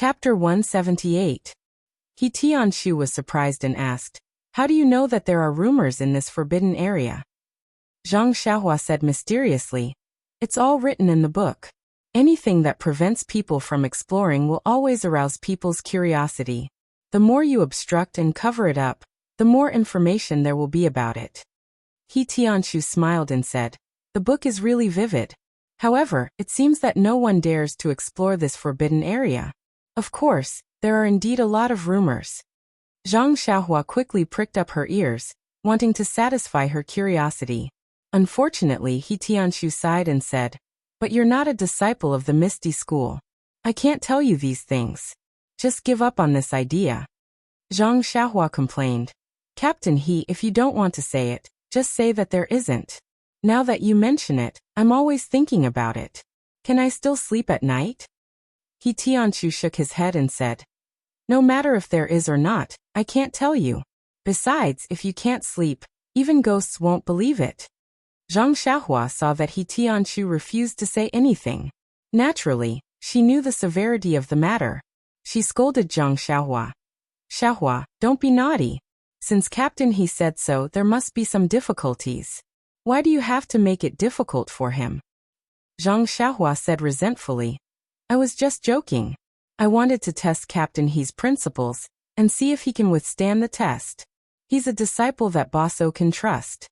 Chapter 178. He Tianshu was surprised and asked, "How do you know that there are rumors in this forbidden area?" Zhang Xiaohua said mysteriously, "It's all written in the book. Anything that prevents people from exploring will always arouse people's curiosity. The more you obstruct and cover it up, the more information there will be about it." He Tianshu smiled and said, "The book is really vivid. However, it seems that no one dares to explore this forbidden area. Of course, there are indeed a lot of rumors." Zhang Xiaohua quickly pricked up her ears, wanting to satisfy her curiosity. Unfortunately, He Tianshu sighed and said, "But you're not a disciple of the Misty School. I can't tell you these things. Just give up on this idea." Zhang Xiaohua complained, "Captain He, if you don't want to say it, just say that there isn't. Now that you mention it, I'm always thinking about it. Can I still sleep at night?" He Tianshu shook his head and said, "No matter if there is or not, I can't tell you. Besides, if you can't sleep, even ghosts won't believe it." Zhang Xiaohua saw that He Tianshu refused to say anything. Naturally, she knew the severity of the matter. She scolded Zhang Xiaohua. "Xiaohua, don't be naughty. Since Captain He said so, there must be some difficulties. Why do you have to make it difficult for him?" Zhang Xiaohua said resentfully, "I was just joking. I wanted to test Captain He's principles and see if he can withstand the test. He's a disciple that Baso can trust."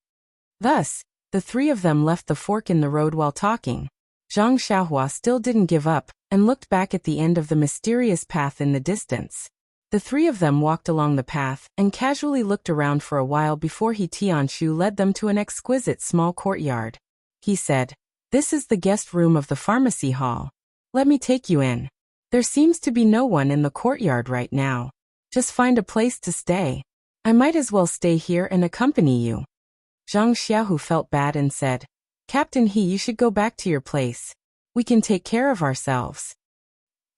Thus, the three of them left the fork in the road while talking. Zhang Xiaohua still didn't give up and looked back at the end of the mysterious path in the distance. The three of them walked along the path and casually looked around for a while before He Tianshu led them to an exquisite small courtyard. He said, "This is the guest room of the pharmacy hall. Let me take you in. There seems to be no one in the courtyard right now. Just find a place to stay. I might as well stay here and accompany you." Zhang Xiaohu felt bad and said, "Captain He, you should go back to your place. We can take care of ourselves."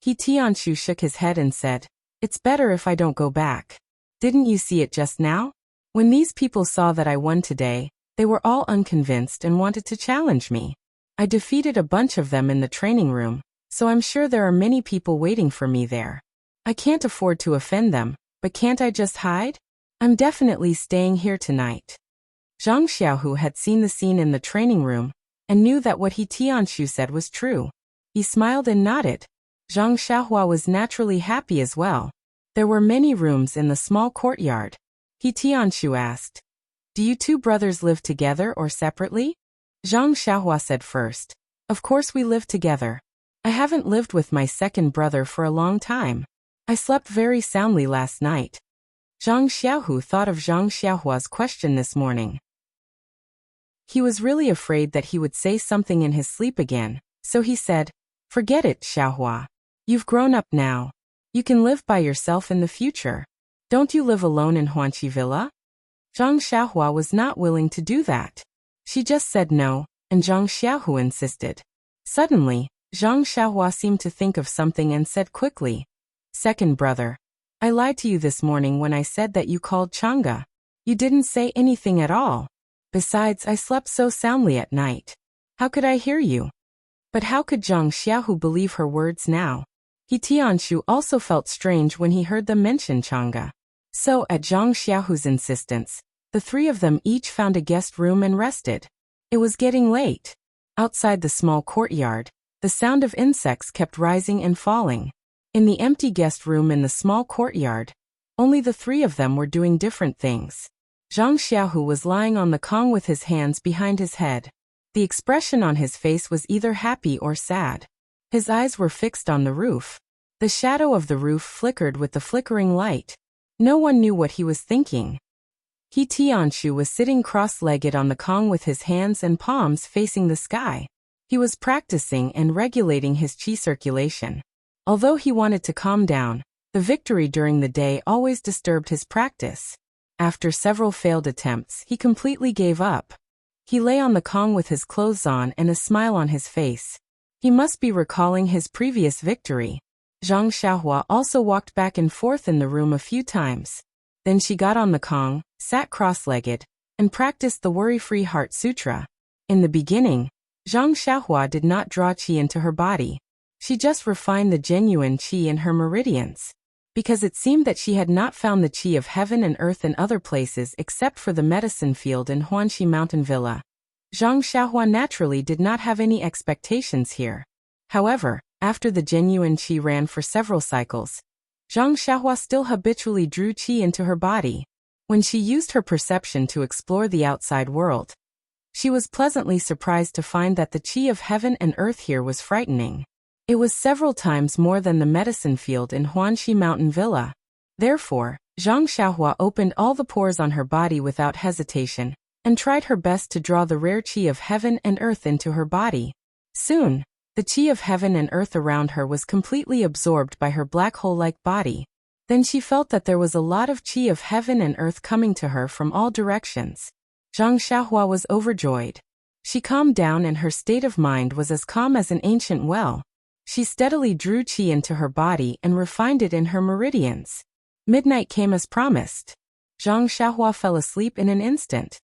He Tianshu shook his head and said, "It's better if I don't go back. Didn't you see it just now? When these people saw that I won today, they were all unconvinced and wanted to challenge me. I defeated a bunch of them in the training room, so I'm sure there are many people waiting for me there. I can't afford to offend them, but can't I just hide? I'm definitely staying here tonight." Zhang Xiaohu had seen the scene in the training room and knew that what He Tianshu said was true. He smiled and nodded. Zhang Xiaohua was naturally happy as well. There were many rooms in the small courtyard. He Tianshu asked, "Do you two brothers live together or separately?" Zhang Xiaohua said first, "Of course we live together. I haven't lived with my second brother for a long time. I slept very soundly last night." Zhang Xiaohu thought of Zhang Xiaohua's question this morning. He was really afraid that he would say something in his sleep again, so he said, "Forget it, Xiaohua. You've grown up now. You can live by yourself in the future. Don't you live alone in Huanqi Villa?" Zhang Xiaohua was not willing to do that. She just said no, and Zhang Xiaohu insisted. Suddenly, Zhang Xiaohua seemed to think of something and said quickly, "Second brother, I lied to you this morning when I said that you called Chang'e. You didn't say anything at all. Besides, I slept so soundly at night. How could I hear you?" But how could Zhang Xiaohu believe her words now? He Tianshu also felt strange when he heard them mention Chang'e. So, at Zhang Xiaohu's insistence, the three of them each found a guest room and rested. It was getting late. Outside the small courtyard, the sound of insects kept rising and falling. In the empty guest room in the small courtyard, only the three of them were doing different things. Zhang Xiaohu was lying on the Kong with his hands behind his head. The expression on his face was either happy or sad. His eyes were fixed on the roof. The shadow of the roof flickered with the flickering light. No one knew what he was thinking. He Tianshu was sitting cross-legged on the Kong with his hands and palms facing the sky. He was practicing and regulating his qi circulation. Although he wanted to calm down, the victory during the day always disturbed his practice. After several failed attempts, he completely gave up. He lay on the Kong with his clothes on and a smile on his face. He must be recalling his previous victory. Zhang Xiaohua also walked back and forth in the room a few times. Then she got on the Kong, sat cross-legged, and practiced the Worry-Free Heart Sutra. In the beginning, Zhang Xiaohua did not draw qi into her body. She just refined the genuine qi in her meridians. Because it seemed that she had not found the qi of heaven and earth in other places except for the medicine field in Huanxi Mountain Villa, Zhang Xiaohua naturally did not have any expectations here. However, after the genuine qi ran for several cycles, Zhang Xiaohua still habitually drew qi into her body. When she used her perception to explore the outside world, she was pleasantly surprised to find that the qi of heaven and earth here was frightening. It was several times more than the medicine field in Huanxi Mountain Villa. Therefore, Zhang Xiaohua opened all the pores on her body without hesitation, and tried her best to draw the rare qi of heaven and earth into her body. Soon, the qi of heaven and earth around her was completely absorbed by her black hole-like body. Then she felt that there was a lot of qi of heaven and earth coming to her from all directions. Zhang Xiaohua was overjoyed. She calmed down and her state of mind was as calm as an ancient well. She steadily drew qi into her body and refined it in her meridians. Midnight came as promised. Zhang Xiaohua fell asleep in an instant.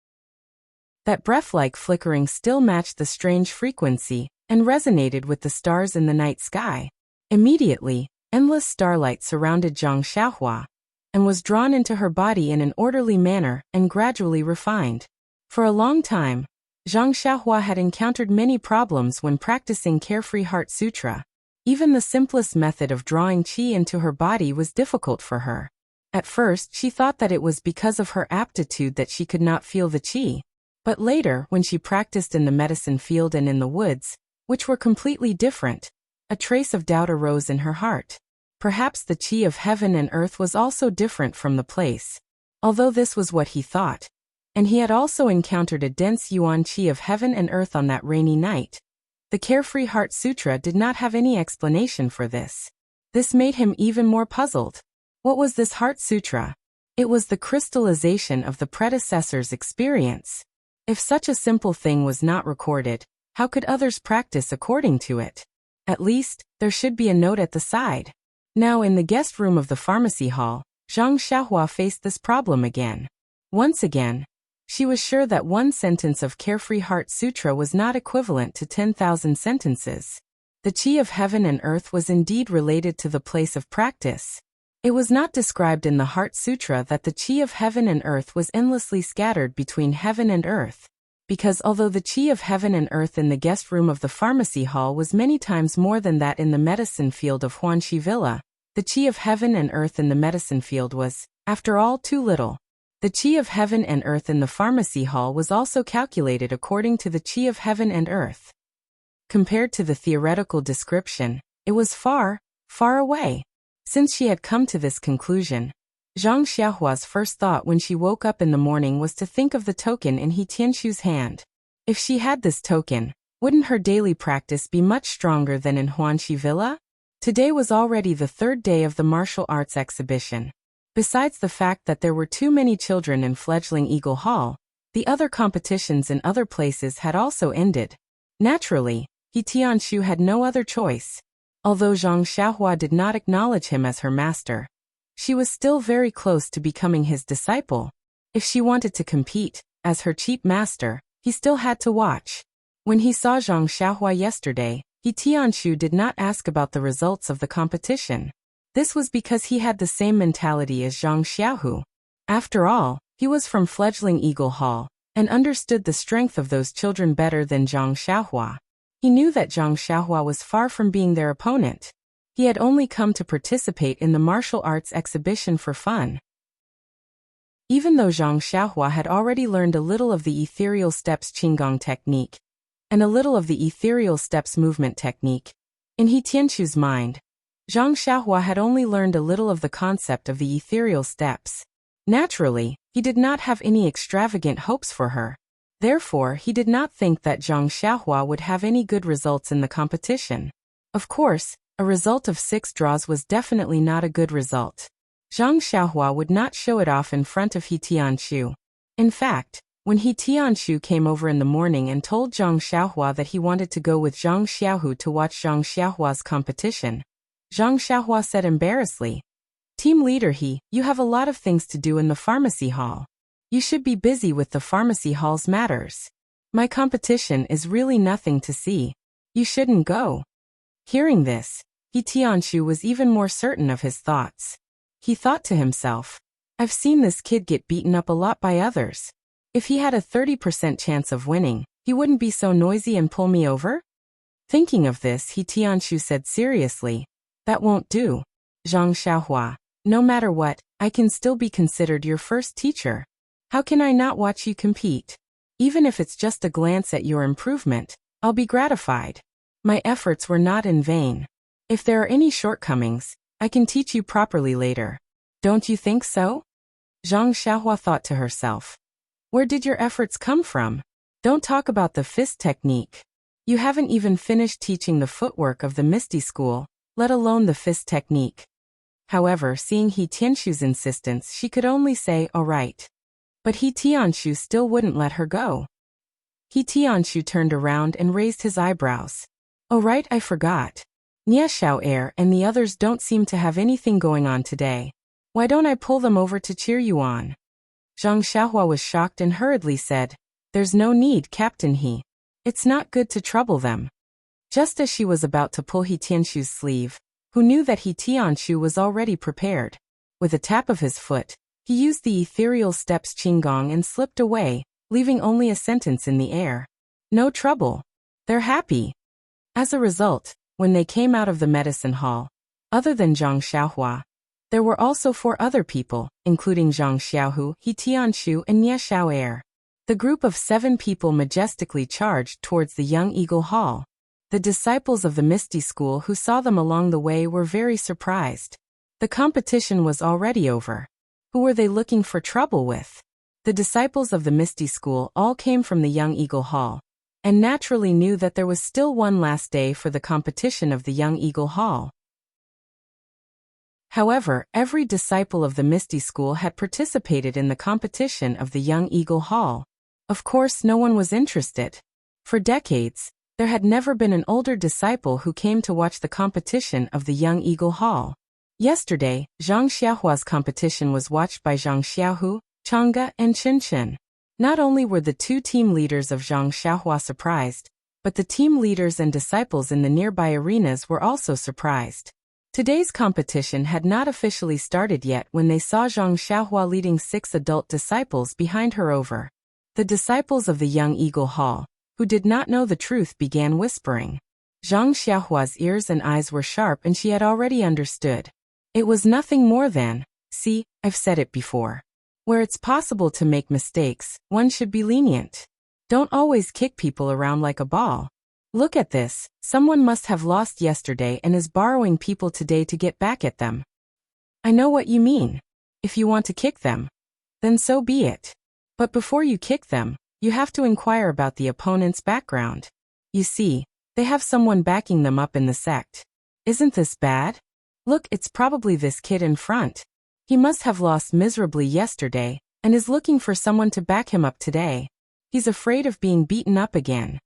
That breath-like flickering still matched the strange frequency and resonated with the stars in the night sky. Immediately, endless starlight surrounded Zhang Xiaohua and was drawn into her body in an orderly manner and gradually refined. For a long time, Zhang Xiaohua had encountered many problems when practicing Carefree Heart Sutra. Even the simplest method of drawing qi into her body was difficult for her. At first, she thought that it was because of her aptitude that she could not feel the qi. But later, when she practiced in the medicine field and in the woods, which were completely different, a trace of doubt arose in her heart. Perhaps the qi of heaven and earth was also different from the place. Although this was what he thought, and he had also encountered a dense yuan qi of heaven and earth on that rainy night, the Carefree Heart Sutra did not have any explanation for this. This made him even more puzzled. What was this Heart Sutra? It was the crystallization of the predecessor's experience. If such a simple thing was not recorded, how could others practice according to it? At least, there should be a note at the side. Now in the guest room of the pharmacy hall, Zhang Xiaohua faced this problem again. Once again, she was sure that one sentence of Carefree Heart Sutra was not equivalent to 10,000 sentences. The qi of heaven and earth was indeed related to the place of practice. It was not described in the Heart Sutra that the qi of heaven and earth was endlessly scattered between heaven and earth. Because although the qi of heaven and earth in the guest room of the pharmacy hall was many times more than that in the medicine field of Huanxi Villa, the qi of heaven and earth in the medicine field was, after all, too little. The qi of heaven and earth in the pharmacy hall was also calculated according to the qi of heaven and earth. Compared to the theoretical description, it was far, far away. Since she had come to this conclusion, Zhang Xiaohua's first thought when she woke up in the morning was to think of the token in He Tianqu's hand. If she had this token, wouldn't her daily practice be much stronger than in Huanxi Villa? Today was already the third day of the martial arts exhibition. Besides the fact that there were too many children in fledgling Eagle Hall, the other competitions in other places had also ended. Naturally, He Tianqiu had no other choice. Although Zhang Xiaohua did not acknowledge him as her master, she was still very close to becoming his disciple. If she wanted to compete, as her cheap master, he still had to watch. When he saw Zhang Xiaohua yesterday, He Tianqiu did not ask about the results of the competition. This was because he had the same mentality as Zhang Xiaohu. After all, he was from fledgling Eagle Hall, and understood the strength of those children better than Zhang Xiaohua. He knew that Zhang Xiaohua was far from being their opponent. He had only come to participate in the martial arts exhibition for fun. Even though Zhang Xiaohua had already learned a little of the ethereal steps Qinggong technique, and a little of the ethereal steps movement technique, in He Tianqiu's mind, Zhang Xiaohua had only learned a little of the concept of the ethereal steps. Naturally, he did not have any extravagant hopes for her. Therefore, he did not think that Zhang Xiaohua would have any good results in the competition. Of course, a result of 6 draws was definitely not a good result. Zhang Xiaohua would not show it off in front of He Tianqiu. In fact, when He Tianqiu came over in the morning and told Zhang Xiaohua that he wanted to go with Zhang Xiaohu to watch Zhang Xiaohua's competition, Zhang Xiaohua said embarrassedly, "Team leader He, you have a lot of things to do in the pharmacy hall. You should be busy with the pharmacy hall's matters. My competition is really nothing to see. You shouldn't go." Hearing this, He Tianshu was even more certain of his thoughts. He thought to himself, I've seen this kid get beaten up a lot by others. If he had a 30% chance of winning, he wouldn't be so noisy and pull me over? Thinking of this, He Tianshu said seriously, that won't do. Zhang Xiaohua, no matter what, I can still be considered your first teacher. How can I not watch you compete? Even if it's just a glance at your improvement, I'll be gratified. My efforts were not in vain. If there are any shortcomings, I can teach you properly later. Don't you think so? Zhang Xiaohua thought to herself. Where did your efforts come from? Don't talk about the fist technique. You haven't even finished teaching the footwork of the Misty School, let alone the fist technique. However, seeing He Tianshu's insistence, she could only say, all right. But He Tianshu still wouldn't let her go. He Tianshu turned around and raised his eyebrows. Oh right, I forgot. Nie Xiao and the others don't seem to have anything going on today. Why don't I pull them over to cheer you on? Zhang Xiaohua was shocked and hurriedly said, There's no need, Captain He. It's not good to trouble them. Just as she was about to pull He Tianshu's sleeve, who knew that He Tianshu was already prepared. With a tap of his foot, he used the ethereal steps Qinggong and slipped away, leaving only a sentence in the air. No trouble. They're happy. As a result, when they came out of the medicine hall, other than Zhang Xiaohua, there were also 4 other people, including Zhang Xiaohu, He Tianshu, and Nie Xiao. The group of 7 people majestically charged towards the Young Eagle Hall. The disciples of the Misty School who saw them along the way were very surprised. The competition was already over. Who were they looking for trouble with? The disciples of the Misty School all came from the Young Eagle Hall, and naturally knew that there was still one last day for the competition of the Young Eagle Hall. However, every disciple of the Misty School had participated in the competition of the Young Eagle Hall. Of course, no one was interested. For decades, there had never been an older disciple who came to watch the competition of the Young Eagle Hall. Yesterday, Zhang Xiaohua's competition was watched by Zhang Xiaohu, Changge, and Chen. Not only were the 2 team leaders of Zhang Xiaohua surprised, but the team leaders and disciples in the nearby arenas were also surprised. Today's competition had not officially started yet when they saw Zhang Xiaohua leading 6 adult disciples behind her over. The disciples of the Young Eagle Hall, who did not know the truth, began whispering. Zhang Xiaohua's ears and eyes were sharp and she had already understood. It was nothing more than, see, I've said it before. Where it's possible to make mistakes, one should be lenient. Don't always kick people around like a ball. Look at this, someone must have lost yesterday and is borrowing people today to get back at them. I know what you mean. If you want to kick them, then so be it. But before you kick them, you have to inquire about the opponent's background. You see, they have someone backing them up in the sect. Isn't this bad? Look, it's probably this kid in front. He must have lost miserably yesterday, and is looking for someone to back him up today. He's afraid of being beaten up again.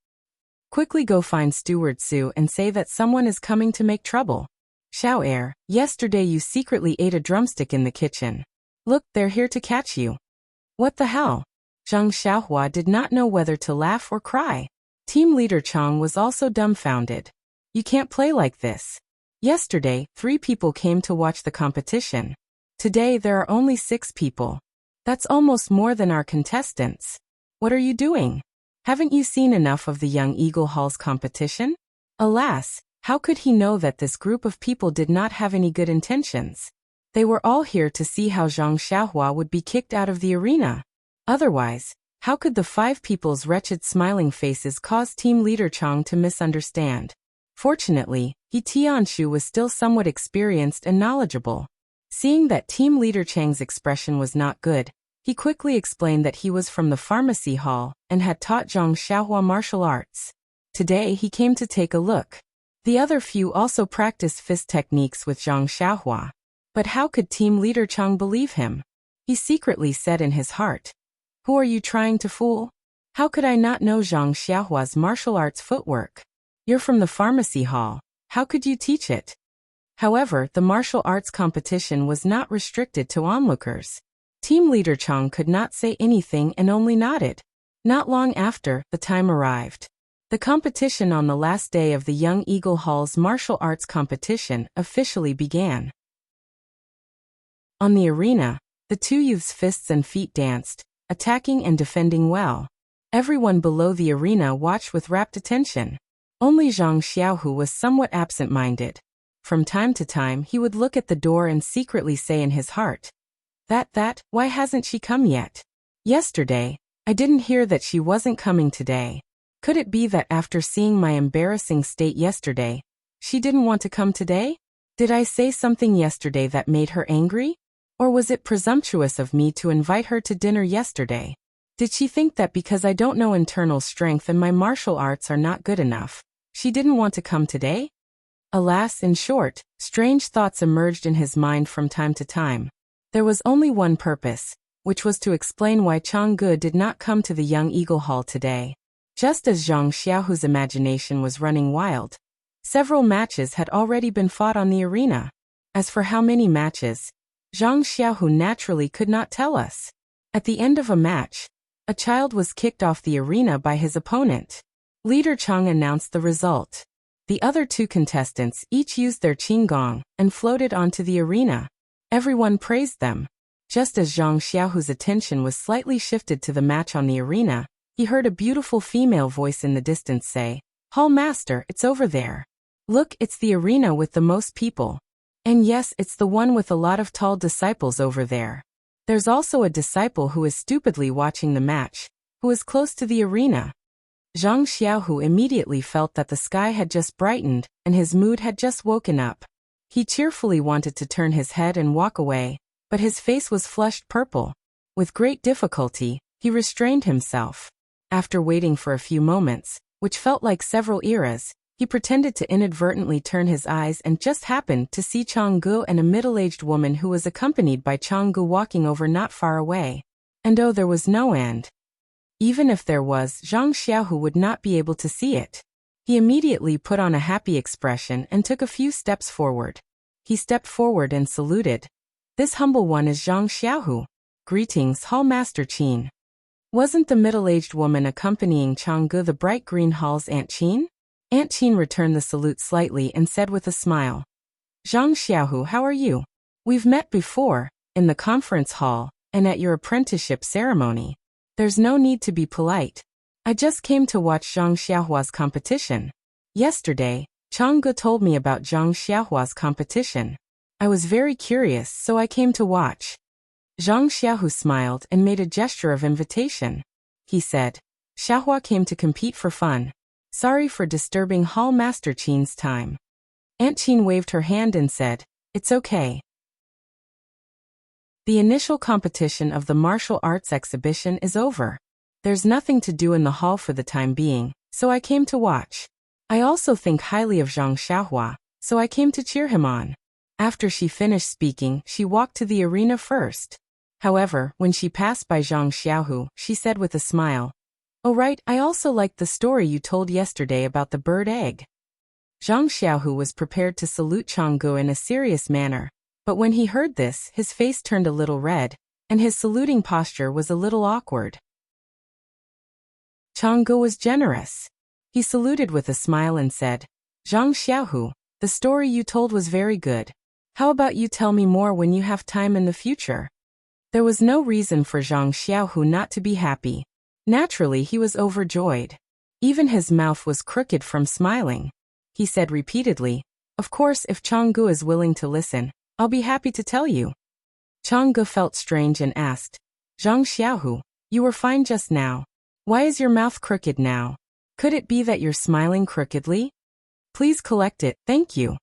Quickly go find Steward Su and say that someone is coming to make trouble. Xiao, yesterday you secretly ate a drumstick in the kitchen. Look, they're here to catch you. What the hell? Zhang Xiaohua did not know whether to laugh or cry. Team leader Chang was also dumbfounded. You can't play like this. Yesterday, 3 people came to watch the competition. Today there are only 6 people. That's almost more than our contestants. What are you doing? Haven't you seen enough of the Young Eagle Hall's competition? Alas, how could he know that this group of people did not have any good intentions? They were all here to see how Zhang Xiaohua would be kicked out of the arena. Otherwise, how could the 5 people's wretched smiling faces cause team leader Chang to misunderstand? Fortunately, He Tianshu was still somewhat experienced and knowledgeable. Seeing that team leader Chang's expression was not good, he quickly explained that he was from the pharmacy hall and had taught Zhang Xiaohua martial arts. Today he came to take a look. The other few also practiced fist techniques with Zhang Xiaohua. But how could team leader Chang believe him? He secretly said in his heart, "Who are you trying to fool? How could I not know Zhang Xiaohua's martial arts footwork? You're from the pharmacy hall. How could you teach it?" However, the martial arts competition was not restricted to onlookers. Team leader Chang could not say anything and only nodded. Not long after, the time arrived. The competition on the last day of the Young Eagle Hall's martial arts competition officially began. On the arena, the two youths' fists and feet danced, attacking and defending well. Everyone below the arena watched with rapt attention. Only Zhang Xiaohu was somewhat absent-minded. From time to time he would look at the door and secretly say in his heart, why hasn't she come yet? Yesterday, I didn't hear that she wasn't coming today. Could it be that after seeing my embarrassing state yesterday, she didn't want to come today? Did I say something yesterday that made her angry? Or was it presumptuous of me to invite her to dinner yesterday? Did she think that because I don't know internal strength and my martial arts are not good enough, she didn't want to come today? Alas, in short, strange thoughts emerged in his mind from time to time. There was only one purpose, which was to explain why Changge did not come to the Young Eagle Hall today. Just as Zhang Xiaohu's imagination was running wild, several matches had already been fought on the arena. As for how many matches, Zhang Xiaohu naturally could not tell us. At the end of a match, a child was kicked off the arena by his opponent. Leader Chang announced the result. The other two contestants each used their qinggong and floated onto the arena. Everyone praised them. Just as Zhang Xiaohu's attention was slightly shifted to the match on the arena, he heard a beautiful female voice in the distance say, "Hall Master, it's over there. Look, it's the arena with the most people. And yes, it's the one with a lot of tall disciples over there. There's also a disciple who is stupidly watching the match, who is close to the arena." Zhang Xiaohu immediately felt that the sky had just brightened and his mood had just woken up. He cheerfully wanted to turn his head and walk away, but his face was flushed purple. With great difficulty, he restrained himself. After waiting for a few moments, which felt like several eras, he pretended to inadvertently turn his eyes and just happened to see Changge and a middle-aged woman who was accompanied by Changge walking over not far away. And oh, there was no end. Even if there was, Zhang Xiaohu would not be able to see it. He immediately put on a happy expression and took a few steps forward. He stepped forward and saluted. "This humble one is Zhang Xiaohu. Greetings, Hall Master Qin." Wasn't the middle-aged woman accompanying Changge the bright green hall's Aunt Qin? Aunt Qin returned the salute slightly and said with a smile, "Zhang Xiaohu, how are you? We've met before, in the conference hall, and at your apprenticeship ceremony. There's no need to be polite. I just came to watch Zhang Xiaohua's competition. Yesterday, Changge told me about Zhang Xiaohua's competition. I was very curious, so I came to watch." Zhang Xiaohu smiled and made a gesture of invitation. He said, "Xiaohua came to compete for fun. Sorry for disturbing Hall Master Qin's time." Aunt Qin waved her hand and said, "It's okay." The initial competition of the martial arts exhibition is over. There's nothing to do in the hall for the time being, so I came to watch. I also think highly of Zhang Xiaohua, so I came to cheer him on. After she finished speaking, she walked to the arena first. However, when she passed by Zhang Xiaohu, she said with a smile, "Oh right, I also liked the story you told yesterday about the bird egg." Zhang Xiaohu was prepared to salute Changge in a serious manner, but when he heard this, his face turned a little red, and his saluting posture was a little awkward. Changge was generous. He saluted with a smile and said, "Zhang Xiaohu, the story you told was very good. How about you tell me more when you have time in the future?" There was no reason for Zhang Xiaohu not to be happy. Naturally, he was overjoyed. Even his mouth was crooked from smiling. He said repeatedly, "Of course, if Changge is willing to listen, I'll be happy to tell you." Changge felt strange and asked, "Zhang Xiaohu, you were fine just now. Why is your mouth crooked now? Could it be that you're smiling crookedly? Please collect it, thank you."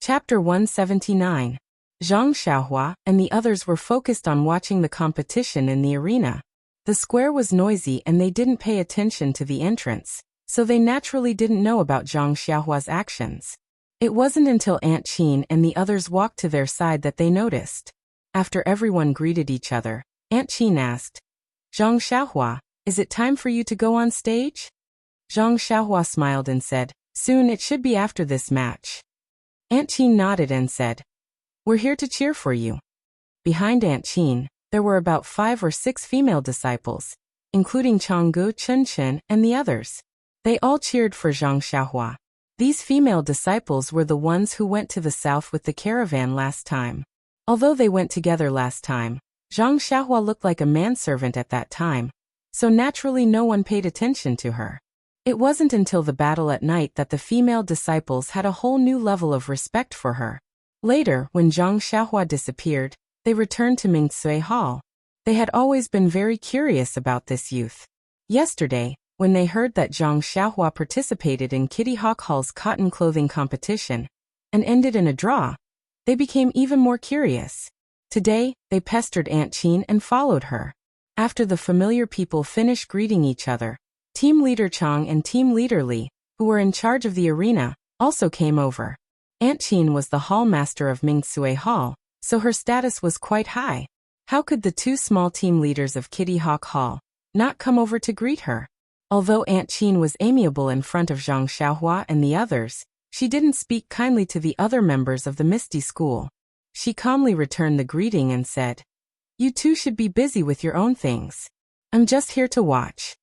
Chapter 179. Zhang Xiaohua and the others were focused on watching the competition in the arena. The square was noisy and they didn't pay attention to the entrance, so they naturally didn't know about Zhang Xiaohua's actions. It wasn't until Aunt Qin and the others walked to their side that they noticed. After everyone greeted each other, Aunt Qin asked, "Zhang Xiaohua, is it time for you to go on stage?" Zhang Xiaohua smiled and said, "Soon, it should be after this match." Aunt Qin nodded and said, "We're here to cheer for you." Behind Aunt Qin, there were about 5 or 6 female disciples. including Changgu, Chunchen, and the others. They all cheered for Zhang Xiaohua. These female disciples were the ones who went to the south with the caravan last time. Although they went together last time, Zhang Xiaohua looked like a manservant at that time, so naturally no one paid attention to her. It wasn't until the battle at night that the female disciples had a whole new level of respect for her. Later, when Zhang Xiaohua disappeared, they returned to Mingsui Hall. They had always been very curious about this youth. Yesterday, when they heard that Zhang Xiaohua participated in Kitty Hawk Hall's cotton clothing competition and ended in a draw, they became even more curious. Today, they pestered Aunt Qin and followed her. After the familiar people finished greeting each other, Team Leader Chang and Team Leader Li, who were in charge of the arena, also came over. Aunt Qin was the hall master of Mingsui Hall, so her status was quite high. How could the two small team leaders of Kitty Hawk Hall not come over to greet her? Although Aunt Qin was amiable in front of Zhang Xiaohua and the others, she didn't speak kindly to the other members of the Misty School. She calmly returned the greeting and said, "You two should be busy with your own things. I'm just here to watch."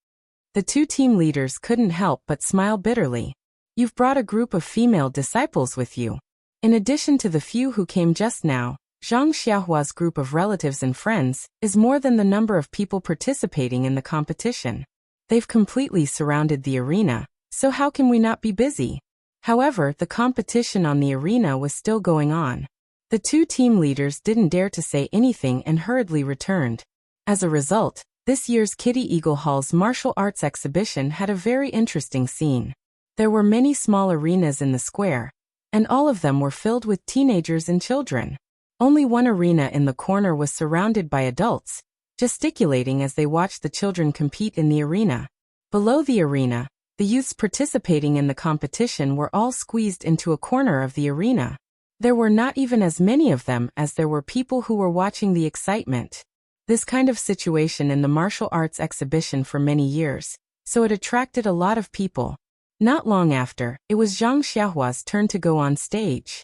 The two team leaders couldn't help but smile bitterly. You've brought a group of female disciples with you. In addition to the few who came just now, Zhang Xiaohua's group of relatives and friends is more than the number of people participating in the competition. They've completely surrounded the arena, so how can we not be busy? However, the competition on the arena was still going on. The two team leaders didn't dare to say anything and hurriedly returned. As a result, this year's Kitty Eagle Hall's martial arts exhibition had a very interesting scene. There were many small arenas in the square, and all of them were filled with teenagers and children. Only one arena in the corner was surrounded by adults, gesticulating as they watched the children compete in the arena. Below the arena, the youths participating in the competition were all squeezed into a corner of the arena. There were not even as many of them as there were people who were watching the excitement. This kind of situation in the martial arts exhibition for many years, so it attracted a lot of people. Not long after, it was Zhang Xiaohua's turn to go on stage.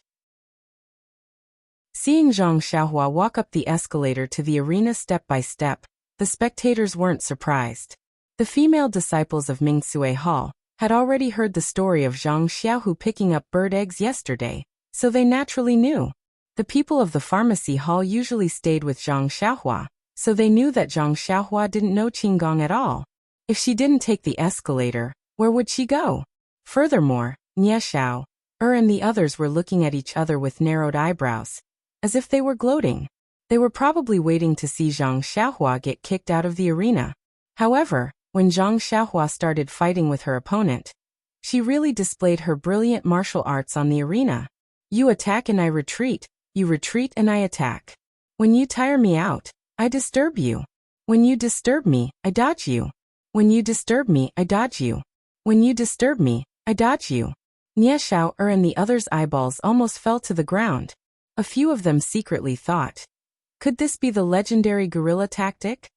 Seeing Zhang Xiaohua walk up the escalator to the arena step by step, the spectators weren't surprised. The female disciples of Mingsui Hall had already heard the story of Zhang Xiaohu picking up bird eggs yesterday, so they naturally knew. The people of the pharmacy hall usually stayed with Zhang Xiaohua, so they knew that Zhang Xiaohua didn't know Qinggong at all. If she didn't take the escalator, where would she go? Furthermore, Nie Xiao, and the others were looking at each other with narrowed eyebrows, as if they were gloating. They were probably waiting to see Zhang Xiaohua get kicked out of the arena. However, when Zhang Xiaohua started fighting with her opponent, she really displayed her brilliant martial arts on the arena. You attack and I retreat, you retreat and I attack. When you tire me out, I disturb you. When you disturb me, I dodge you. When you disturb me, I dodge you. When you disturb me, I dodge you. Nie Xiao and the others' eyeballs almost fell to the ground. A few of them secretly thought, could this be the legendary guerrilla tactic?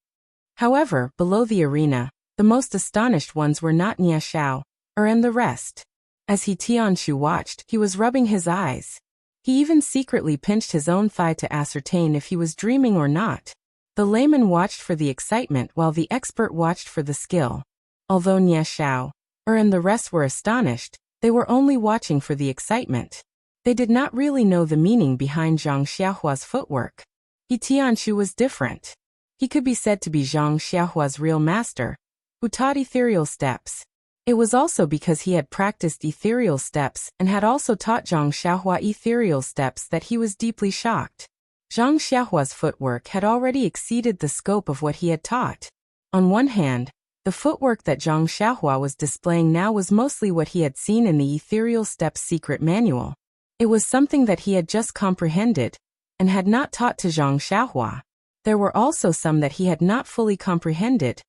However, below the arena, the most astonished ones were not Nie Xiao, and the rest. As He Tianshu watched, he was rubbing his eyes. He even secretly pinched his own thigh to ascertain if he was dreaming or not. The layman watched for the excitement while the expert watched for the skill. Although Nie Xiao, and the rest were astonished, they were only watching for the excitement. They did not really know the meaning behind Zhang Xiaohua's footwork. He Tianshu was different. He could be said to be Zhang Xiaohua's real master, who taught ethereal steps. It was also because he had practiced ethereal steps and had also taught Zhang Xiaohua ethereal steps that he was deeply shocked. Zhang Xiaohua's footwork had already exceeded the scope of what he had taught. On one hand, the footwork that Zhang Xiaohua was displaying now was mostly what he had seen in the ethereal steps secret manual. It was something that he had just comprehended and had not taught to Zhang Xiaohua. There were also some that he had not fully comprehended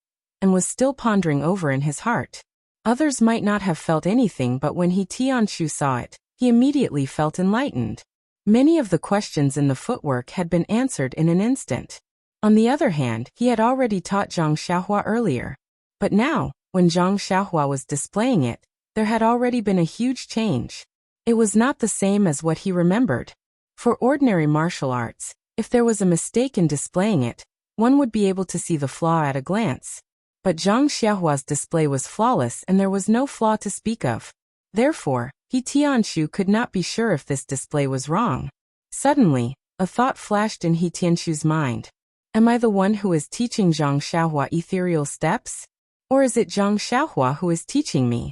and was still pondering over in his heart. Others might not have felt anything, but when He Tianshu saw it, he immediately felt enlightened. Many of the questions in the footwork had been answered in an instant. On the other hand, he had already taught Zhang Xiaohua earlier. But now, when Zhang Xiaohua was displaying it, there had already been a huge change. It was not the same as what he remembered. For ordinary martial arts, if there was a mistake in displaying it, one would be able to see the flaw at a glance. But Zhang Xiaohua's display was flawless and there was no flaw to speak of. Therefore, He Tianshu could not be sure if this display was wrong. Suddenly, a thought flashed in He Tianshu's mind. Am I the one who is teaching Zhang Xiaohua ethereal steps? Or is it Zhang Xiaohua who is teaching me?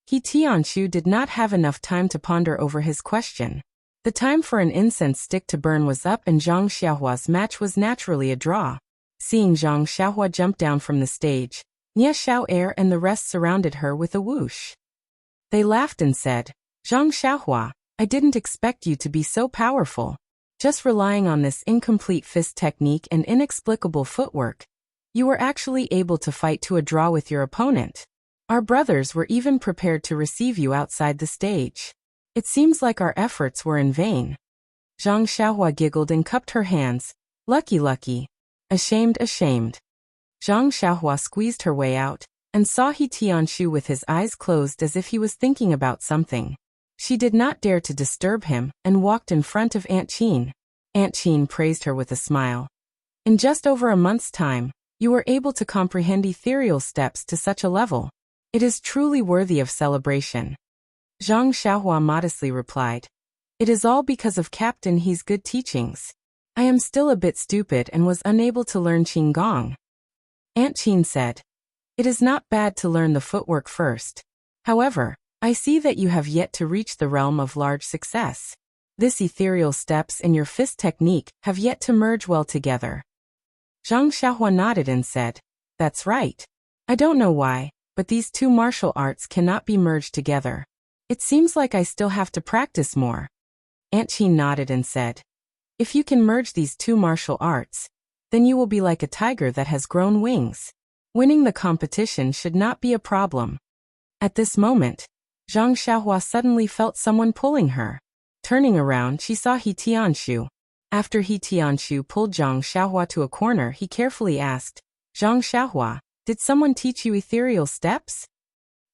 He Tianshu did not have enough time to ponder over his question. The time for an incense stick to burn was up and Zhang Xiaohua's match was naturally a draw. Seeing Zhang Xiaohua jump down from the stage, Nie Xiao'er and the rest surrounded her with a whoosh. They laughed and said, Zhang Xiaohua, I didn't expect you to be so powerful. Just relying on this incomplete fist technique and inexplicable footwork, you were actually able to fight to a draw with your opponent. Our brothers were even prepared to receive you outside the stage. It seems like our efforts were in vain. Zhang Xiaohua giggled and cupped her hands. Lucky, lucky. Ashamed, ashamed. Zhang Xiaohua squeezed her way out, and saw He Tianshu with his eyes closed as if he was thinking about something. She did not dare to disturb him, and walked in front of Aunt Qin. Aunt Qin praised her with a smile. In just over a month's time, you were able to comprehend ethereal steps to such a level. It is truly worthy of celebration. Zhang Xiaohua modestly replied. It is all because of Captain He's good teachings. I am still a bit stupid and was unable to learn Qinggong. Aunt Qin said. It is not bad to learn the footwork first. However, I see that you have yet to reach the realm of large success. This ethereal steps and your fist technique have yet to merge well together. Zhang Xiaohua nodded and said, That's right. I don't know why, but these two martial arts cannot be merged together. It seems like I still have to practice more. Aunt Qin nodded and said, If you can merge these two martial arts, then you will be like a tiger that has grown wings. Winning the competition should not be a problem. At this moment, Zhang Xiaohua suddenly felt someone pulling her. Turning around, she saw He Tianshu. After He Tianshu pulled Zhang Xiaohua to a corner, he carefully asked, Zhang Xiaohua, did someone teach you ethereal steps?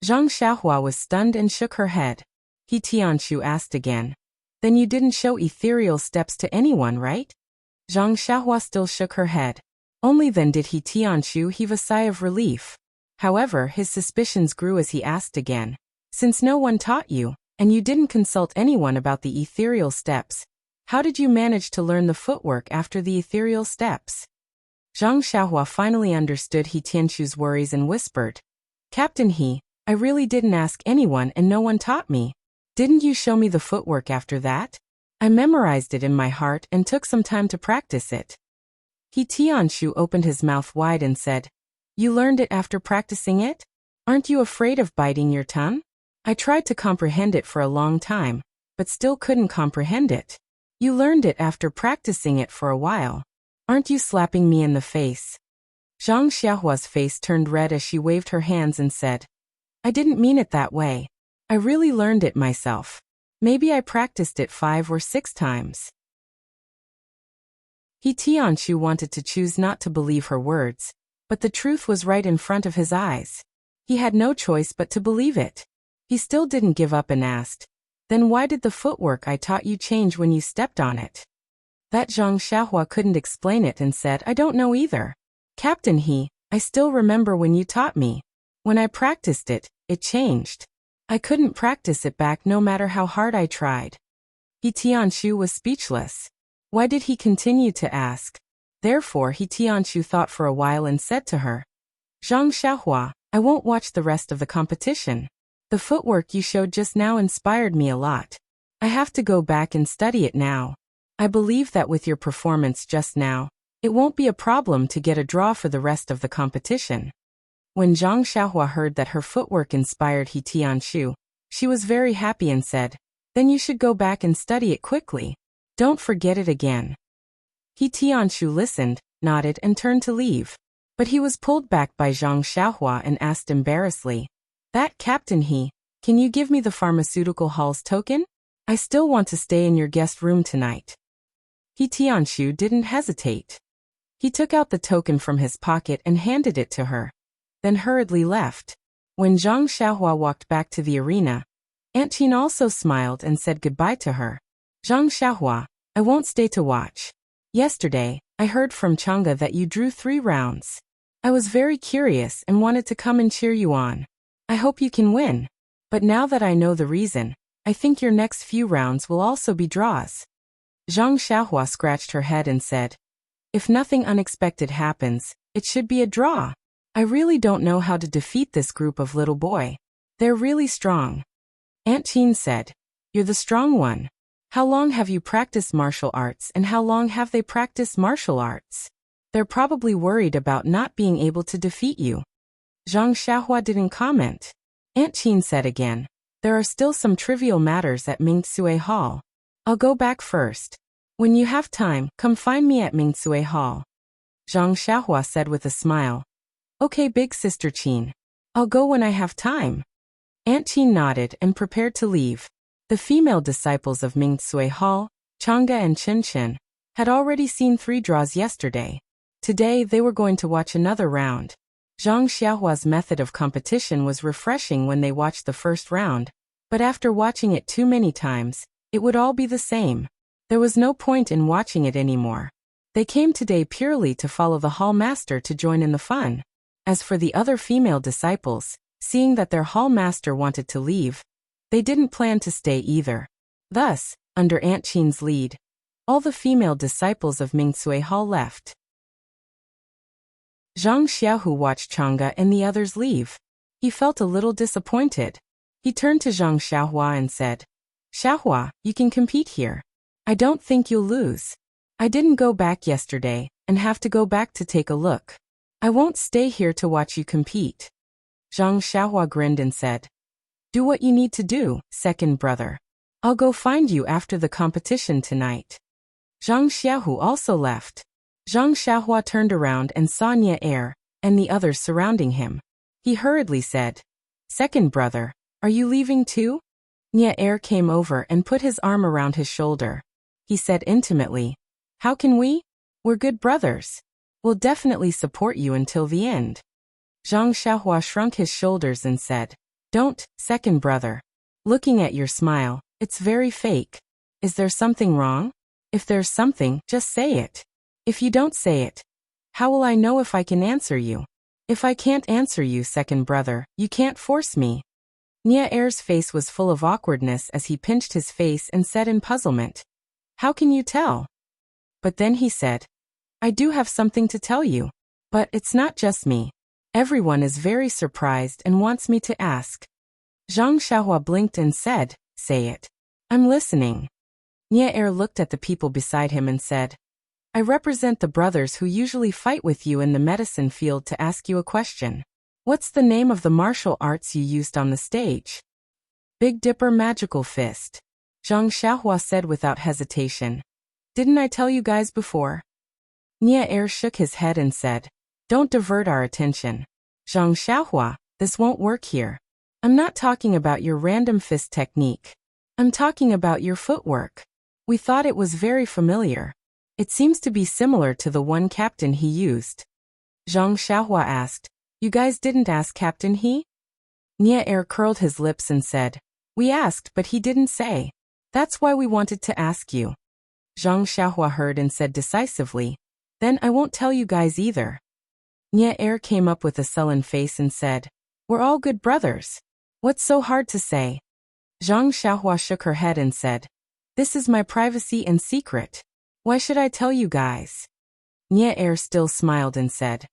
Zhang Xiaohua was stunned and shook her head. He Tianshu asked again, Then you didn't show ethereal steps to anyone, right? Zhang Xiaohua still shook her head. Only then did He Tianshu heave a sigh of relief. However, his suspicions grew as he asked again, Since no one taught you, and you didn't consult anyone about the ethereal steps, how did you manage to learn the footwork after the ethereal steps? Zhang Xiaohua finally understood He Tianshu's worries and whispered, Captain He, I really didn't ask anyone and no one taught me. Didn't you show me the footwork after that? I memorized it in my heart and took some time to practice it. He Tianshu opened his mouth wide and said, You learned it after practicing it? Aren't you afraid of biting your tongue? I tried to comprehend it for a long time, but still couldn't comprehend it. You learned it after practicing it for a while. Aren't you slapping me in the face? Zhang Xiaohua's face turned red as she waved her hands and said, I didn't mean it that way. I really learned it myself. Maybe I practiced it 5 or 6 times. He Tianshu wanted to choose not to believe her words, but the truth was right in front of his eyes. He had no choice but to believe it. He still didn't give up and asked, Then why did the footwork I taught you change when you stepped on it? That Zhang Xiaohua couldn't explain it and said, I don't know either. Captain He, I still remember when you taught me. When I practiced it, it changed. I couldn't practice it back no matter how hard I tried. He Tianshu was speechless. Why did he continue to ask? Therefore He Tianshu thought for a while and said to her, Zhang Xiaohua, I won't watch the rest of the competition. The footwork you showed just now inspired me a lot. I have to go back and study it now. I believe that with your performance just now, it won't be a problem to get a draw for the rest of the competition. When Zhang Xiaohua heard that her footwork inspired He Tianshu, she was very happy and said, Then you should go back and study it quickly. Don't forget it again. He Tianshu listened, nodded and turned to leave. But he was pulled back by Zhang Xiaohua and asked embarrassedly, That Captain He, can you give me the pharmaceutical hall's token? I still want to stay in your guest room tonight. He Tianshu didn't hesitate. He took out the token from his pocket and handed it to her, then hurriedly left. When Zhang Xiaohua walked back to the arena, Aunt Qin also smiled and said goodbye to her. Zhang Xiaohua, I won't stay to watch. Yesterday, I heard from Chang'e that you drew 3 rounds. I was very curious and wanted to come and cheer you on. I hope you can win. But now that I know the reason, I think your next few rounds will also be draws. Zhang Xiaohua scratched her head and said, if nothing unexpected happens, it should be a draw. I really don't know how to defeat this group of little boy. They're really strong. Aunt Qin said, you're the strong one. How long have you practiced martial arts and how long have they practiced martial arts? They're probably worried about not being able to defeat you. Zhang Xiaohua didn't comment. Aunt Qin said again, there are still some trivial matters at Mingsui Hall. I'll go back first. When you have time, come find me at Mingsui Hall. Zhang Xiaohua said with a smile. Okay, big sister Qin. I'll go when I have time. Aunt Qin nodded and prepared to leave. The female disciples of Mingsui Hall, Chang'e and Chen, had already seen 3 draws yesterday. Today they were going to watch another round. Zhang Xiaohua's method of competition was refreshing when they watched the first round, but after watching it too many times, it would all be the same. There was no point in watching it anymore. They came today purely to follow the hall master to join in the fun. As for the other female disciples, seeing that their hall master wanted to leave, they didn't plan to stay either. Thus, under Aunt Qin's lead, all the female disciples of Mingsui Hall left. Zhang Xiaohu watched Chang'e and the others leave. He felt a little disappointed. He turned to Zhang Xiaohua and said, Xiaohua, you can compete here. I don't think you'll lose. I didn't go back yesterday, and have to go back to take a look. I won't stay here to watch you compete. Zhang Xiaohua grinned and said, do what you need to do, second brother. I'll go find you after the competition tonight. Zhang Xiaohu also left. Zhang Xiaohua turned around and saw Nie and the others surrounding him. He hurriedly said, second brother, are you leaving too? Nie came over and put his arm around his shoulder. He said intimately, how can we? We're good brothers. We'll definitely support you until the end. Zhang Xiaohua shrunk his shoulders and said, don't, second brother. Looking at your smile, it's very fake. Is there something wrong? If there's something, just say it. If you don't say it, how will I know if I can answer you? If I can't answer you, second brother, you can't force me. Nie face was full of awkwardness as he pinched his face and said in puzzlement, how can you tell? But then he said, I do have something to tell you. But it's not just me. Everyone is very surprised and wants me to ask. Zhang Xiaohua blinked and said, say it. I'm listening. Nie looked at the people beside him and said, I represent the brothers who usually fight with you in the medicine field to ask you a question. What's the name of the martial arts you used on the stage? Big Dipper Magical Fist. Zhang Xiaohua said without hesitation. Didn't I tell you guys before? Nie shook his head and said, don't divert our attention. Zhang Xiaohua, this won't work here. I'm not talking about your random fist technique. I'm talking about your footwork. We thought it was very familiar. It seems to be similar to the one Captain He used. Zhang Xiaohua asked, you guys didn't ask Captain He? Nie curled his lips and said, we asked but he didn't say. That's why we wanted to ask you. Zhang Xiaohua heard and said decisively, then I won't tell you guys either. Nie came up with a sullen face and said, we're all good brothers. What's so hard to say? Zhang Xiaohua shook her head and said, this is my privacy and secret. Why should I tell you guys? Nie still smiled and said,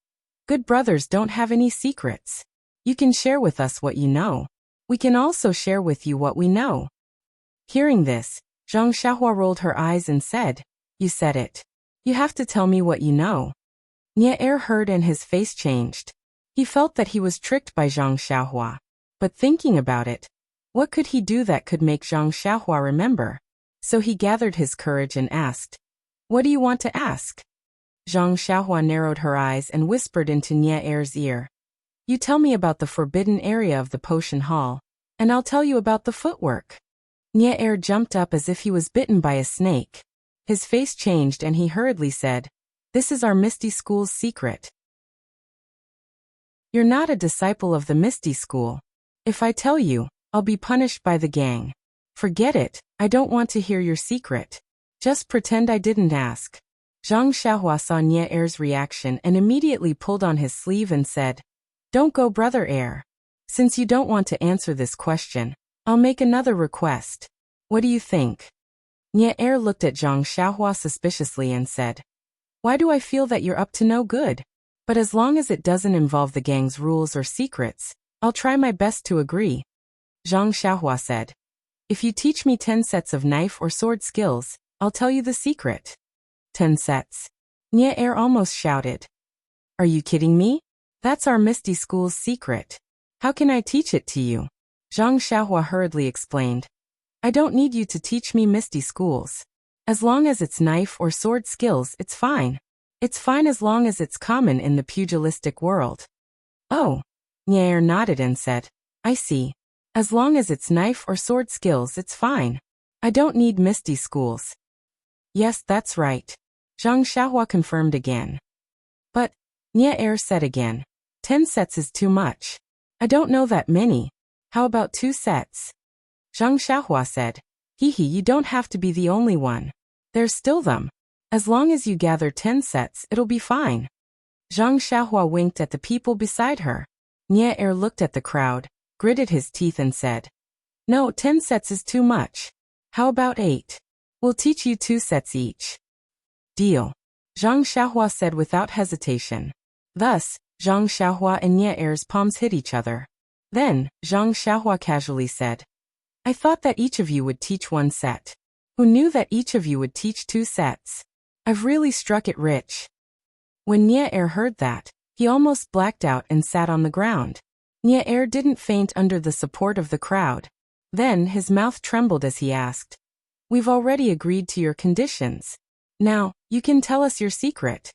good brothers don't have any secrets. You can share with us what you know. We can also share with you what we know. Hearing this, Zhang Xiaohua rolled her eyes and said, you said it. You have to tell me what you know. Nie heard and his face changed. He felt that he was tricked by Zhang Xiaohua. But thinking about it, what could he do that could make Zhang Xiaohua remember? So he gathered his courage and asked, what do you want to ask? Zhang Xiaohua narrowed her eyes and whispered into Nie ear. You tell me about the forbidden area of the potion hall, and I'll tell you about the footwork. Nie jumped up as if he was bitten by a snake. His face changed and he hurriedly said, this is our Misty School's secret. You're not a disciple of the Misty School. If I tell you, I'll be punished by the gang. Forget it, I don't want to hear your secret. Just pretend I didn't ask. Zhang Xiaohua saw Nie Er's reaction and immediately pulled on his sleeve and said, "Don't go, Brother Er. Since you don't want to answer this question, I'll make another request. What do you think?" Nie Er looked at Zhang Xiaohua suspiciously and said, "Why do I feel that you're up to no good? But as long as it doesn't involve the gang's rules or secrets, I'll try my best to agree." Zhang Xiaohua said, "If you teach me 10 sets of knife or sword skills, I'll tell you the secret." 10 sets. Nie Er almost shouted. "Are you kidding me? That's our Misty School's secret. How can I teach it to you?" Zhang Xiaohua hurriedly explained. "I don't need you to teach me Misty Schools. As long as it's knife or sword skills, it's fine. It's fine as long as it's common in the pugilistic world." "Oh." Nie Er nodded and said, "I see. As long as it's knife or sword skills, it's fine. I don't need Misty Schools." "Yes, that's right." Zhang Xiaohua confirmed again. "But," Nie Er said again, 10 sets is too much. I don't know that many. How about 2 sets? Zhang Xiaohua said, You don't have to be the only one. There's still them. As long as you gather 10 sets, it'll be fine." Zhang Xiaohua winked at the people beside her. Nie Er looked at the crowd, gritted his teeth and said, "No, 10 sets is too much. How about 8? We'll teach you 2 sets each." "Deal," Zhang Xiaohua said without hesitation. Thus, Zhang Xiaohua and Nie Er's palms hit each other. Then, Zhang Xiaohua casually said, "I thought that each of you would teach 1 set. Who knew that each of you would teach 2 sets? I've really struck it rich." When Nie Er heard that, he almost blacked out and sat on the ground. Nie Er didn't faint under the support of the crowd. Then his mouth trembled as he asked, "We've already agreed to your conditions. Now, you can tell us your secret."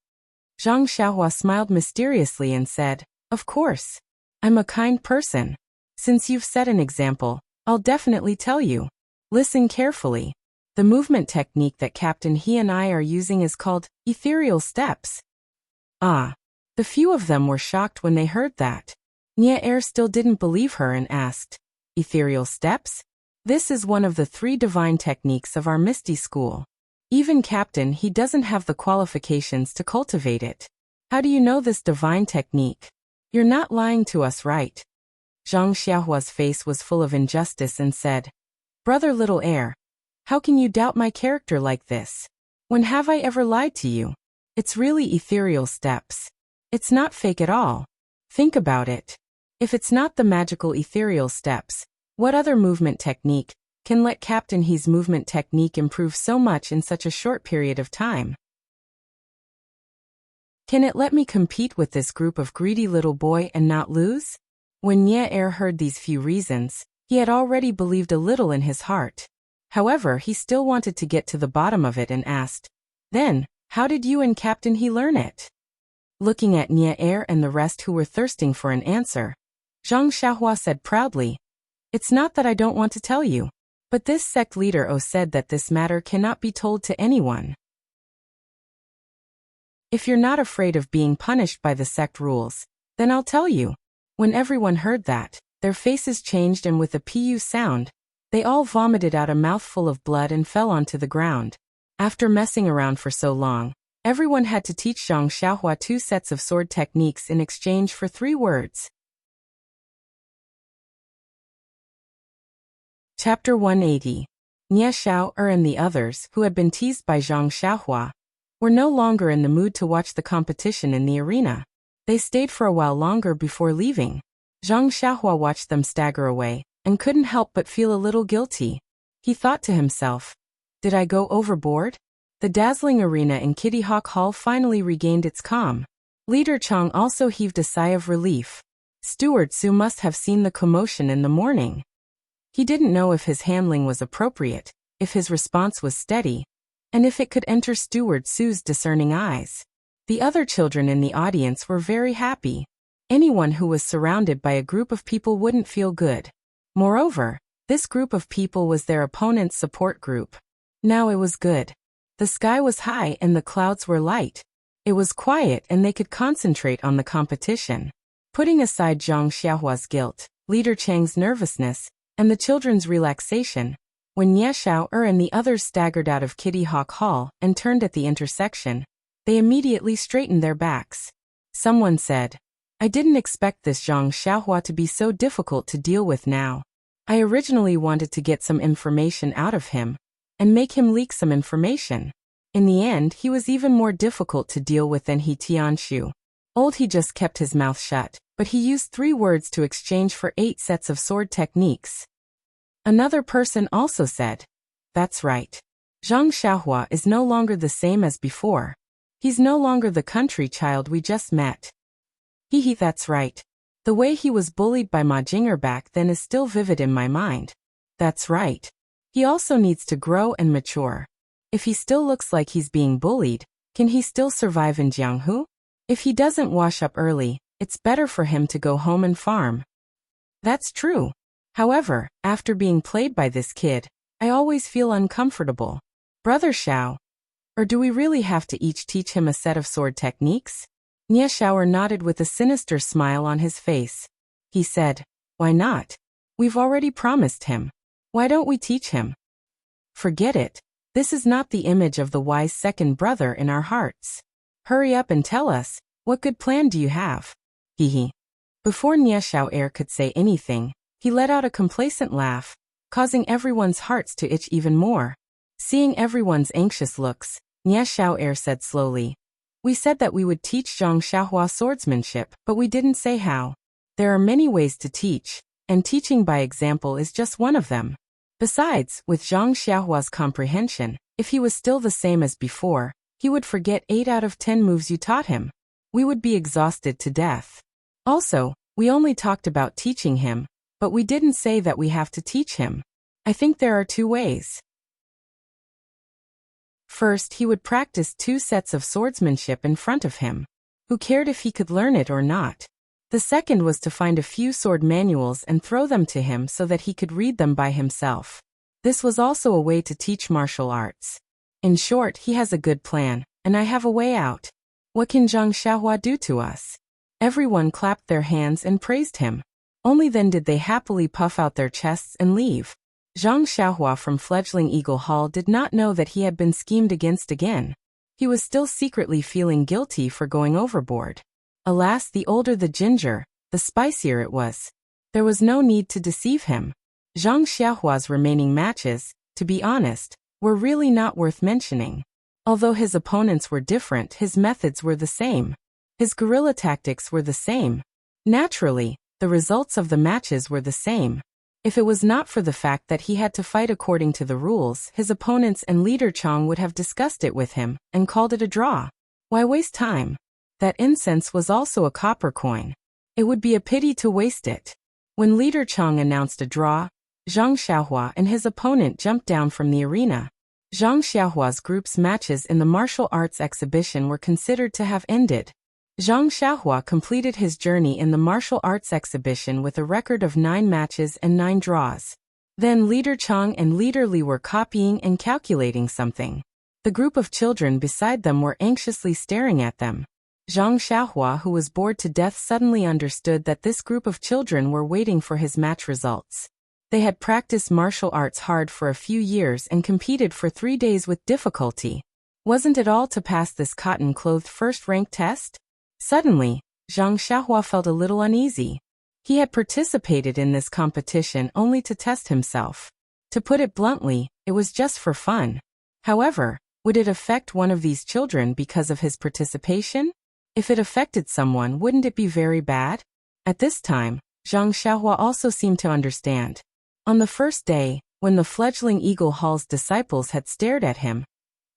Zhang Xiaohua smiled mysteriously and said, "Of course. I'm a kind person. Since you've set an example, I'll definitely tell you. Listen carefully. The movement technique that Captain He and I are using is called ethereal steps." Ah. The few of them were shocked when they heard that. Nie Er still didn't believe her and asked, "Ethereal steps? This is one of the 3 divine techniques of our Misty School. Even Captain He doesn't have the qualifications to cultivate it. How do you know this divine technique? You're not lying to us, right?" Zhang Xiaohua's face was full of injustice and said, "Brother Little Er, how can you doubt my character like this? When have I ever lied to you? It's really ethereal steps. It's not fake at all. Think about it. If it's not the magical ethereal steps, what other movement technique can let Captain He's movement technique improve so much in such a short period of time? Can it let me compete with this group of greedy little boy and not lose?" When Nie Er heard these few reasons, he had already believed a little in his heart. However, he still wanted to get to the bottom of it and asked, "Then, how did you and Captain He learn it?" Looking at Nie Er and the rest who were thirsting for an answer, Zhang Xiaohua said proudly, "It's not that I don't want to tell you, but this sect leader said that this matter cannot be told to anyone. If you're not afraid of being punished by the sect rules, then I'll tell you." When everyone heard that, their faces changed and with a pu sound, they all vomited out a mouthful of blood and fell onto the ground. After messing around for so long, everyone had to teach Zhang Xiaohua 2 sets of sword techniques in exchange for 3 words. Chapter 180. Nie Xiao and the others, who had been teased by Zhang Xiaohua, were no longer in the mood to watch the competition in the arena. They stayed for a while longer before leaving. Zhang Xiaohua watched them stagger away, and couldn't help but feel a little guilty. He thought to himself, "Did I go overboard?" The dazzling arena in Kitty Hawk Hall finally regained its calm. Leader Chang also heaved a sigh of relief. Steward Su must have seen the commotion in the morning. He didn't know if his handling was appropriate, if his response was steady, and if it could enter Steward Su's discerning eyes. The other children in the audience were very happy. Anyone who was surrounded by a group of people wouldn't feel good. Moreover, this group of people was their opponent's support group. Now it was good. The sky was high and the clouds were light. It was quiet and they could concentrate on the competition. Putting aside Zhang Xiaohua's guilt, Leader Chang's nervousness, and the children's relaxation, when Nie Xiao and the others staggered out of Kitty Hawk Hall and turned at the intersection, They immediately straightened their backs. Someone said, I didn't expect this Zhang Xiaohua to be so difficult to deal with now. I originally wanted to get some information out of him and make him leak some information. In the end, he was even more difficult to deal with than He Tianshu. He just kept his mouth shut, but he used 3 words to exchange for 8 sets of sword techniques. Another person also said, that's right. Zhang Xiaohua is no longer the same as before. He's no longer the country child we just met. That's right. The way he was bullied by Ma Jinger back then is still vivid in my mind. That's right. He also needs to grow and mature. If he still looks like he's being bullied, can he still survive in Jianghu? If he doesn't wash up early, it's better for him to go home and farm. That's true. However, after being played by this kid, I always feel uncomfortable. Brother Xiao. Or do we really have to each teach him a set of sword techniques? Nie Xiaoer nodded with a sinister smile on his face. He said, why not? We've already promised him. Why don't we teach him? Forget it. This is not the image of the wise second brother in our hearts. Hurry up and tell us, what good plan do you have? Before Nie Xiaoer could say anything, he let out a complacent laugh, causing everyone's hearts to itch even more. Seeing everyone's anxious looks, Nie Xiaoer said slowly, we said that we would teach Zhang Xiaohua swordsmanship, but we didn't say how. There are many ways to teach, and teaching by example is just one of them. Besides, with Zhang Xiaohua's comprehension, if he was still the same as before, he would forget 8 out of 10 moves you taught him. We would be exhausted to death. Also, we only talked about teaching him, but we didn't say that we have to teach him. I think there are 2 ways. First, he would practice 2 sets of swordsmanship in front of him. Who cared if he could learn it or not? The second was to find a few sword manuals and throw them to him so that he could read them by himself. This was also a way to teach martial arts. In short, he has a good plan, and I have a way out. What can Zhang Xiaohua do to us? Everyone clapped their hands and praised him. Only then did they happily puff out their chests and leave. Zhang Xiaohua from fledgling Eagle Hall did not know that he had been schemed against again. He was still secretly feeling guilty for going overboard. Alas, the older the ginger, the spicier it was. There was no need to deceive him. Zhang Xiaohua's remaining matches, to be honest, were really not worth mentioning. Although his opponents were different, his methods were the same. His guerrilla tactics were the same. Naturally, the results of the matches were the same. If it was not for the fact that he had to fight according to the rules, his opponents and Leader Chong would have discussed it with him and called it a draw. Why waste time? That incense was also a copper coin. It would be a pity to waste it. When Leader Chong announced a draw, Zhang Xiaohua and his opponent jumped down from the arena. Zhang Xiaohua's group's matches in the martial arts exhibition were considered to have ended. Zhang Xiaohua completed his journey in the martial arts exhibition with a record of 9 matches and 9 draws. Then Leader Chong and Leader Li were copying and calculating something. The group of children beside them were anxiously staring at them. Zhang Xiaohua, who was bored to death, suddenly understood that this group of children were waiting for his match results. They had practiced martial arts hard for a few years and competed for 3 days with difficulty. Wasn't it all to pass this cotton-clothed first-rank test? Suddenly, Zhang Xiaohua felt a little uneasy. He had participated in this competition only to test himself. To put it bluntly, it was just for fun. However, would it affect one of these children because of his participation? If it affected someone, wouldn't it be very bad? At this time, Zhang Xiaohua also seemed to understand. On the first day, when the fledgling Eagle Hall's disciples had stared at him,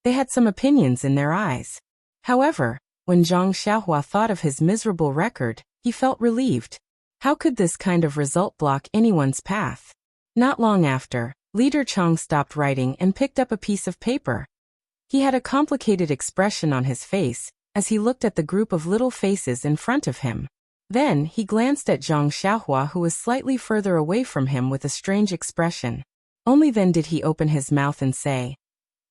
they had some opinions in their eyes. However, when Zhang Xiaohua thought of his miserable record, he felt relieved. How could this kind of result block anyone's path? Not long after, Leader Chong stopped writing and picked up a piece of paper. He had a complicated expression on his face as he looked at the group of little faces in front of him. Then he glanced at Zhang Xiaohua, who was slightly further away from him, with a strange expression. Only then did he open his mouth and say,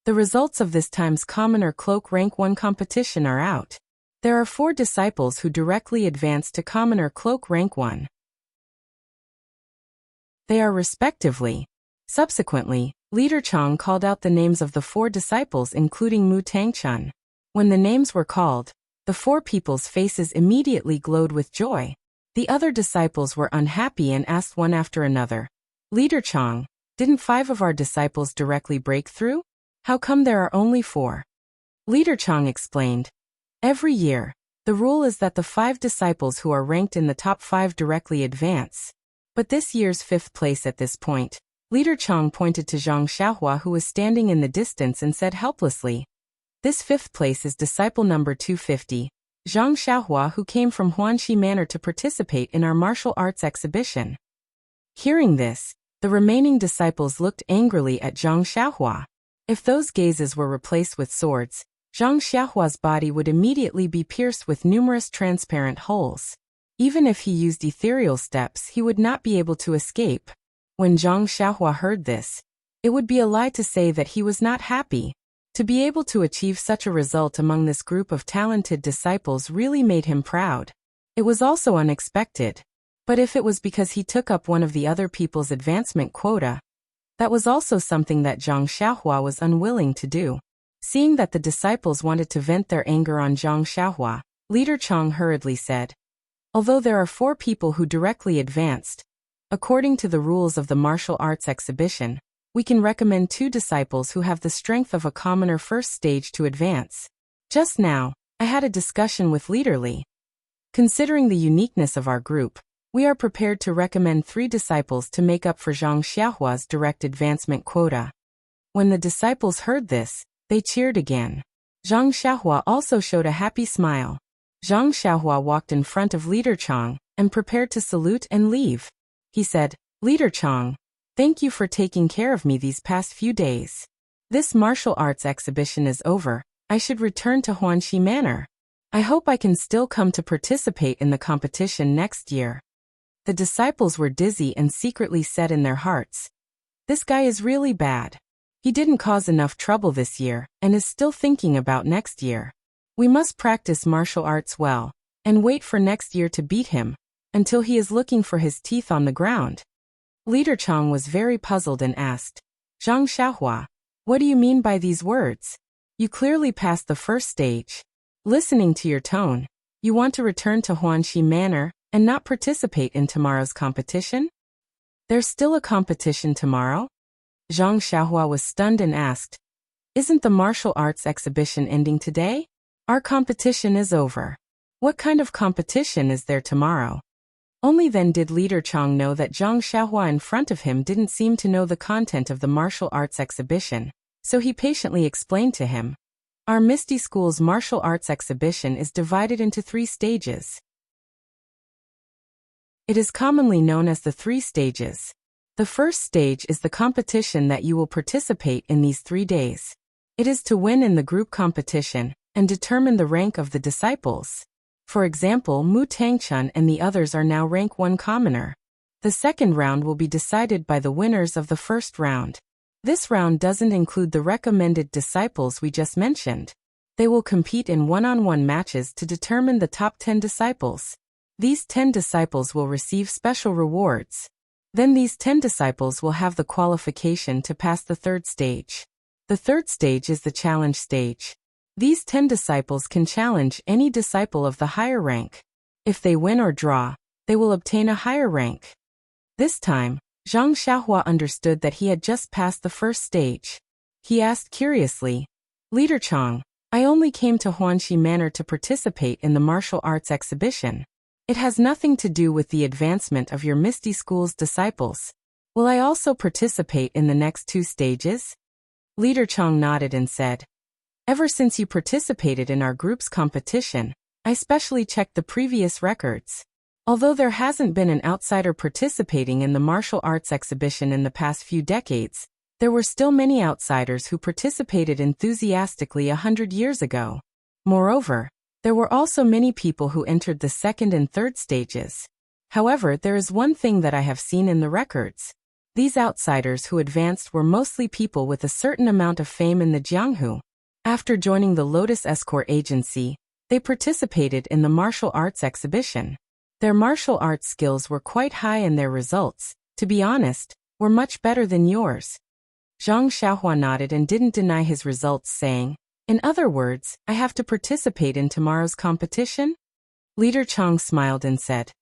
"The results of this time's Commoner Cloak Rank 1 competition are out. There are 4 disciples who directly advanced to Commoner Cloak Rank 1. They are respectively." Subsequently, Leader Chong called out the names of the 4 disciples, including Mu Tangchun. When the names were called, the 4 people's faces immediately glowed with joy. The other disciples were unhappy and asked one after another, "Leader Chang, didn't 5 of our disciples directly break through? How come there are only 4? Leader Chang explained, "Every year, the rule is that the 5 disciples who are ranked in the top 5 directly advance. But this year's 5th place at this point." Leader Chang pointed to Zhang Xiaohua, who was standing in the distance, and said helplessly, "This 5th place is disciple number 250, Zhang Xiaohua, who came from Huanxi Manor to participate in our martial arts exhibition." Hearing this, the remaining disciples looked angrily at Zhang Xiaohua. If those gazes were replaced with swords, Zhang Xiaohua's body would immediately be pierced with numerous transparent holes. Even if he used ethereal steps, he would not be able to escape. When Zhang Xiaohua heard this, it would be a lie to say that he was not happy. To be able to achieve such a result among this group of talented disciples really made him proud. It was also unexpected. But if it was because he took up one of the other people's advancement quota, that was also something that Zhang Xiaohua was unwilling to do. Seeing that the disciples wanted to vent their anger on Zhang Xiaohua, Leader Chang hurriedly said, "Although there are 4 people who directly advanced, according to the rules of the martial arts exhibition, we can recommend 2 disciples who have the strength of a commoner 1st stage to advance. Just now, I had a discussion with Leader Li. Considering the uniqueness of our group, we are prepared to recommend 3 disciples to make up for Zhang Xiaohua's direct advancement quota." When the disciples heard this, they cheered again. Zhang Xiaohua also showed a happy smile. Zhang Xiaohua walked in front of Leader Chang and prepared to salute and leave. He said, "Leader Chang, thank you for taking care of me these past few days. This martial arts exhibition is over. I should return to Huanxi Manor. I hope I can still come to participate in the competition next year." The disciples were dizzy and secretly said in their hearts, "This guy is really bad. He didn't cause enough trouble this year and is still thinking about next year. We must practice martial arts well and wait for next year to beat him until he is looking for his teeth on the ground." Leader Chang was very puzzled and asked, "Zhang Xiaohua, what do you mean by these words? You clearly passed the 1st stage. Listening to your tone, you want to return to Huanxi Manor and not participate in tomorrow's competition? There's still a competition tomorrow?" Zhang Xiaohua was stunned and asked, "Isn't the martial arts exhibition ending today? Our competition is over. What kind of competition is there tomorrow?" Only then did Leader Chang know that Zhang Xiaohua in front of him didn't seem to know the content of the martial arts exhibition, so he patiently explained to him, "Our Misty School's martial arts exhibition is divided into 3 stages. It is commonly known as the 3 stages. The 1st stage is the competition that you will participate in these 3 days. It is to win in the group competition and determine the rank of the disciples. For example, Mu Tangchun and the others are now rank 1 commoner. The 2nd round will be decided by the winners of the 1st round. This round doesn't include the recommended disciples we just mentioned. They will compete in one-on-one matches to determine the top 10 disciples. These 10 disciples will receive special rewards. Then these 10 disciples will have the qualification to pass the 3rd stage. The 3rd stage is the challenge stage. These 10 disciples can challenge any disciple of the higher rank. If they win or draw, they will obtain a higher rank." This time, Zhang Xiaohua understood that he had just passed the 1st stage. He asked curiously, "Leader Chang, I only came to Huanxi Manor to participate in the martial arts exhibition. It has nothing to do with the advancement of your Misty School's disciples. Will I also participate in the next 2 stages?" Leader Chang nodded and said, "Ever since you participated in our group's competition, I specially checked the previous records. Although there hasn't been an outsider participating in the martial arts exhibition in the past few decades, there were still many outsiders who participated enthusiastically 100 years ago. Moreover, there were also many people who entered the 2nd and 3rd stages. However, there is one thing that I have seen in the records. These outsiders who advanced were mostly people with a certain amount of fame in the Jianghu. After joining the Lotus Escort Agency, they participated in the martial arts exhibition. Their martial arts skills were quite high and their results, to be honest, were much better than yours." Zhang Xiaohua nodded and didn't deny his results, saying, In other words, I have to participate in tomorrow's competition? Leader Chang smiled and said,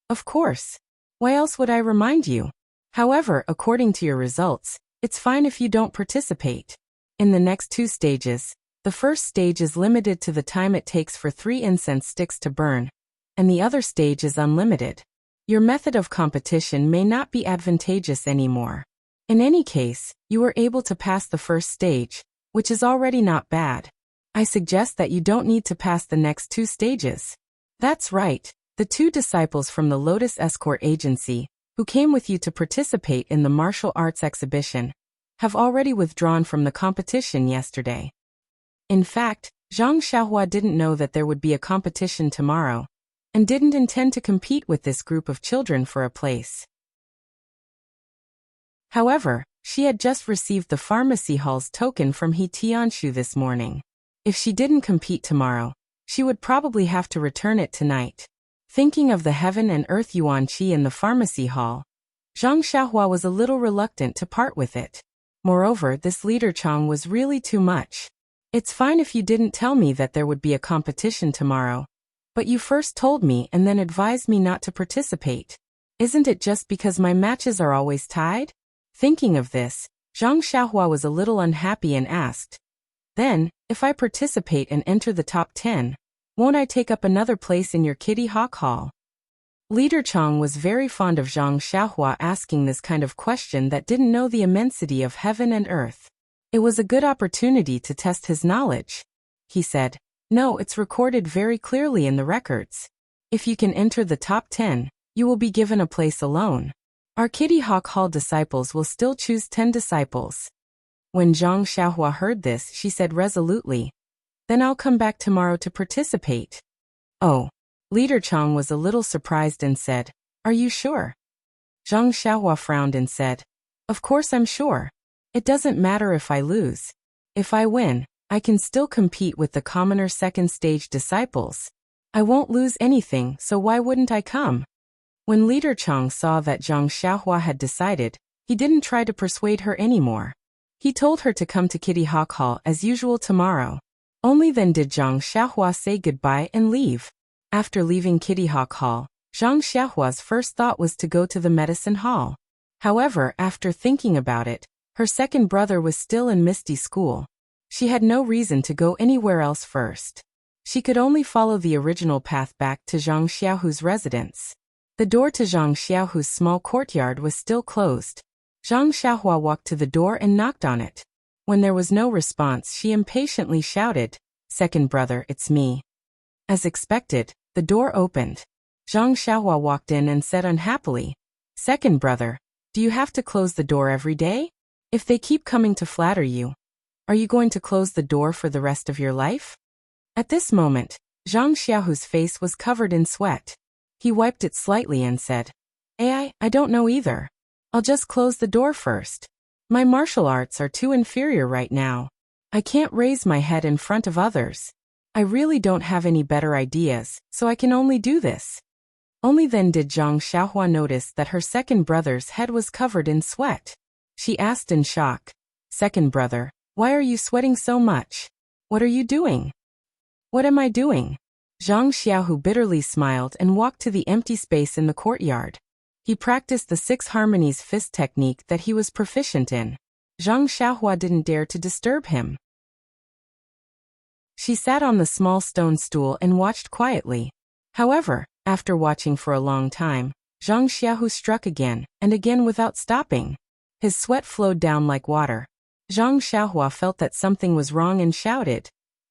Of course. Why else would I remind you? However, according to your results, it's fine if you don't participate. In the next 2 stages, the first stage is limited to the time it takes for 3 incense sticks to burn, and the other stage is unlimited. Your method of competition may not be advantageous anymore. In any case, you were able to pass the first stage, which is already not bad. I suggest that you don't need to pass the next 2 stages. That's right, the 2 disciples from the Lotus Escort Agency, who came with you to participate in the martial arts exhibition, have already withdrawn from the competition yesterday. In fact, Zhang Xiaohua didn't know that there would be a competition tomorrow, and didn't intend to compete with this group of children for a place. However, she had just received the pharmacy hall's token from He Tianshu this morning. If she didn't compete tomorrow, she would probably have to return it tonight. Thinking of the heaven and earth yuan qi in the pharmacy hall, Zhang Xiaohua was a little reluctant to part with it. Moreover, this leader Chang was really too much. It's fine if you didn't tell me that there would be a competition tomorrow, but you first told me and then advised me not to participate. Isn't it just because my matches are always tied? Thinking of this, Zhang Xiaohua was a little unhappy and asked, Then, if I participate and enter the top 10, won't I take up another place in your Kitty Hawk Hall? Leader Chang was very fond of Zhang Xiaohua asking this kind of question that didn't know the immensity of heaven and earth. It was a good opportunity to test his knowledge. He said, No, it's recorded very clearly in the records. If you can enter the top 10, you will be given a place alone. Our Kitty Hawk Hall disciples will still choose 10 disciples. When Zhang Xiaohua heard this, she said resolutely, Then I'll come back tomorrow to participate. Oh. Leader Chang was a little surprised and said, Are you sure? Zhang Xiaohua frowned and said, Of course I'm sure. It doesn't matter if I lose. If I win, I can still compete with the commoner second stage disciples. I won't lose anything, so why wouldn't I come? When Leader Chang saw that Zhang Xiaohua had decided, he didn't try to persuade her anymore. He told her to come to Kitty Hawk Hall as usual tomorrow. Only then did Zhang Xiaohua say goodbye and leave. After leaving Kitty Hawk Hall, Zhang Xiaohua's first thought was to go to the medicine hall. However, after thinking about it, her second brother was still in Misty School. She had no reason to go anywhere else first. She could only follow the original path back to Zhang Xiaohu's residence. The door to Zhang Xiaohu's small courtyard was still closed. Zhang Xiaohua walked to the door and knocked on it. When there was no response, she impatiently shouted, Second brother, it's me. As expected, the door opened. Zhang Xiaohua walked in and said unhappily, Second brother, do you have to close the door every day? If they keep coming to flatter you, are you going to close the door for the rest of your life? At this moment, Zhang Xiaohu's face was covered in sweat. He wiped it slightly and said, I don't know either. I'll just close the door first. My martial arts are too inferior right now. I can't raise my head in front of others. I really don't have any better ideas, so I can only do this. Only then did Zhang Xiaohua notice that her second brother's head was covered in sweat. She asked in shock, Second brother, why are you sweating so much? What are you doing? What am I doing? Zhang Xiaohu bitterly smiled and walked to the empty space in the courtyard. He practiced the 6 harmonies fist technique that he was proficient in. Zhang Xiaohua didn't dare to disturb him. She sat on the small stone stool and watched quietly. However, after watching for a long time, Zhang Xiaohu struck again and again without stopping. His sweat flowed down like water. Zhang Xiaohua felt that something was wrong and shouted,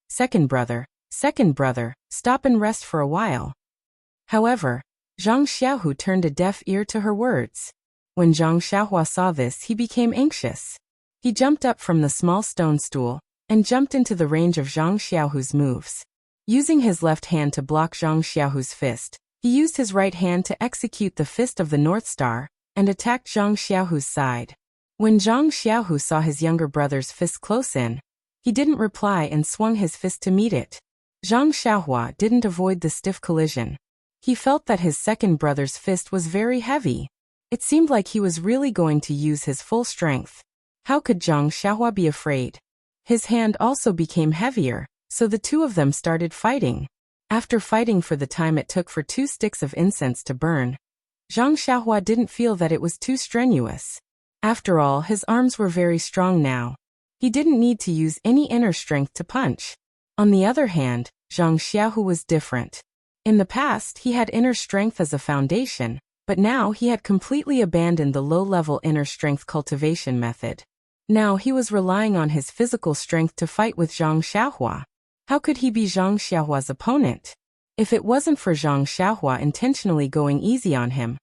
Second brother, stop and rest for a while. However, Zhang Xiaohu turned a deaf ear to her words. When Zhang Xiaohua saw this, he became anxious. He jumped up from the small stone stool and jumped into the range of Zhang Xiaohu's moves. Using his left hand to block Zhang Xiaohu's fist, he used his right hand to execute the Fist of the North Star and attacked Zhang Xiaohu's side. When Zhang Xiaohu saw his younger brother's fist close in, he didn't reply and swung his fist to meet it. Zhang Xiaohua didn't avoid the stiff collision. He felt that his second brother's fist was very heavy. It seemed like he was really going to use his full strength. How could Zhang Xiaohua be afraid? His hand also became heavier, so the two of them started fighting. After fighting for the time it took for 2 sticks of incense to burn, Zhang Xiaohua didn't feel that it was too strenuous. After all, his arms were very strong now. He didn't need to use any inner strength to punch. On the other hand, Zhang Xiaohu was different. In the past, he had inner strength as a foundation, but now he had completely abandoned the low-level inner strength cultivation method. Now he was relying on his physical strength to fight with Zhang Xiaohua. How could he be Zhang Xiaohua's opponent? If it wasn't for Zhang Xiaohua intentionally going easy on him,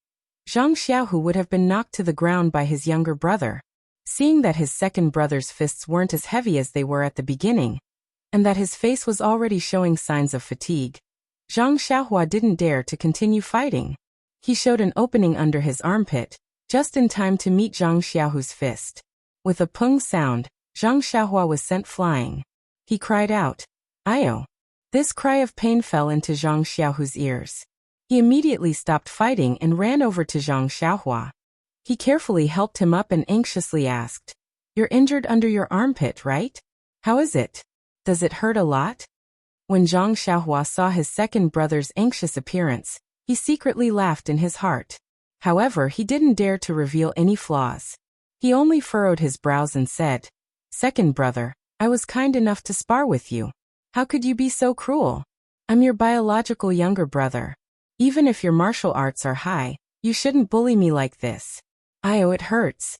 Zhang Xiaohu would have been knocked to the ground by his younger brother. Seeing that his second brother's fists weren't as heavy as they were at the beginning, and that his face was already showing signs of fatigue, Zhang Xiaohua didn't dare to continue fighting. He showed an opening under his armpit, just in time to meet Zhang Xiaohu's fist. With a pung sound, Zhang Xiaohua was sent flying. He cried out, "Ayo!" This cry of pain fell into Zhang Xiaohu's ears. He immediately stopped fighting and ran over to Zhang Xiaohua. He carefully helped him up and anxiously asked, "You're injured under your armpit, right? How is it? Does it hurt a lot?" When Zhang Xiaohua saw his second brother's anxious appearance, he secretly laughed in his heart. However, he didn't dare to reveal any flaws. He only furrowed his brows and said, "Second brother, I was kind enough to spar with you. How could you be so cruel? I'm your biological younger brother. Even if your martial arts are high, you shouldn't bully me like this. Ayo, it hurts."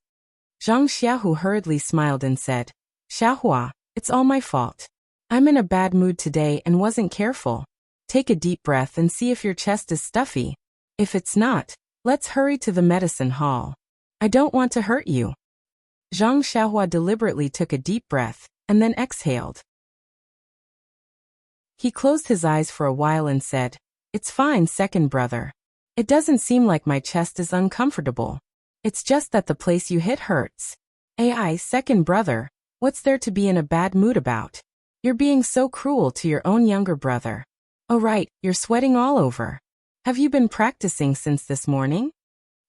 Zhang Xiaohu hurriedly smiled and said, "Xiaohua, it's all my fault. I'm in a bad mood today and wasn't careful. Take a deep breath and see if your chest is stuffy. If it's not, let's hurry to the medicine hall. I don't want to hurt you." Zhang Xiaohua deliberately took a deep breath, and then exhaled. He closed his eyes for a while and said, "It's fine, second brother. It doesn't seem like my chest is uncomfortable. It's just that the place you hit hurts. Ai, second brother, what's there to be in a bad mood about? You're being so cruel to your own younger brother. Oh right, you're sweating all over. Have you been practicing since this morning?"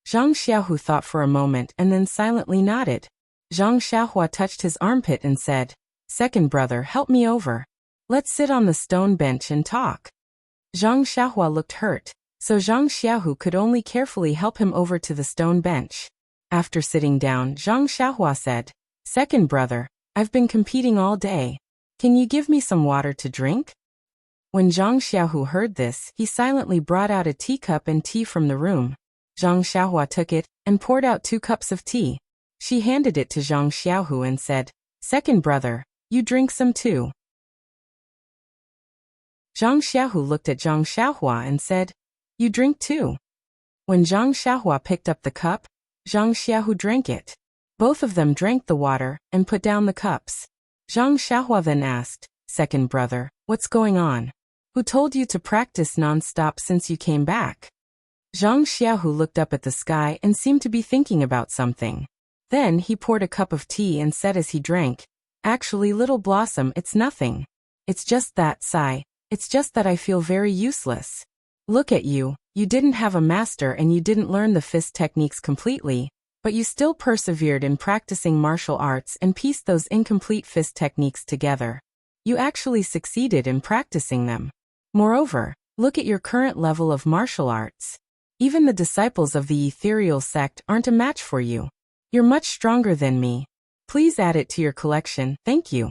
Zhang Xiaohu thought for a moment and then silently nodded. Zhang Xiaohua touched his armpit and said, "Second brother, help me over. Let's sit on the stone bench and talk." Zhang Xiaohua looked hurt, so Zhang Xiaohu could only carefully help him over to the stone bench. After sitting down, Zhang Xiaohua said, "Second brother, I've been competing all day. Can you give me some water to drink?" When Zhang Xiaohu heard this, he silently brought out a teacup and tea from the room. Zhang Xiaohua took it and poured out 2 cups of tea. She handed it to Zhang Xiaohu and said, "Second brother, you drink some too." Zhang Xiaohu looked at Zhang Xiaohua and said, "You drink too." When Zhang Xiaohua picked up the cup, Zhang Xiaohu drank it. Both of them drank the water and put down the cups. Zhang Xiaohua then asked, "Second brother, what's going on? Who told you to practice non-stop since you came back?" Zhang Xiaohu looked up at the sky and seemed to be thinking about something. Then he poured a cup of tea and said as he drank, "Actually, little blossom, it's nothing. It's just that, sigh. It's just that I feel very useless. Look at you, you didn't have a master and you didn't learn the fist techniques completely, but you still persevered in practicing martial arts and pieced those incomplete fist techniques together. You actually succeeded in practicing them. Moreover, look at your current level of martial arts. Even the disciples of the ethereal sect aren't a match for you. You're much stronger than me. Please add it to your collection, thank you."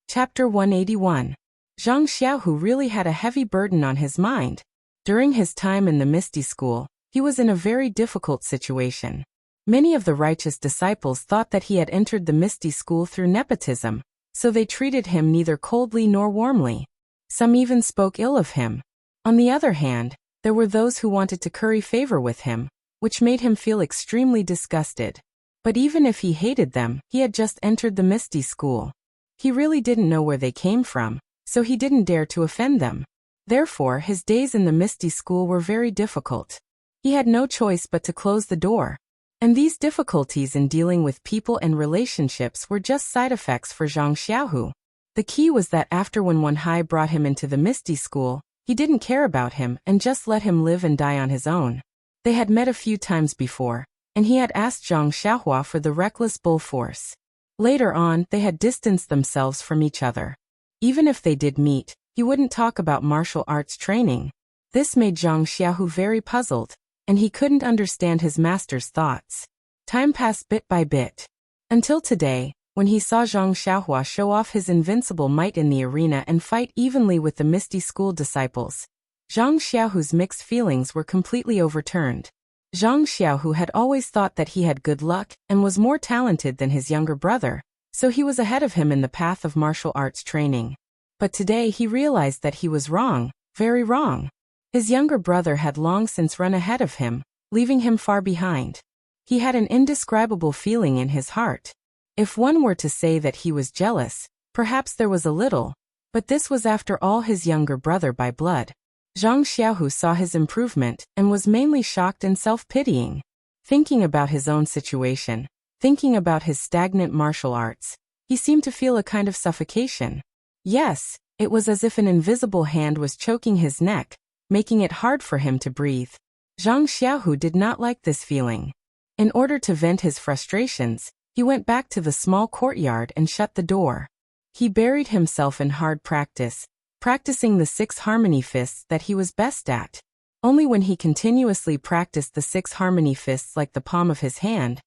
Chapter 181. Zhang Xiaohu really had a heavy burden on his mind. During his time in the Misty School, he was in a very difficult situation. Many of the righteous disciples thought that he had entered the Misty School through nepotism, so they treated him neither coldly nor warmly. Some even spoke ill of him. On the other hand, there were those who wanted to curry favor with him, which made him feel extremely disgusted. But even if he hated them, he had just entered the Misty School. He really didn't know where they came from, so he didn't dare to offend them. Therefore, his days in the Misty School were very difficult. He had no choice but to close the door. And these difficulties in dealing with people and relationships were just side effects for Zhang Xiaohu. The key was that after when Wenhai brought him into the Misty School, he didn't care about him and just let him live and die on his own. They had met a few times before, and he had asked Zhang Xiaohua for the reckless bull force. Later on, they had distanced themselves from each other. Even if they did meet, he wouldn't talk about martial arts training. This made Zhang Xiaohu very puzzled, and he couldn't understand his master's thoughts. Time passed bit by bit. Until today, when he saw Zhang Xiaohua show off his invincible might in the arena and fight evenly with the Misty School disciples, Zhang Xiaohu's mixed feelings were completely overturned. Zhang Xiaohu had always thought that he had good luck and was more talented than his younger brother, so he was ahead of him in the path of martial arts training. But today he realized that he was wrong, very wrong. His younger brother had long since run ahead of him, leaving him far behind. He had an indescribable feeling in his heart. If one were to say that he was jealous, perhaps there was a little, but this was after all his younger brother by blood. Zhang Xiaohu saw his improvement and was mainly shocked and self-pitying. Thinking about his own situation, thinking about his stagnant martial arts, he seemed to feel a kind of suffocation. Yes, it was as if an invisible hand was choking his neck, making it hard for him to breathe. Zhang Xiaohu did not like this feeling. In order to vent his frustrations, he went back to the small courtyard and shut the door. He buried himself in hard practice, practicing the 6 harmony fists that he was best at. Only when he continuously practiced the 6 harmony fists like the palm of his hand,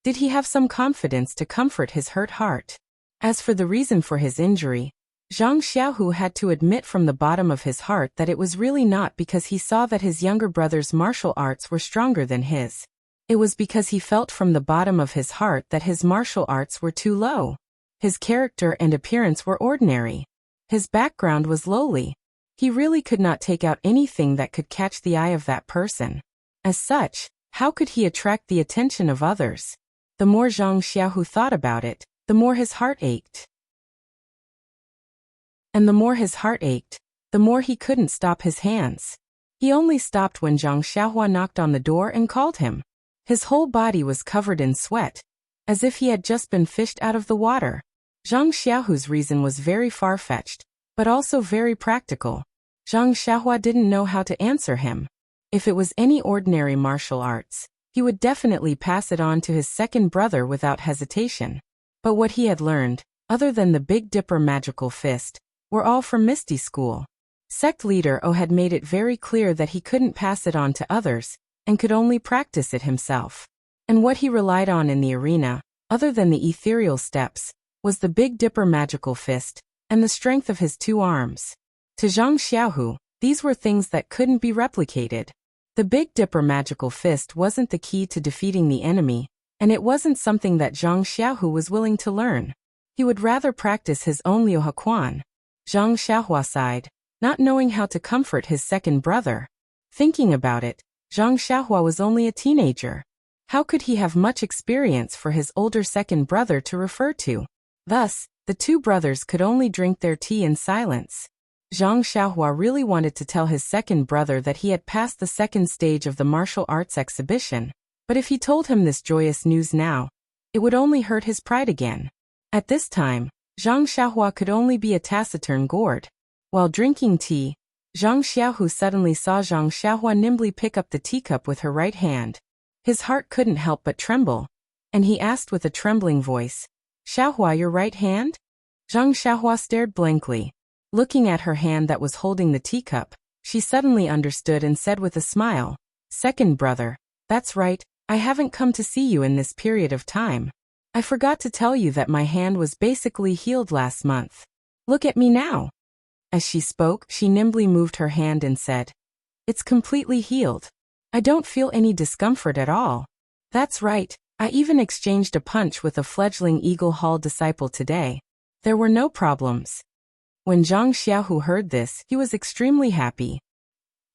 did he have some confidence to comfort his hurt heart. As for the reason for his injury, Zhang Xiaohu had to admit from the bottom of his heart that it was really not because he saw that his younger brother's martial arts were stronger than his. It was because he felt from the bottom of his heart that his martial arts were too low. His character and appearance were ordinary. His background was lowly. He really could not take out anything that could catch the eye of that person. As such, how could he attract the attention of others? The more Zhang Xiaohu thought about it, the more his heart ached. And the more his heart ached, the more he couldn't stop his hands. He only stopped when Zhang Xiaohua knocked on the door and called him. His whole body was covered in sweat, as if he had just been fished out of the water. Zhang Xiaohu's reason was very far-fetched, but also very practical. Zhang Xiaohua didn't know how to answer him. If it was any ordinary martial arts, he would definitely pass it on to his second brother without hesitation. But what he had learned, other than the Big Dipper magical fist, were all from Misty School. Sect leader O had made it very clear that he couldn't pass it on to others, and could only practice it himself. And what he relied on in the arena, other than the ethereal steps, was the Big Dipper magical fist, and the strength of his 2 arms. To Zhang Xiaohu, these were things that couldn't be replicated. The Big Dipper magical fist wasn't the key to defeating the enemy, and it wasn't something that Zhang Xiaohu was willing to learn. He would rather practice his own Liu Haquan. Zhang Xiaohua sighed, not knowing how to comfort his second brother. Thinking about it, Zhang Xiaohua was only a teenager. How could he have much experience for his older second brother to refer to? Thus, the 2 brothers could only drink their tea in silence. Zhang Xiaohua really wanted to tell his second brother that he had passed the second stage of the martial arts exhibition, but if he told him this joyous news now, it would only hurt his pride again. At this time, Zhang Xiaohua could only be a taciturn gourd. While drinking tea, Zhang Xiaohu suddenly saw Zhang Xiaohua nimbly pick up the teacup with her right hand. His heart couldn't help but tremble, and he asked with a trembling voice, "Xiaohua, your right hand?" Zhang Xiaohua stared blankly. Looking at her hand that was holding the teacup, she suddenly understood and said with a smile, "Second brother, that's right, I haven't come to see you in this period of time. I forgot to tell you that my hand was basically healed last month. Look at me now." As she spoke, she nimbly moved her hand and said, "It's completely healed. I don't feel any discomfort at all. That's right, I even exchanged a punch with a fledgling Eagle Hall disciple today. There were no problems." When Zhang Xiaohu heard this, he was extremely happy.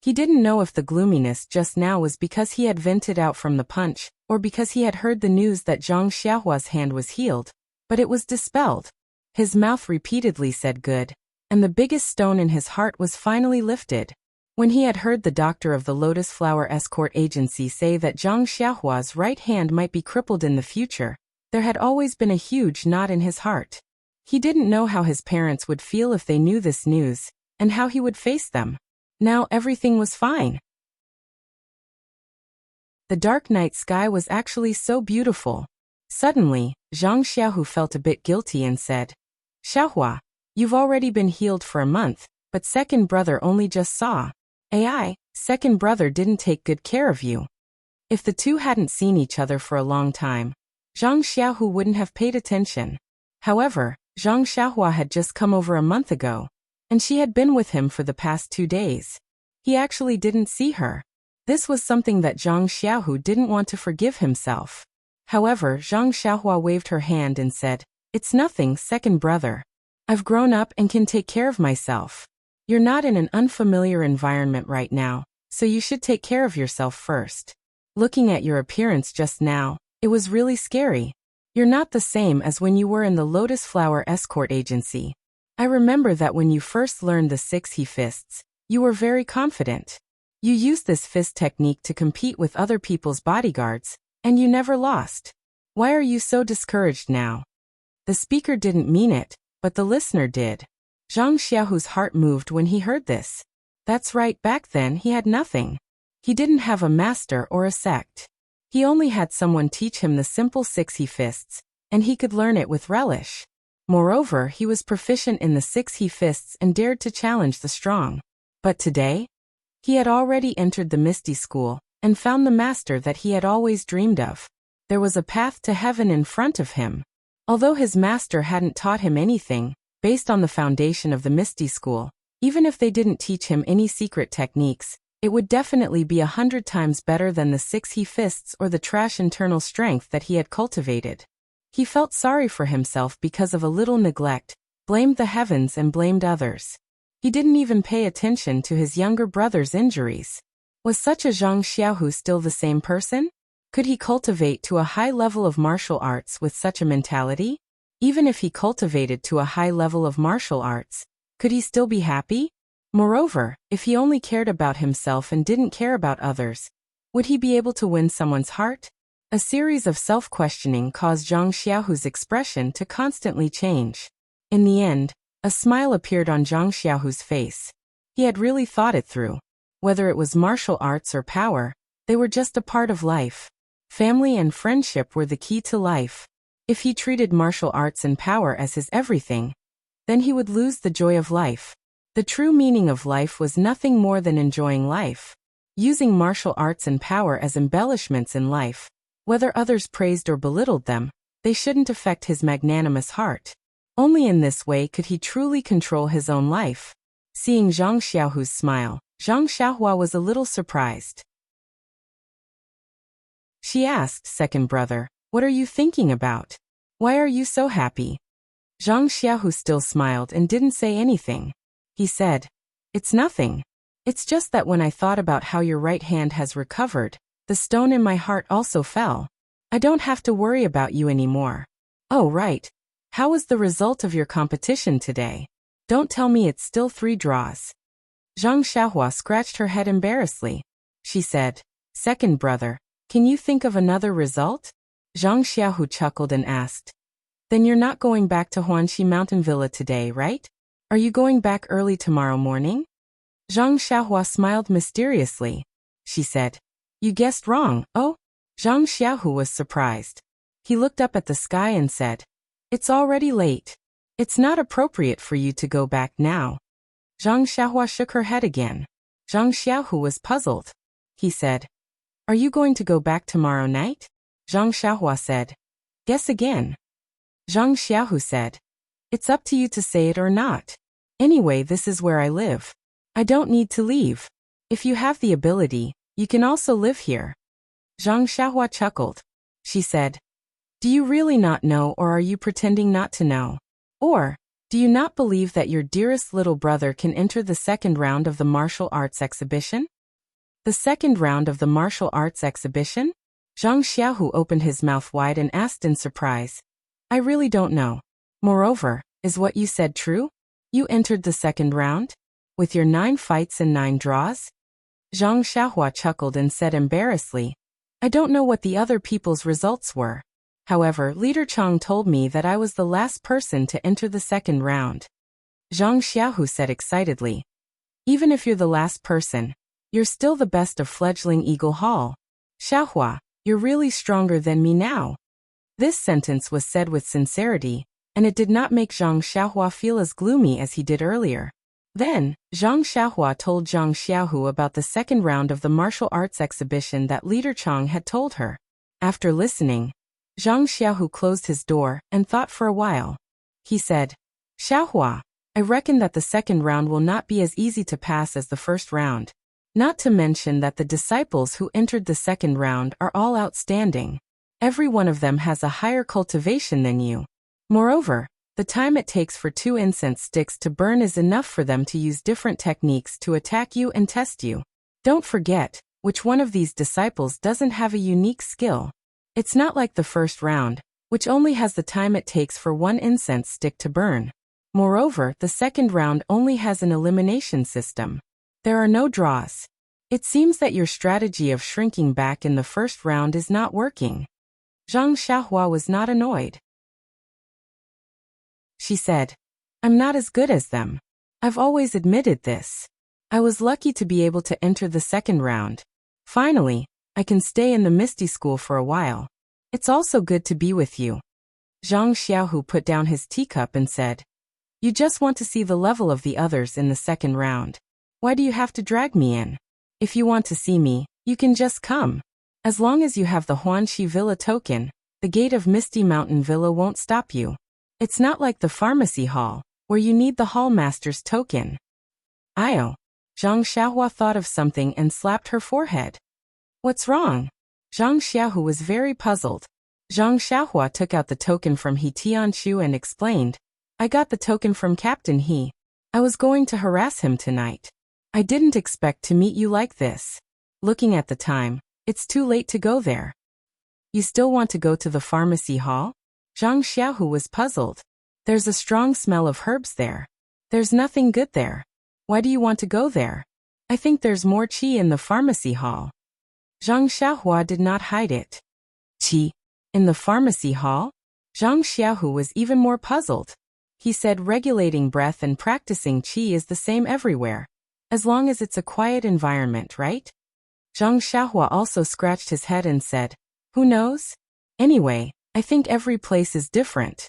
He didn't know if the gloominess just now was because he had vented out from the punch, or because he had heard the news that Zhang Xiaohua's hand was healed, but it was dispelled. His mouth repeatedly said good, and the biggest stone in his heart was finally lifted. When he had heard the doctor of the Lotus Flower Escort Agency say that Zhang Xiaohua's right hand might be crippled in the future, there had always been a huge knot in his heart. He didn't know how his parents would feel if they knew this news, and how he would face them. Now everything was fine. The dark night sky was actually so beautiful. Suddenly, Zhang Xiaohu felt a bit guilty and said, Xiaohua, you've already been healed for a month, but second brother only just saw. AI, second brother didn't take good care of you. If the two hadn't seen each other for a long time, Zhang Xiaohu wouldn't have paid attention. However, Zhang Xiaohua had just come over a month ago, and she had been with him for the past 2 days. He actually didn't see her. This was something that Zhang Xiaohu didn't want to forgive himself. However, Zhang Xiaohua waved her hand and said, It's nothing, second brother. I've grown up and can take care of myself. You're not in an unfamiliar environment right now, so you should take care of yourself first. Looking at your appearance just now, it was really scary. You're not the same as when you were in the Lotus Flower Escort Agency. I remember that when you first learned the 6 he fists, you were very confident. You used this fist technique to compete with other people's bodyguards, and you never lost. Why are you so discouraged now? The speaker didn't mean it, but the listener did. Zhang Xiaohu's heart moved when he heard this. That's right, back then he had nothing. He didn't have a master or a sect. He only had someone teach him the simple 6 he fists, and he could learn it with relish. Moreover, he was proficient in the 6 he fists and dared to challenge the strong. But today, he had already entered the Misty School and found the master that he had always dreamed of. There was a path to heaven in front of him. Although his master hadn't taught him anything, based on the foundation of the Misty School, even if they didn't teach him any secret techniques, it would definitely be 100 times better than the 6 he fists or the trash internal strength that he had cultivated. He felt sorry for himself because of a little neglect, blamed the heavens and blamed others. He didn't even pay attention to his younger brother's injuries. Was such a Zhang Xiaohu still the same person? Could he cultivate to a high level of martial arts with such a mentality? Even if he cultivated to a high level of martial arts, could he still be happy? Moreover, if he only cared about himself and didn't care about others, would he be able to win someone's heart? A series of self-questioning caused Zhang Xiaohu's expression to constantly change. In the end, a smile appeared on Zhang Xiaohu's face. He had really thought it through. Whether it was martial arts or power, they were just a part of life. Family and friendship were the key to life. If he treated martial arts and power as his everything, then he would lose the joy of life. The true meaning of life was nothing more than enjoying life. Using martial arts and power as embellishments in life, whether others praised or belittled them, they shouldn't affect his magnanimous heart. Only in this way could he truly control his own life. Seeing Zhang Xiaohu's smile, Zhang Xiaohua was a little surprised. She asked, Second brother, what are you thinking about? Why are you so happy? Zhang Xiaohu still smiled and didn't say anything. He said, It's nothing. It's just that when I thought about how your right hand has recovered, the stone in my heart also fell. I don't have to worry about you anymore. Oh right. How was the result of your competition today? Don't tell me it's still 3 draws. Zhang Xiaohua scratched her head embarrassedly. She said, Second brother, can you think of another result? Zhang Xiaohu chuckled and asked, Then you're not going back to Huanxi Mountain Villa today, right? Are you going back early tomorrow morning? Zhang Xiaohua smiled mysteriously. She said, You guessed wrong, oh? Zhang Xiaohu was surprised. He looked up at the sky and said, It's already late. It's not appropriate for you to go back now. Zhang Xiaohua shook her head again. Zhang Xiaohu was puzzled. He said, Are you going to go back tomorrow night? Zhang Xiaohua said, Guess again. Zhang Xiaohu said, It's up to you to say it or not. Anyway, this is where I live. I don't need to leave. If you have the ability, you can also live here. Zhang Xiaohua chuckled. She said, Do you really not know, or are you pretending not to know? Or, do you not believe that your dearest little brother can enter the second round of the martial arts exhibition? The second round of the martial arts exhibition? Zhang Xiaohu opened his mouth wide and asked in surprise. I really don't know. Moreover, is what you said true? You entered the second round? With your 9 fights and 9 draws? Zhang Xiaohua chuckled and said embarrassedly, I don't know what the other people's results were. However, Leader Chang told me that I was the last person to enter the second round. Zhang Xiaohu said excitedly, Even if you're the last person, you're still the best of fledgling Eagle Hall. Xiaohua, you're really stronger than me now. This sentence was said with sincerity, and it did not make Zhang Xiaohua feel as gloomy as he did earlier. Then, Zhang Xiaohua told Zhang Xiaohu about the second round of the martial arts exhibition that Leader Chang had told her. After listening, Zhang Xiaohu closed his door and thought for a while. He said, Xiaohua, I reckon that the second round will not be as easy to pass as the first round. Not to mention that the disciples who entered the second round are all outstanding. Every one of them has a higher cultivation than you. Moreover, the time it takes for 2 incense sticks to burn is enough for them to use different techniques to attack you and test you. Don't forget, which one of these disciples doesn't have a unique skill? It's not like the first round, which only has the time it takes for 1 incense stick to burn. Moreover, the second round only has an elimination system. There are no draws. It seems that your strategy of shrinking back in the first round is not working. Zhang Xiaohua was not annoyed. She said, I'm not as good as them. I've always admitted this. I was lucky to be able to enter the second round. Finally, I can stay in the Misty School for a while. It's also good to be with you. Zhang Xiaohu put down his teacup and said, You just want to see the level of the others in the second round. Why do you have to drag me in? If you want to see me, you can just come. As long as you have the Huanxi Villa token, the gate of Misty Mountain Villa won't stop you. It's not like the pharmacy hall, where you need the hallmaster's token. Io. Zhang Xiaohua thought of something and slapped her forehead. What's wrong? Zhang Xiaohu was very puzzled. Zhang Xiaohua took out the token from He Tianqiu and explained, I got the token from Captain He. I was going to harass him tonight. I didn't expect to meet you like this. Looking at the time, it's too late to go there. You still want to go to the pharmacy hall? Zhang Xiaohu was puzzled. There's a strong smell of herbs there. There's nothing good there. Why do you want to go there? I think there's more qi in the pharmacy hall. Zhang Xiaohua did not hide it. Qi? In the pharmacy hall? Zhang Xiaohu was even more puzzled. He said regulating breath and practicing qi is the same everywhere. As long as it's a quiet environment, right? Zhang Xiaohua also scratched his head and said, Who knows? Anyway, I think every place is different.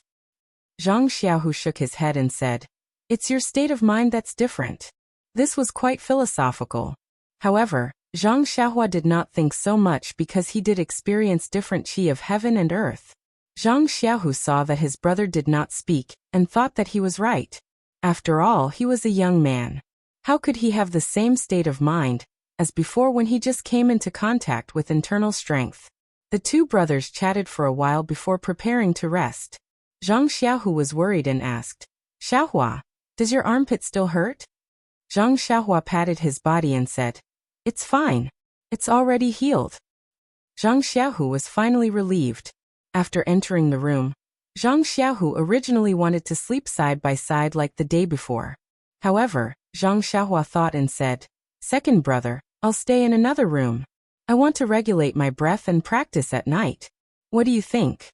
Zhang Xiaohu shook his head and said, It's your state of mind that's different. This was quite philosophical. However, Zhang Xiaohua did not think so much because he did experience different qi of heaven and earth. Zhang Xiaohu saw that his brother did not speak and thought that he was right. After all, he was a young man. How could he have the same state of mind as before when he just came into contact with internal strength? The 2 brothers chatted for a while before preparing to rest. Zhang Xiaohu was worried and asked, Xiaohua, does your armpit still hurt? Zhang Xiaohua patted his body and said, It's fine. It's already healed. Zhang Xiaohu was finally relieved. After entering the room, Zhang Xiaohu originally wanted to sleep side by side like the day before. However, Zhang Xiaohua thought and said, Second brother, I'll stay in another room. I want to regulate my breath and practice at night. What do you think?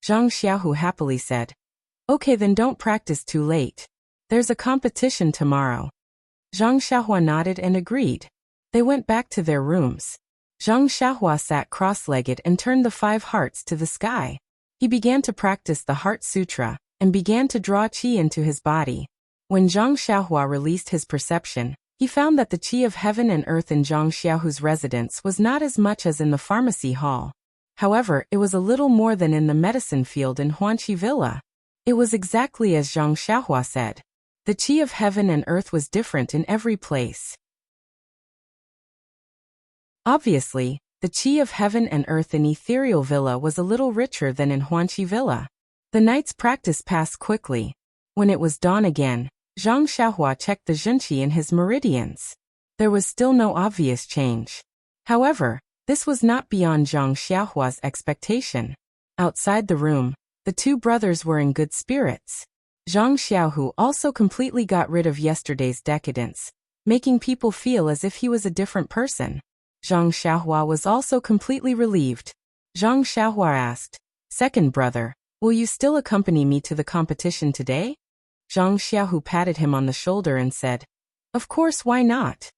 Zhang Xiaohu happily said, Okay, then don't practice too late. There's a competition tomorrow. Zhang Xiaohua nodded and agreed. They went back to their rooms. Zhang Xiaohua sat cross-legged and turned the 5 hearts to the sky. He began to practice the Heart Sutra and began to draw qi into his body. When Zhang Xiaohua released his perception, he found that the qi of heaven and earth in Zhang Xiaohu's residence was not as much as in the pharmacy hall. However, it was a little more than in the medicine field in Huanqi Villa. It was exactly as Zhang Xiaohua said. The qi of heaven and earth was different in every place. Obviously, the qi of heaven and earth in Ethereal Villa was a little richer than in Huanqi Villa. The night's practice passed quickly. When it was dawn again, Zhang Xiaohua checked the zhenqi in his meridians. There was still no obvious change. However, this was not beyond Zhang Xiaohua's expectation. Outside the room, the 2 brothers were in good spirits. Zhang Xiaohu also completely got rid of yesterday's decadence, making people feel as if he was a different person. Zhang Xiaohua was also completely relieved. Zhang Xiaohua asked, Second brother, will you still accompany me to the competition today? Zhang Xiaohu patted him on the shoulder and said, Of course, why not?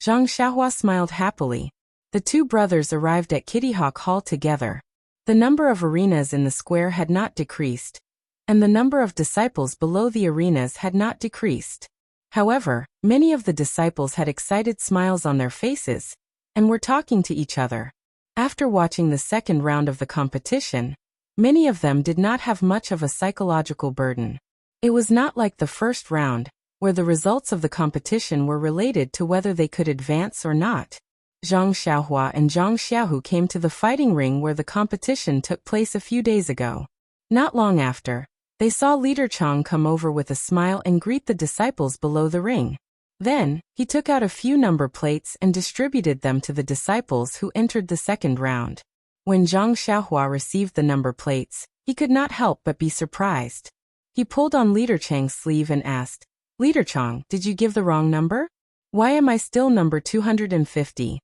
Zhang Xiaohua smiled happily. The two brothers arrived at Kitty Hawk Hall together. The number of arenas in the square had not decreased, and the number of disciples below the arenas had not decreased. However, many of the disciples had excited smiles on their faces, and were talking to each other. After watching the second round of the competition, many of them did not have much of a psychological burden. It was not like the first round, where the results of the competition were related to whether they could advance or not. Zhang Xiaohua and Zhang Xiaohu came to the fighting ring where the competition took place a few days ago. Not long after, they saw Leader Chang come over with a smile and greet the disciples below the ring. Then, he took out a few number plates and distributed them to the disciples who entered the second round. When Zhang Xiaohua received the number plates, he could not help but be surprised. He pulled on Leader Chang's sleeve and asked, "Leader Chang, did you give the wrong number? Why am I still number 250?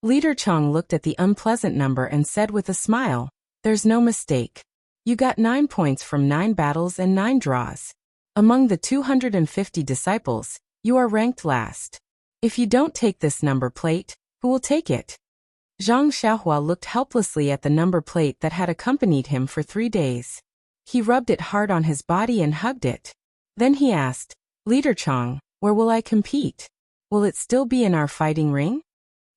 Leader Chang looked at the unpleasant number and said with a smile, "There's no mistake. You got 9 points from 9 battles and 9 draws. Among the 250 disciples, you are ranked last. If you don't take this number plate, who will take it?" Zhang Xiaohua looked helplessly at the number plate that had accompanied him for 3 days. He rubbed it hard on his body and hugged it. Then he asked, "Leader Chang, where will I compete? Will it still be in our fighting ring?"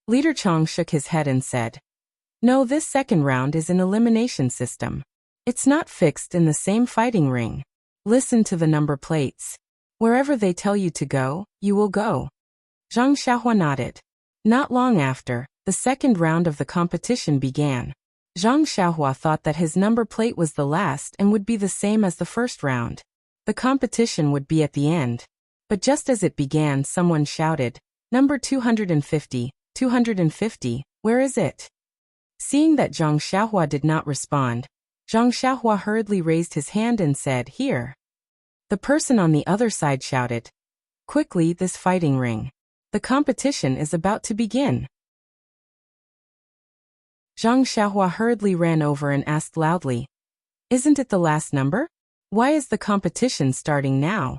Leader Chang shook his head and said, "No, this second round is an elimination system. It's not fixed in the same fighting ring. Listen to the number plates. Wherever they tell you to go, you will go." Zhang Xiaohua nodded. Not long after, the second round of the competition began. Zhang Xiaohua thought that his number plate was the last and would be the same as the first round. The competition would be at the end. But just as it began, someone shouted, "Number 250, 250, where is it?" Seeing that Zhang Xiaohua did not respond, Zhang Xiaohua hurriedly raised his hand and said, "Here." The person on the other side shouted, "Quickly, this fighting ring. The competition is about to begin." Zhang Xiaohua hurriedly ran over and asked loudly, "Isn't it the last number? Why is the competition starting now?"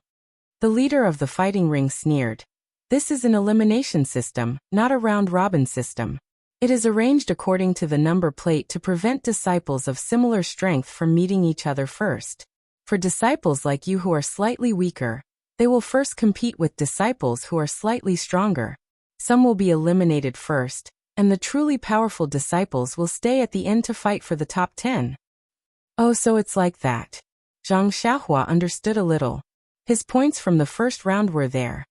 The leader of the fighting ring sneered, "This is an elimination system, not a round-robin system. It is arranged according to the number plate to prevent disciples of similar strength from meeting each other first. For disciples like you who are slightly weaker, they will first compete with disciples who are slightly stronger. Some will be eliminated first, and the truly powerful disciples will stay at the end to fight for the top 10. "Oh, so it's like that." Zhang Xiaohua understood a little. His points from the first round were there.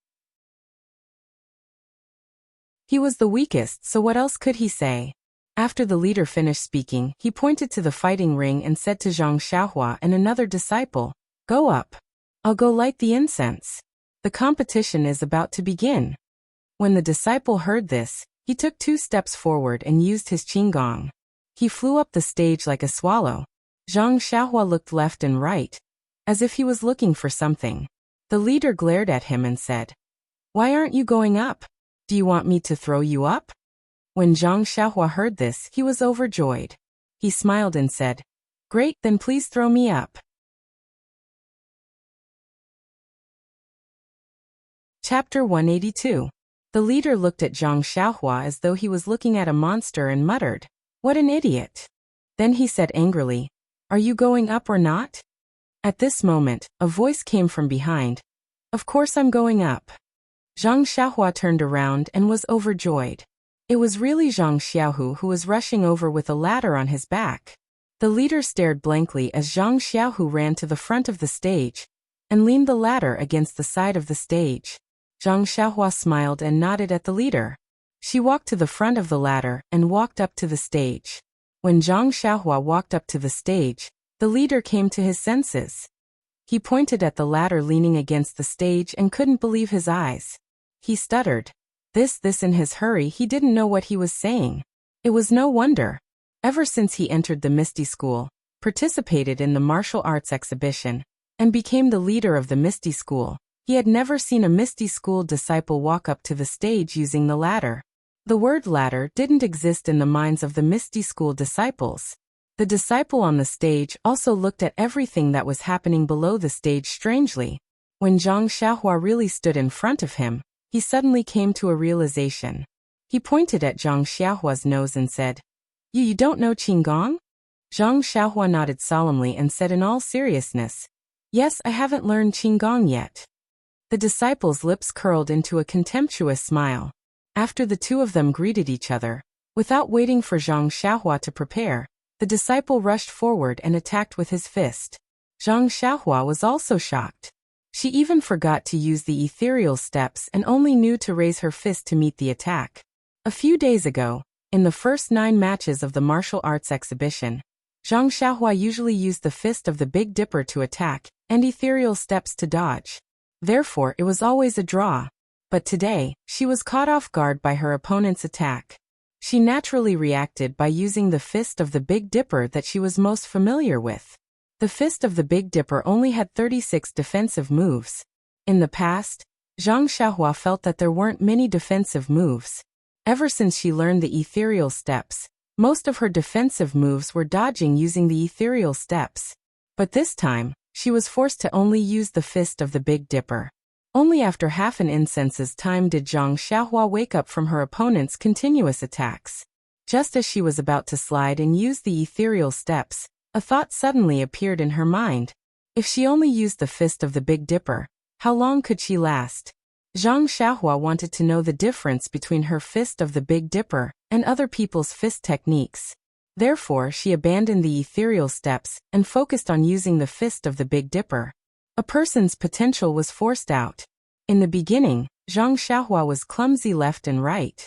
He was the weakest, so what else could he say? After the leader finished speaking, he pointed to the fighting ring and said to Zhang Xiaohua and another disciple, "Go up. I'll go light the incense. The competition is about to begin." When the disciple heard this, he took 2 steps forward and used his qinggong. He flew up the stage like a swallow. Zhang Xiaohua looked left and right, as if he was looking for something. The leader glared at him and said, "Why aren't you going up? Do you want me to throw you up?" When Zhang Xiaohua heard this, he was overjoyed. He smiled and said, "Great, then please throw me up." Chapter 182. The leader looked at Zhang Xiaohua as though he was looking at a monster and muttered, "What an idiot." Then he said angrily, "Are you going up or not?" At this moment, a voice came from behind, "Of course I'm going up." Zhang Xiaohua turned around and was overjoyed. It was really Zhang Xiaohu who was rushing over with a ladder on his back. The leader stared blankly as Zhang Xiaohu ran to the front of the stage and leaned the ladder against the side of the stage. Zhang Xiaohua smiled and nodded at the leader. She walked to the front of the ladder and walked up to the stage. When Zhang Xiaohua walked up to the stage, the leader came to his senses. He pointed at the ladder leaning against the stage and couldn't believe his eyes. He stuttered. This in his hurry he didn't know what he was saying. It was no wonder. Ever since he entered the Misty School, participated in the martial arts exhibition, and became the leader of the Misty School, he had never seen a Misty School disciple walk up to the stage using the ladder. The word ladder didn't exist in the minds of the Misty School disciples. The disciple on the stage also looked at everything that was happening below the stage strangely. When Zhang Xiaohua really stood in front of him, he suddenly came to a realization. He pointed at Zhang Xiaohua's nose and said, You don't know Qinggong? Zhang Xiaohua nodded solemnly and said in all seriousness, Yes, I haven't learned Qinggong yet. The disciple's lips curled into a contemptuous smile. After the two of them greeted each other, without waiting for Zhang Xiaohua to prepare, the disciple rushed forward and attacked with his fist. Zhang Xiaohua was also shocked. She even forgot to use the ethereal steps and only knew to raise her fist to meet the attack. A few days ago, in the first 9 matches of the martial arts exhibition, Zhang Xiaohua usually used the fist of the Big Dipper to attack and ethereal steps to dodge. Therefore, it was always a draw. But today, she was caught off guard by her opponent's attack. She naturally reacted by using the fist of the Big Dipper that she was most familiar with. The fist of the Big Dipper only had 36 defensive moves. In the past, Zhang Xiaohua felt that there weren't many defensive moves. Ever since she learned the ethereal steps, most of her defensive moves were dodging using the ethereal steps. But this time, she was forced to only use the fist of the Big Dipper. Only after half an incense's time did Zhang Xiaohua wake up from her opponent's continuous attacks. Just as she was about to slide and use the ethereal steps, a thought suddenly appeared in her mind. If she only used the fist of the Big Dipper, how long could she last? Zhang Xiaohua wanted to know the difference between her fist of the Big Dipper and other people's fist techniques. Therefore, she abandoned the ethereal steps and focused on using the fist of the Big Dipper. A person's potential was forced out. In the beginning, Zhang Xiaohua was clumsy left and right.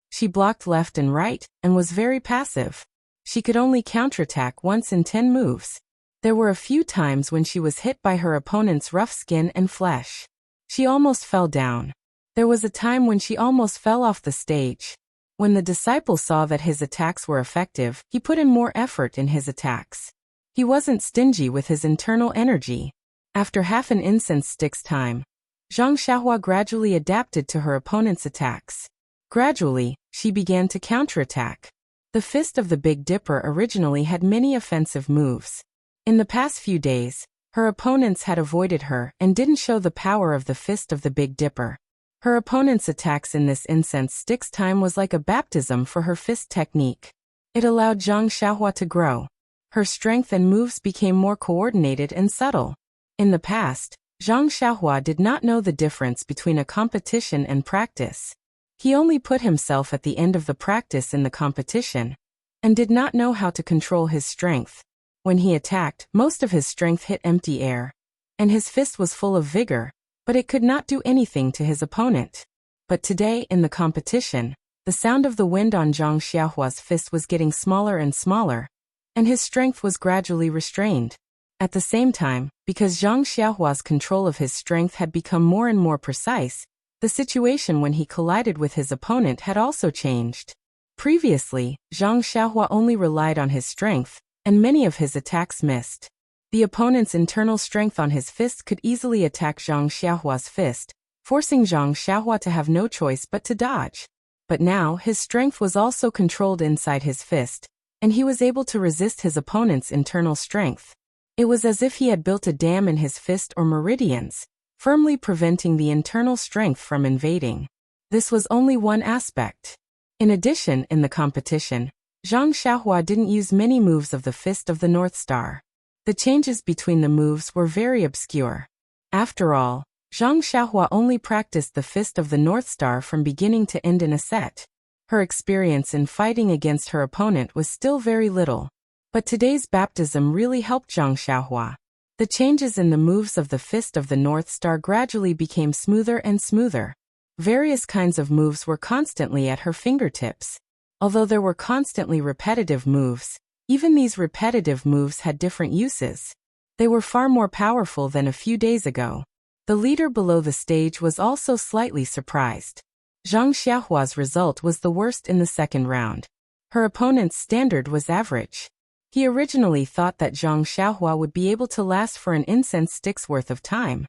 She blocked left and right and was very passive. She could only counterattack once in 10 moves. There were a few times when she was hit by her opponent's rough skin and flesh. She almost fell down. There was a time when she almost fell off the stage. When the disciple saw that his attacks were effective, he put in more effort in his attacks. He wasn't stingy with his internal energy. After half an incense stick's time, Zhang Xiaohua gradually adapted to her opponent's attacks. Gradually, she began to counterattack. The fist of the Big Dipper originally had many offensive moves. In the past few days, her opponents had avoided her and didn't show the power of the fist of the Big Dipper. Her opponent's attacks in this incense stick's time was like a baptism for her fist technique. It allowed Zhang Xiaohua to grow. Her strength and moves became more coordinated and subtle. In the past, Zhang Xiaohua did not know the difference between a competition and practice. He only put himself at the end of the practice in the competition, and did not know how to control his strength. When he attacked, most of his strength hit empty air, and his fist was full of vigor, but it could not do anything to his opponent. But today, in the competition, the sound of the wind on Zhang Xiaohua's fist was getting smaller and smaller, and his strength was gradually restrained. At the same time, because Zhang Xiaohua's control of his strength had become more and more precise, the situation when he collided with his opponent had also changed. Previously, Zhang Xiaohua only relied on his strength, and many of his attacks missed. The opponent's internal strength on his fist could easily attack Zhang Xiaohua's fist, forcing Zhang Xiaohua to have no choice but to dodge. But now his strength was also controlled inside his fist, and he was able to resist his opponent's internal strength. It was as if he had built a dam in his fist or meridians, firmly preventing the internal strength from invading. This was only one aspect. In addition, in the competition, Zhang Xiaohua didn't use many moves of the Fist of the North Star. The changes between the moves were very obscure. After all, Zhang Xiaohua only practiced the Fist of the North Star from beginning to end in a set. Her experience in fighting against her opponent was still very little. But today's baptism really helped Zhang Xiaohua. The changes in the moves of the Fist of the North Star gradually became smoother and smoother. Various kinds of moves were constantly at her fingertips. Although there were constantly repetitive moves, even these repetitive moves had different uses. They were far more powerful than a few days ago. The leader below the stage was also slightly surprised. Zhang Xiaohua's result was the worst in the second round. Her opponent's standard was average. He originally thought that Zhang Xiaohua would be able to last for an incense stick's worth of time.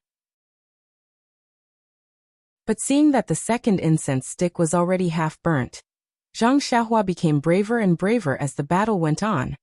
But seeing that the second incense stick was already half burnt, Zhang Xiaohua became braver and braver as the battle went on,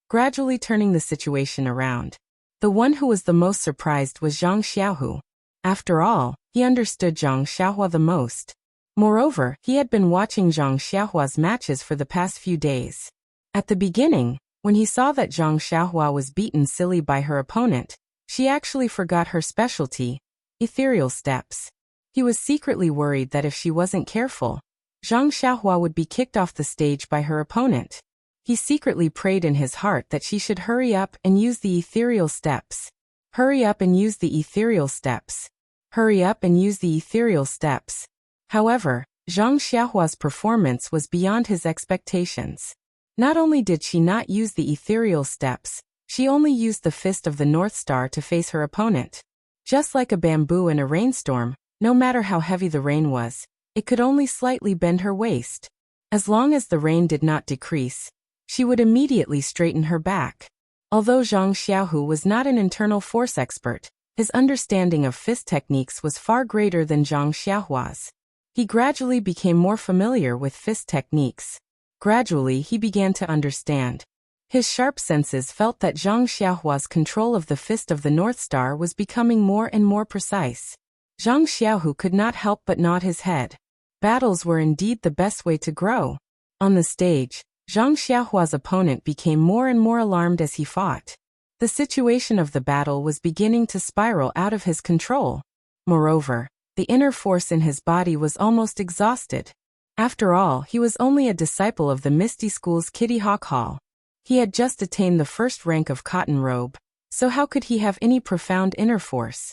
gradually turning the situation around. The one who was the most surprised was Zhang Xiaohu. After all, he understood Zhang Xiaohua the most. Moreover, he had been watching Zhang Xiaohua's matches for the past few days. At the beginning, when he saw that Zhang Xiaohua was beaten silly by her opponent, she actually forgot her specialty, ethereal steps. He was secretly worried that if she wasn't careful, Zhang Xiaohua would be kicked off the stage by her opponent. He secretly prayed in his heart that she should hurry up and use the ethereal steps. Hurry up and use the ethereal steps. Hurry up and use the ethereal steps. However, Zhang Xiaohua's performance was beyond his expectations. Not only did she not use the ethereal steps, she only used the fist of the North Star to face her opponent. Just like a bamboo in a rainstorm, no matter how heavy the rain was, it could only slightly bend her waist. As long as the rain did not decrease, she would immediately straighten her back. Although Zhang Xiaohu was not an internal force expert, his understanding of fist techniques was far greater than Zhang Xiaohua's. He gradually became more familiar with fist techniques. Gradually he began to understand. His sharp senses felt that Zhang Xiaohua's control of the fist of the North Star was becoming more and more precise. Zhang Xiaohu could not help but nod his head. Battles were indeed the best way to grow. On the stage, Zhang Xiaohua's opponent became more and more alarmed as he fought. The situation of the battle was beginning to spiral out of his control. Moreover, the inner force in his body was almost exhausted. After all, he was only a disciple of the Misty School's Kitty Hawk Hall. He had just attained the first rank of Cotton Robe, so how could he have any profound inner force?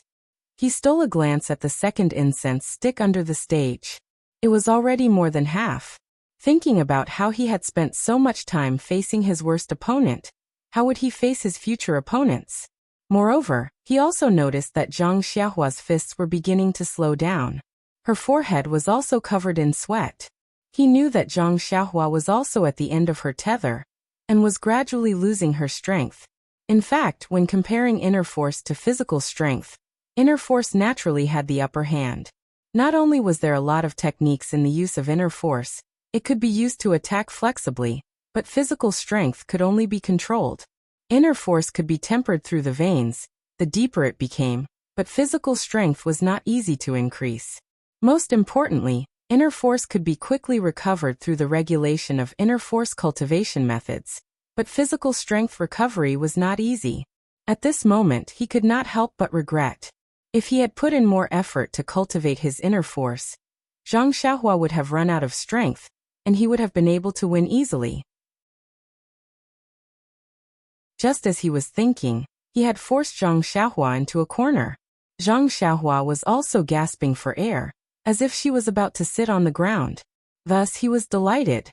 He stole a glance at the second incense stick under the stage. It was already more than half. Thinking about how he had spent so much time facing his worst opponent, how would he face his future opponents? Moreover, he also noticed that Zhang Xiaohua's fists were beginning to slow down. Her forehead was also covered in sweat. He knew that Zhang Xiaohua was also at the end of her tether, and was gradually losing her strength. In fact, when comparing inner force to physical strength, inner force naturally had the upper hand. Not only was there a lot of techniques in the use of inner force, it could be used to attack flexibly, but physical strength could only be controlled. Inner force could be tempered through the veins, the deeper it became, but physical strength was not easy to increase. Most importantly, inner force could be quickly recovered through the regulation of inner force cultivation methods, but physical strength recovery was not easy. At this moment he could not help but regret. If he had put in more effort to cultivate his inner force, Zhang Xiaohua would have run out of strength, and he would have been able to win easily. Just as he was thinking, he had forced Zhang Xiaohua into a corner. Zhang Xiaohua was also gasping for air, as if she was about to sit on the ground. Thus he was delighted.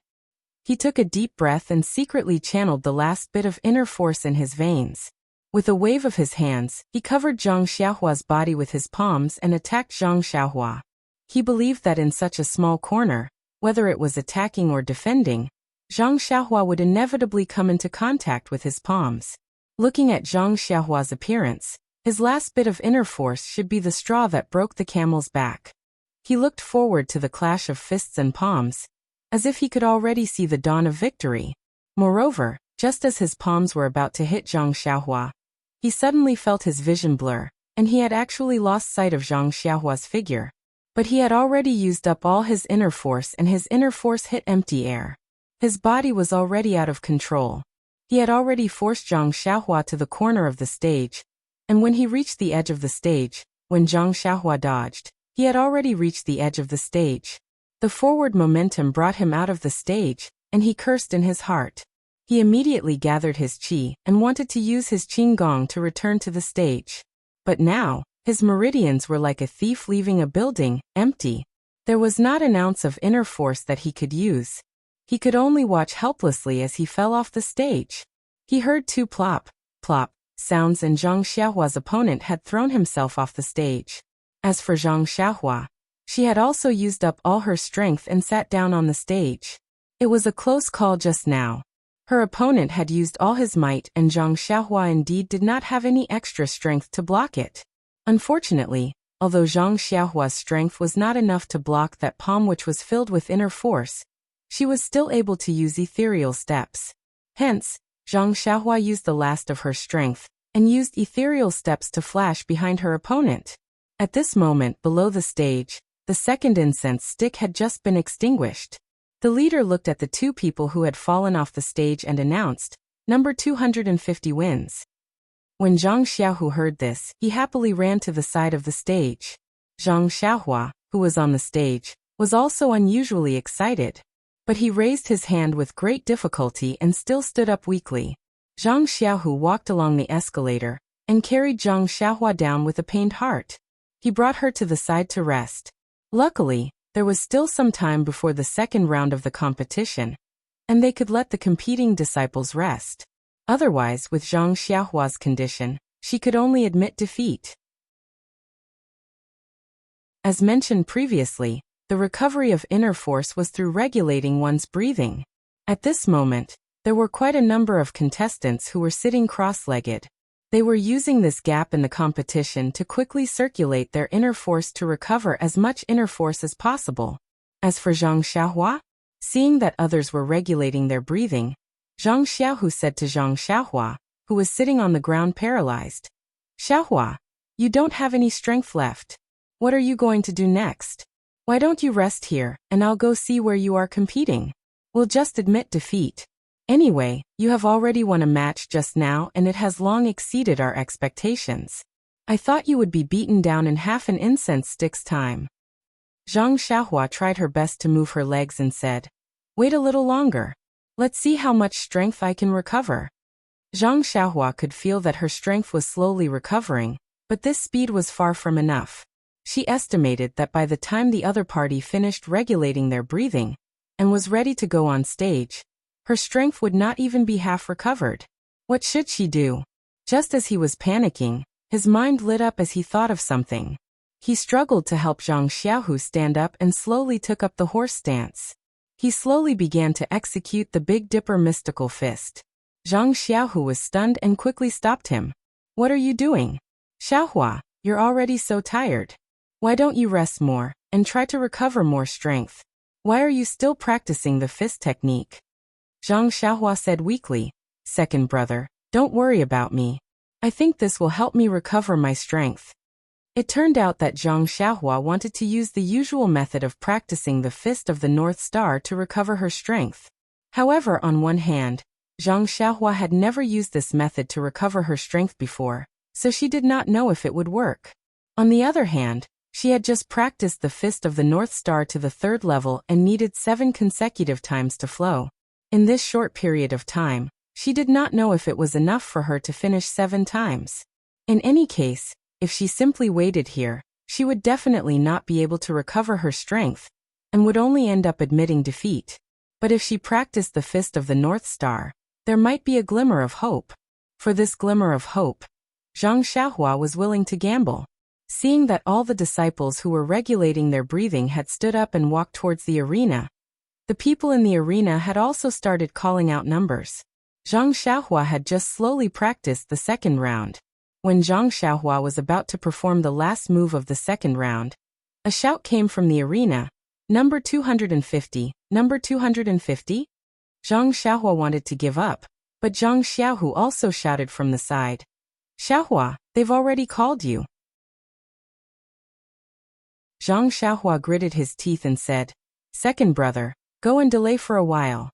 He took a deep breath and secretly channeled the last bit of inner force in his veins. With a wave of his hands, he covered Zhang Xiaohua's body with his palms and attacked Zhang Xiaohua. He believed that in such a small corner, whether it was attacking or defending, Zhang Xiaohua would inevitably come into contact with his palms. Looking at Zhang Xiaohua's appearance, his last bit of inner force should be the straw that broke the camel's back. He looked forward to the clash of fists and palms, as if he could already see the dawn of victory. Moreover, just as his palms were about to hit Zhang Xiaohua, he suddenly felt his vision blur, and he had actually lost sight of Zhang Xiaohua's figure. But he had already used up all his inner force and his inner force hit empty air. His body was already out of control. He had already forced Zhang Xiaohua to the corner of the stage, and when he reached the edge of the stage, when Zhang Xiaohua dodged, he had already reached the edge of the stage. The forward momentum brought him out of the stage, and he cursed in his heart. He immediately gathered his qi and wanted to use his qinggong to return to the stage. But now, his meridians were like a thief leaving a building, empty. There was not an ounce of inner force that he could use. He could only watch helplessly as he fell off the stage. He heard two plop, plop sounds and Zhang Xiaohua's opponent had thrown himself off the stage. As for Zhang Xiaohua, she had also used up all her strength and sat down on the stage. It was a close call just now. Her opponent had used all his might and Zhang Xiaohua indeed did not have any extra strength to block it. Unfortunately, although Zhang Xiaohua's strength was not enough to block that palm which was filled with inner force, she was still able to use ethereal steps. Hence, Zhang Xiaohua used the last of her strength, and used ethereal steps to flash behind her opponent. At this moment below the stage, The second incense stick had just been extinguished. The leader looked at the two people who had fallen off the stage and announced, "Number 250 wins." When Zhang Xiaohu heard this, he happily ran to the side of the stage. Zhang Xiaohua, who was on the stage, was also unusually excited. But he raised his hand with great difficulty and still stood up weakly. Zhang Xiaohu walked along the escalator and carried Zhang Xiaohua down with a pained heart. He brought her to the side to rest. Luckily, there was still some time before the second round of the competition, and they could let the competing disciples rest. Otherwise, with Zhang Xiaohua's condition, she could only admit defeat. As mentioned previously, the recovery of inner force was through regulating one's breathing. At this moment, there were quite a number of contestants who were sitting cross-legged. They were using this gap in the competition to quickly circulate their inner force to recover as much inner force as possible. As for Zhang Xiaohua, seeing that others were regulating their breathing, Zhang Xiaohu said to Zhang Xiaohua, who was sitting on the ground paralyzed, "Xiaohua, you don't have any strength left. What are you going to do next? Why don't you rest here, and I'll go see where you are competing? We'll just admit defeat. Anyway, you have already won a match just now and it has long exceeded our expectations. I thought you would be beaten down in half an incense stick's time." Zhang Xiaohua tried her best to move her legs and said, "Wait a little longer. Let's see how much strength I can recover." Zhang Xiaohua could feel that her strength was slowly recovering, but this speed was far from enough. She estimated that by the time the other party finished regulating their breathing and was ready to go on stage, her strength would not even be half recovered. What should she do? Just as he was panicking, his mind lit up as he thought of something. He struggled to help Zhang Xiaohu stand up and slowly took up the horse stance. He slowly began to execute the Big Dipper mystical fist. Zhang Xiaohu was stunned and quickly stopped him. "What are you doing? Xiaohua, you're already so tired. Why don't you rest more and try to recover more strength? Why are you still practicing the fist technique?" Zhang Xiaohua said weakly, "Second brother, don't worry about me. I think this will help me recover my strength." It turned out that Zhang Xiaohua wanted to use the usual method of practicing the Fist of the North Star to recover her strength. However, on one hand, Zhang Xiaohua had never used this method to recover her strength before, so she did not know if it would work. On the other hand, she had just practiced the Fist of the North Star to the third level and needed 7 consecutive times to flow. In this short period of time, she did not know if it was enough for her to finish 7 times. In any case, if she simply waited here, she would definitely not be able to recover her strength, and would only end up admitting defeat. But if she practiced the Fist of the North Star, there might be a glimmer of hope. For this glimmer of hope, Zhang Xiaohua was willing to gamble. Seeing that all the disciples who were regulating their breathing had stood up and walked towards the arena, the people in the arena had also started calling out numbers. Zhang Xiaohua had just slowly practiced the second round. When Zhang Xiaohua was about to perform the last move of the second round, a shout came from the arena, "Number 250, number 250? Zhang Xiaohua wanted to give up, but Zhang Xiaohu also shouted from the side, "Xiaohua, they've already called you." Zhang Xiaohua gritted his teeth and said, "Second brother, go and delay for a while."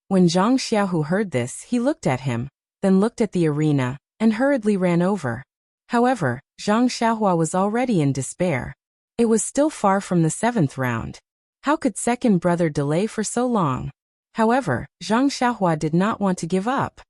When Zhang Xiaohu heard this, he looked at him, then looked at the arena, and hurriedly ran over. However, Zhang Xiaohua was already in despair. It was still far from the 7th round. How could second brother delay for so long? However, Zhang Xiaohua did not want to give up.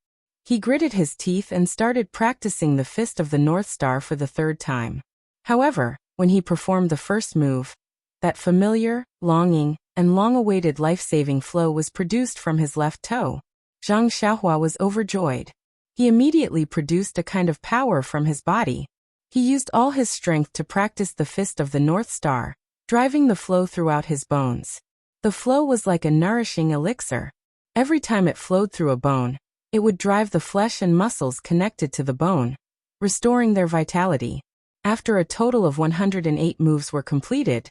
He gritted his teeth and started practicing the Fist of the North Star for the 3rd time. However, when he performed the first move, that familiar, longing, and long-awaited life-saving flow was produced from his left toe. Zhang Xiaohua was overjoyed. He immediately produced a kind of power from his body. He used all his strength to practice the Fist of the North Star, driving the flow throughout his bones. The flow was like a nourishing elixir. Every time it flowed through a bone, it would drive the flesh and muscles connected to the bone, restoring their vitality. After a total of 108 moves were completed,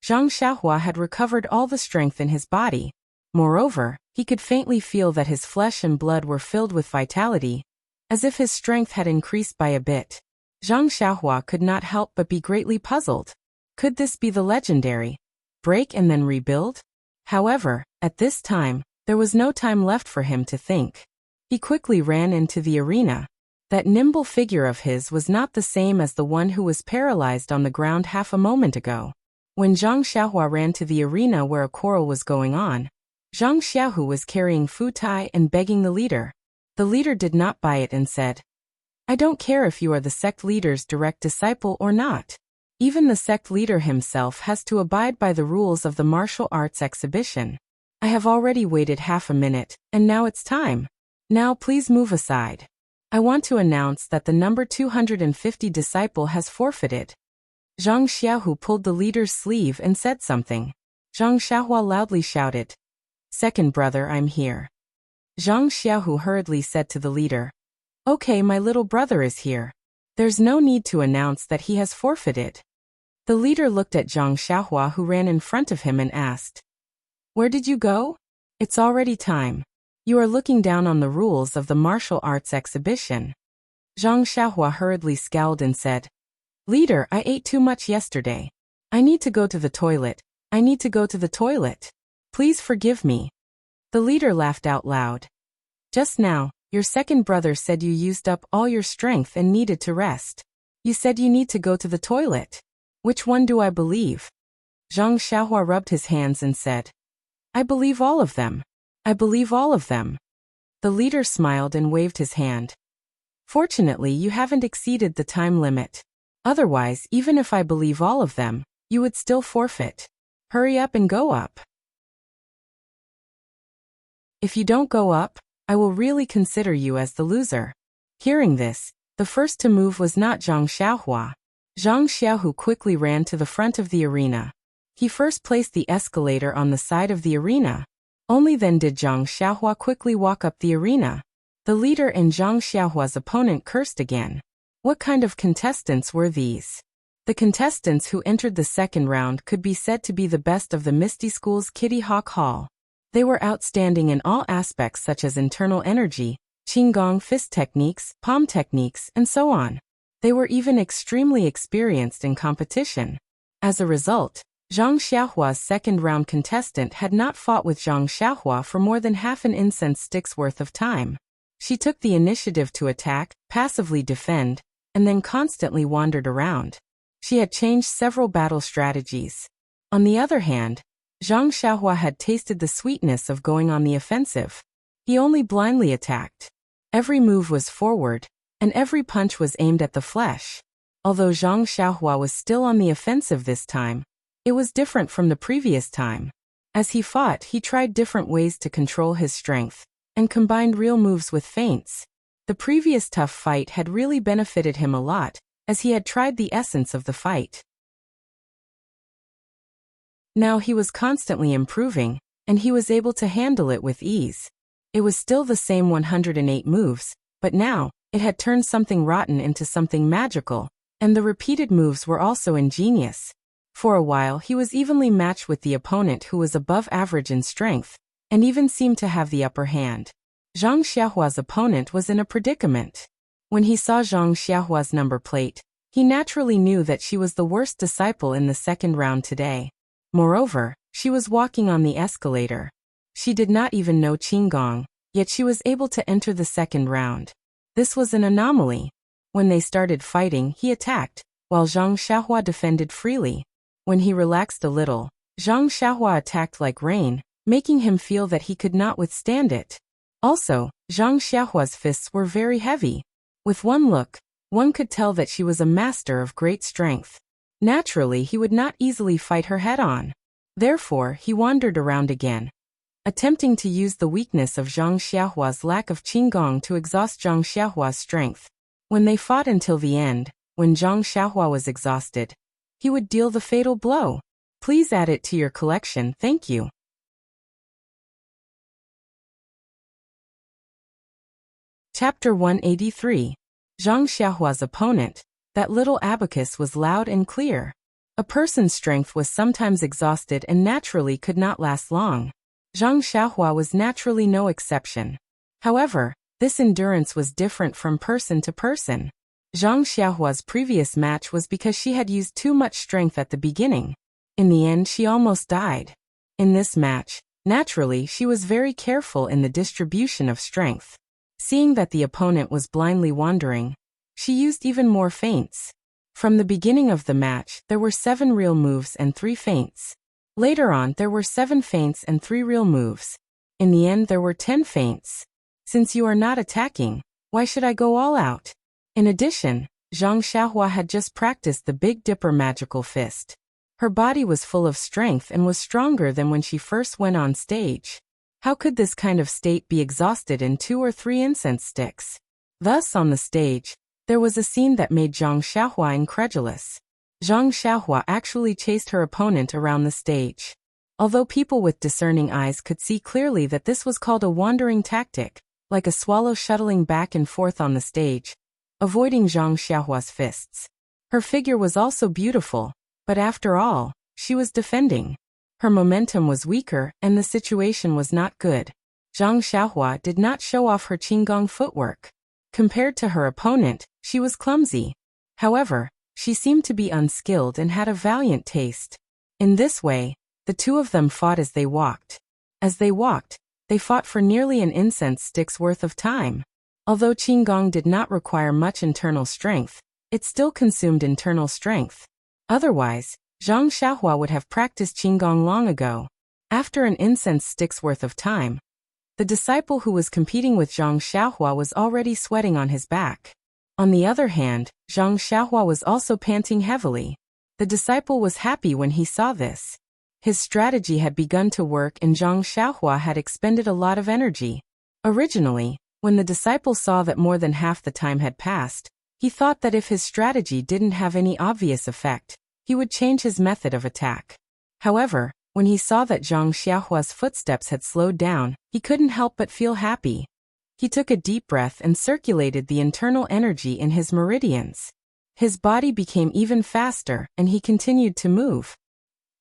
Zhang Xiaohua had recovered all the strength in his body. Moreover, he could faintly feel that his flesh and blood were filled with vitality, as if his strength had increased by a bit. Zhang Xiaohua could not help but be greatly puzzled. Could this be the legendary break and then rebuild? However, at this time, there was no time left for him to think. He quickly ran into the arena. That nimble figure of his was not the same as the one who was paralyzed on the ground half a moment ago. When Zhang Xiaohua ran to the arena where a quarrel was going on, Zhang Xiaohu was carrying Fu Tai and begging the leader. The leader did not buy it and said, "I don't care if you are the sect leader's direct disciple or not. Even the sect leader himself has to abide by the rules of the martial arts exhibition. I have already waited half a minute, and now it's time. Now please move aside. I want to announce that the number 250 disciple has forfeited." Zhang Xiaohu pulled the leader's sleeve and said something. Zhang Xiaohua loudly shouted, "Second brother, I'm here." Zhang Xiaohu hurriedly said to the leader, "Okay, my little brother is here. There's no need to announce that he has forfeited." The leader looked at Zhang Xiaohua, who ran in front of him, and asked, "Where did you go? It's already time. You are looking down on the rules of the martial arts exhibition." Zhang Xiaohua hurriedly scowled and said, "Leader, I ate too much yesterday. I need to go to the toilet. I need to go to the toilet. Please forgive me." The leader laughed out loud. "Just now, your second brother said you used up all your strength and needed to rest. You said you need to go to the toilet. Which one do I believe?" Zhang Xiaohua rubbed his hands and said, "I believe all of them. I believe all of them." The leader smiled and waved his hand. "Fortunately, you haven't exceeded the time limit. Otherwise, even if I believe all of them, you would still forfeit. Hurry up and go up. If you don't go up, I will really consider you as the loser." Hearing this, the first to move was not Zhang Xiaohua. Zhang Xiaohu quickly ran to the front of the arena. He first placed the escalator on the side of the arena. Only then did Zhang Xiaohua quickly walk up the arena. The leader and Zhang Xiaohua's opponent cursed again. What kind of contestants were these? The contestants who entered the second round could be said to be the best of the Misty School's Kitty Hawk Hall. They were outstanding in all aspects such as internal energy, qinggong fist techniques, palm techniques, and so on. They were even extremely experienced in competition. As a result, Zhang Xiaohua's second-round contestant had not fought with Zhang Xiaohua for more than half an incense stick's worth of time. She took the initiative to attack, passively defend, and then constantly wandered around. She had changed several battle strategies. On the other hand, Zhang Xiaohua had tasted the sweetness of going on the offensive. He only blindly attacked. Every move was forward, and every punch was aimed at the flesh. Although Zhang Xiaohua was still on the offensive this time, it was different from the previous time. As he fought, he tried different ways to control his strength, and combined real moves with feints. The previous tough fight had really benefited him a lot, as he had tried the essence of the fight. Now he was constantly improving, and he was able to handle it with ease. It was still the same 108 moves, but now, it had turned something rotten into something magical, and the repeated moves were also ingenious. For a while he was evenly matched with the opponent, who was above average in strength, and even seemed to have the upper hand. Zhang Xiaohua's opponent was in a predicament. When he saw Zhang Xiaohua's number plate, he naturally knew that she was the worst disciple in the second round today. Moreover, she was walking on the escalator. She did not even know qinggong, yet she was able to enter the second round. This was an anomaly. When they started fighting, he attacked, while Zhang Xiaohua defended freely. When he relaxed a little, Zhang Xiaohua attacked like rain, making him feel that he could not withstand it. Also, Zhang Xiaohua's fists were very heavy. With one look, one could tell that she was a master of great strength. Naturally, he would not easily fight her head-on. Therefore, he wandered around again, attempting to use the weakness of Zhang Xiaohua's lack of qinggong to exhaust Zhang Xiaohua's strength. When they fought until the end, when Zhang Xiaohua was exhausted, he would deal the fatal blow. Please add it to your collection, thank you. Chapter 183. Zhang Xiaohua's opponent. That little abacus was loud and clear. A person's strength was sometimes exhausted and naturally could not last long. Zhang Xiaohua was naturally no exception. However, this endurance was different from person to person. Zhang Xiaohua's previous match was because she had used too much strength at the beginning. In the end, she almost died. In this match, naturally, she was very careful in the distribution of strength. Seeing that the opponent was blindly wandering, she used even more feints. From the beginning of the match, there were 7 real moves and 3 feints. Later on, there were 7 feints and 3 real moves. In the end, there were 10 feints. Since you are not attacking, why should I go all out? In addition, Zhang Xiaohua had just practiced the Big Dipper magical fist. Her body was full of strength and was stronger than when she first went on stage. How could this kind of state be exhausted in 2 or 3 incense sticks? Thus, on the stage, there was a scene that made Zhang Xiaohua incredulous. Zhang Xiaohua actually chased her opponent around the stage. Although people with discerning eyes could see clearly that this was called a wandering tactic, like a swallow shuttling back and forth on the stage, avoiding Zhang Xiaohua's fists. Her figure was also beautiful, but after all, she was defending. Her momentum was weaker and the situation was not good. Zhang Xiaohua did not show off her qigong footwork. Compared to her opponent, she was clumsy. However, she seemed to be unskilled and had a valiant taste. In this way, the two of them fought as they walked. As they walked, they fought for nearly an incense stick's worth of time. Although qigong did not require much internal strength, it still consumed internal strength. Otherwise, Zhang Xiaohua would have practiced qigong long ago. After an incense stick's worth of time, the disciple who was competing with Zhang Xiaohua was already sweating on his back. On the other hand, Zhang Xiaohua was also panting heavily. The disciple was happy when he saw this. His strategy had begun to work and Zhang Xiaohua had expended a lot of energy. Originally, when the disciple saw that more than half the time had passed, he thought that if his strategy didn't have any obvious effect, he would change his method of attack. However, when he saw that Zhang Xiaohua's footsteps had slowed down, he couldn't help but feel happy. He took a deep breath and circulated the internal energy in his meridians. His body became even faster, and he continued to move.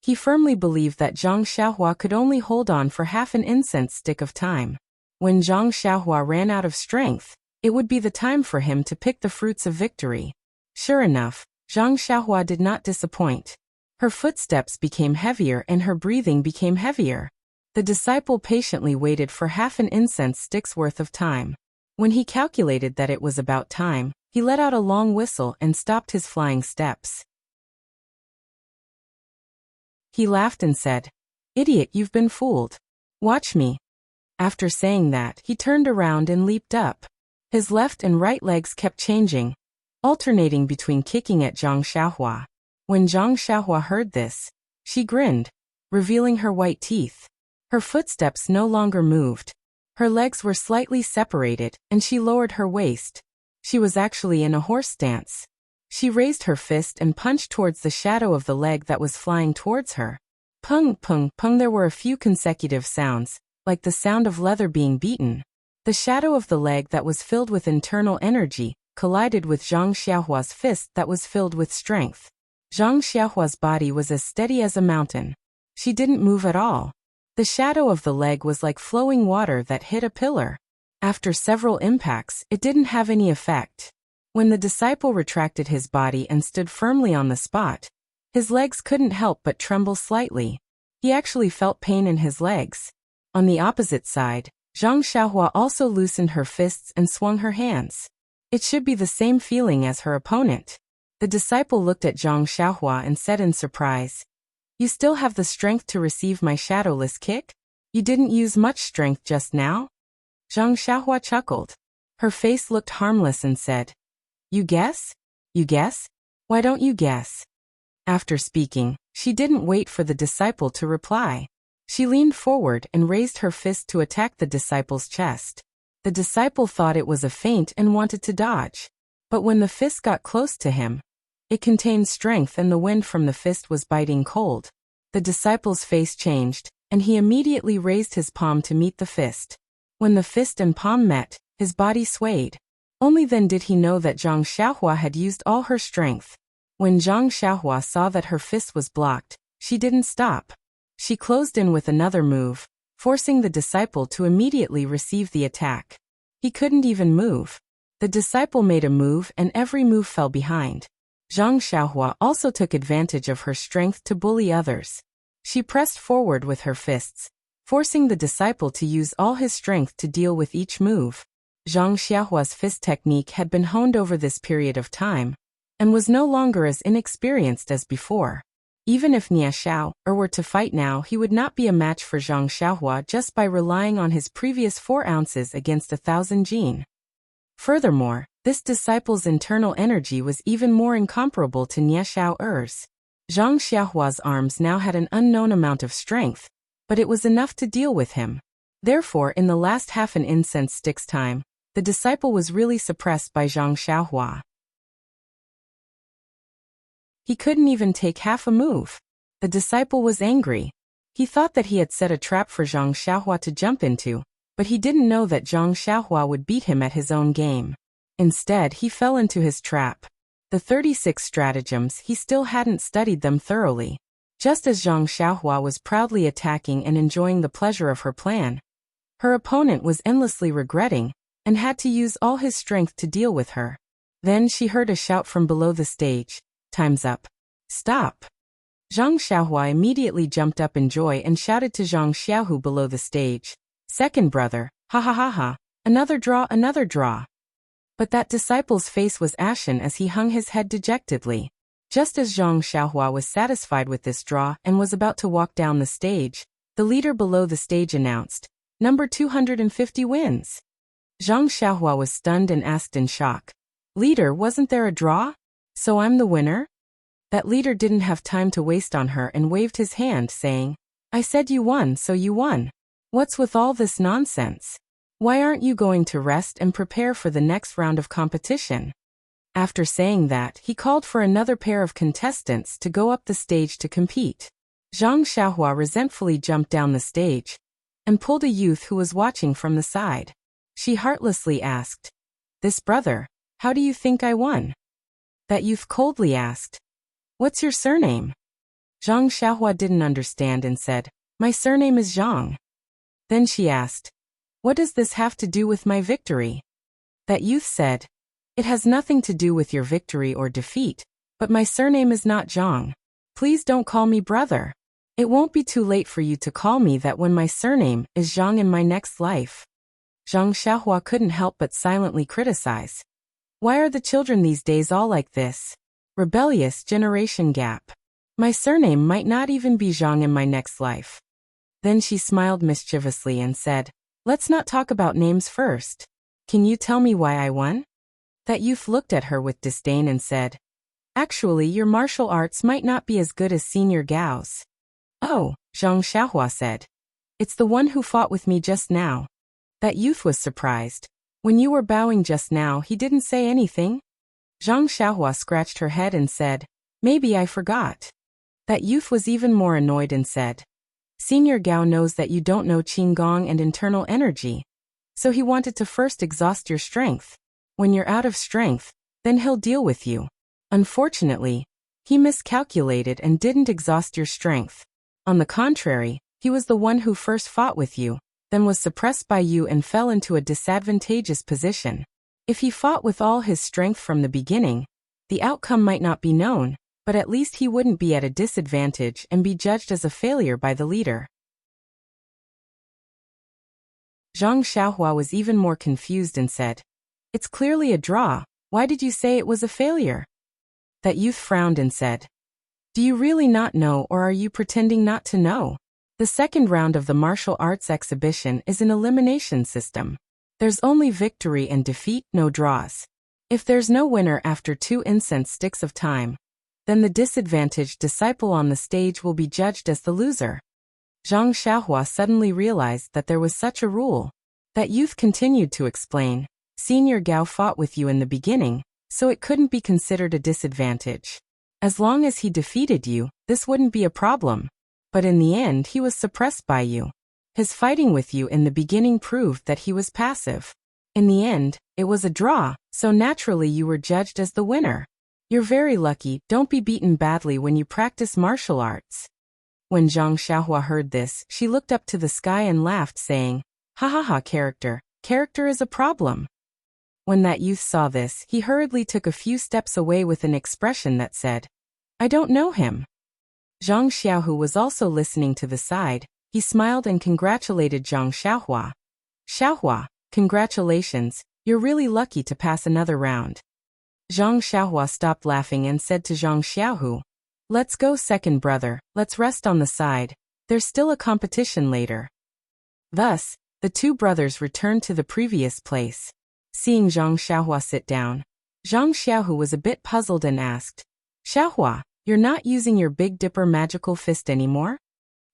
He firmly believed that Zhang Xiaohua could only hold on for half an incense stick of time. When Zhang Xiaohua ran out of strength, it would be the time for him to pick the fruits of victory. Sure enough, Zhang Xiaohua did not disappoint. Her footsteps became heavier and her breathing became heavier. The disciple patiently waited for half an incense stick's worth of time. When he calculated that it was about time, he let out a long whistle and stopped his flying steps. He laughed and said, "Idiot, you've been fooled. Watch me." After saying that, he turned around and leaped up. His left and right legs kept changing, alternating between kicking at Zhang Xiaohua. When Zhang Xiaohua heard this, she grinned, revealing her white teeth. Her footsteps no longer moved. Her legs were slightly separated, and she lowered her waist. She was actually in a horse stance. She raised her fist and punched towards the shadow of the leg that was flying towards her. Pung, pung, pung. There were a few consecutive sounds, like the sound of leather being beaten. The shadow of the leg that was filled with internal energy collided with Zhang Xiaohua's fist that was filled with strength. Zhang Xiaohua's body was as steady as a mountain. She didn't move at all. The shadow of the leg was like flowing water that hit a pillar. After several impacts, it didn't have any effect. When the disciple retracted his body and stood firmly on the spot, his legs couldn't help but tremble slightly. He actually felt pain in his legs. On the opposite side, Zhang Xiaohua also loosened her fists and swung her hands. It should be the same feeling as her opponent. The disciple looked at Zhang Xiaohua and said in surprise, "You still have the strength to receive my shadowless kick? You didn't use much strength just now?" Zhang Xiaohua chuckled. Her face looked harmless and said, "You guess? You guess? Why don't you guess?" After speaking, she didn't wait for the disciple to reply. She leaned forward and raised her fist to attack the disciple's chest. The disciple thought it was a feint and wanted to dodge. But when the fist got close to him, it contained strength and the wind from the fist was biting cold. The disciple's face changed, and he immediately raised his palm to meet the fist. When the fist and palm met, his body swayed. Only then did he know that Zhang Xiaohua had used all her strength. When Zhang Xiaohua saw that her fist was blocked, she didn't stop. She closed in with another move, forcing the disciple to immediately receive the attack. He couldn't even move. The disciple made a move and every move fell behind. Zhang Xiaohua also took advantage of her strength to bully others. She pressed forward with her fists, forcing the disciple to use all his strength to deal with each move. Zhang Xiaohua's fist technique had been honed over this period of time, and was no longer as inexperienced as before. Even if Nie Xiao were to fight now, he would not be a match for Zhang Xiaohua just by relying on his previous 4 ounces against 1,000 jin. Furthermore, this disciple's internal energy was even more incomparable to Nie Xiao's. Zhang Xiaohua's arms now had an unknown amount of strength, but it was enough to deal with him. Therefore, in the last half an incense stick's time, the disciple was really suppressed by Zhang Xiaohua. He couldn't even take half a move. The disciple was angry. He thought that he had set a trap for Zhang Xiaohua to jump into, but he didn't know that Zhang Xiaohua would beat him at his own game. Instead, he fell into his trap. The 36 stratagems, he still hadn't studied them thoroughly. Just as Zhang Xiaohua was proudly attacking and enjoying the pleasure of her plan, her opponent was endlessly regretting, and had to use all his strength to deal with her. Then she heard a shout from below the stage. Time's up. Stop. Zhang Xiaohua immediately jumped up in joy and shouted to Zhang Xiaohu below the stage. Second brother, ha ha ha ha, another draw, another draw. But that disciple's face was ashen as he hung his head dejectedly. Just as Zhang Xiaohua was satisfied with this draw and was about to walk down the stage, the leader below the stage announced, Number 250 wins. Zhang Xiaohua was stunned and asked in shock. Leader, wasn't there a draw? So I'm the winner? That leader didn't have time to waste on her and waved his hand, saying, I said you won, so you won. What's with all this nonsense? Why aren't you going to rest and prepare for the next round of competition? After saying that, he called for another pair of contestants to go up the stage to compete. Zhang Xiaohua resentfully jumped down the stage and pulled a youth who was watching from the side. She heartlessly asked, This brother, how do you think I won? That youth coldly asked, What's your surname? Zhang Xiaohua didn't understand and said, My surname is Zhang. Then she asked, What does this have to do with my victory? That youth said, It has nothing to do with your victory or defeat, but my surname is not Zhang. Please don't call me brother. It won't be too late for you to call me that when my surname is Zhang in my next life. Zhang Xiaohua couldn't help but silently criticize. Why are the children these days all like this? Rebellious generation gap. My surname might not even be Zhang in my next life. Then she smiled mischievously and said, Let's not talk about names first. Can you tell me why I won? That youth looked at her with disdain and said, Actually, your martial arts might not be as good as Senior Gao's. Oh, Zhang Xiaohua said. It's the one who fought with me just now. That youth was surprised. When you were bowing just now, he didn't say anything? Zhang Xiaohua scratched her head and said, Maybe I forgot. That youth was even more annoyed and said, Senior Gao knows that you don't know Qigong and internal energy. So he wanted to first exhaust your strength. When you're out of strength, then he'll deal with you. Unfortunately, he miscalculated and didn't exhaust your strength. On the contrary, he was the one who first fought with you, then was suppressed by you and fell into a disadvantageous position. If he fought with all his strength from the beginning, the outcome might not be known, but at least he wouldn't be at a disadvantage and be judged as a failure by the leader. Zhang Xiaohua was even more confused and said, It's clearly a draw. Why did you say it was a failure? That youth frowned and said, Do you really not know, or are you pretending not to know? The second round of the martial arts exhibition is an elimination system. There's only victory and defeat, no draws. If there's no winner after 2 incense sticks of time, then the disadvantaged disciple on the stage will be judged as the loser. Zhang Xiaohua suddenly realized that there was such a rule. That youth continued to explain, Senior Gao fought with you in the beginning, so it couldn't be considered a disadvantage. As long as he defeated you, this wouldn't be a problem. But in the end, he was suppressed by you. His fighting with you in the beginning proved that he was passive. In the end, it was a draw, so naturally you were judged as the winner. You're very lucky, don't be beaten badly when you practice martial arts. When Zhang Xiaohua heard this, she looked up to the sky and laughed, saying, Ha ha ha, character is a problem. When that youth saw this, he hurriedly took a few steps away with an expression that said, "I don't know him." Zhang Xiaohu was also listening to the side. He smiled and congratulated Zhang Xiaohua. "Xiaohua, congratulations, you're really lucky to pass another round." Zhang Xiaohua stopped laughing and said to Zhang Xiaohu, "Let's go, second brother, let's rest on the side. There's still a competition later." Thus, the two brothers returned to the previous place. Seeing Zhang Xiaohua sit down, Zhang Xiaohu was a bit puzzled and asked, "Xiaohua, you're not using your Big Dipper magical fist anymore?"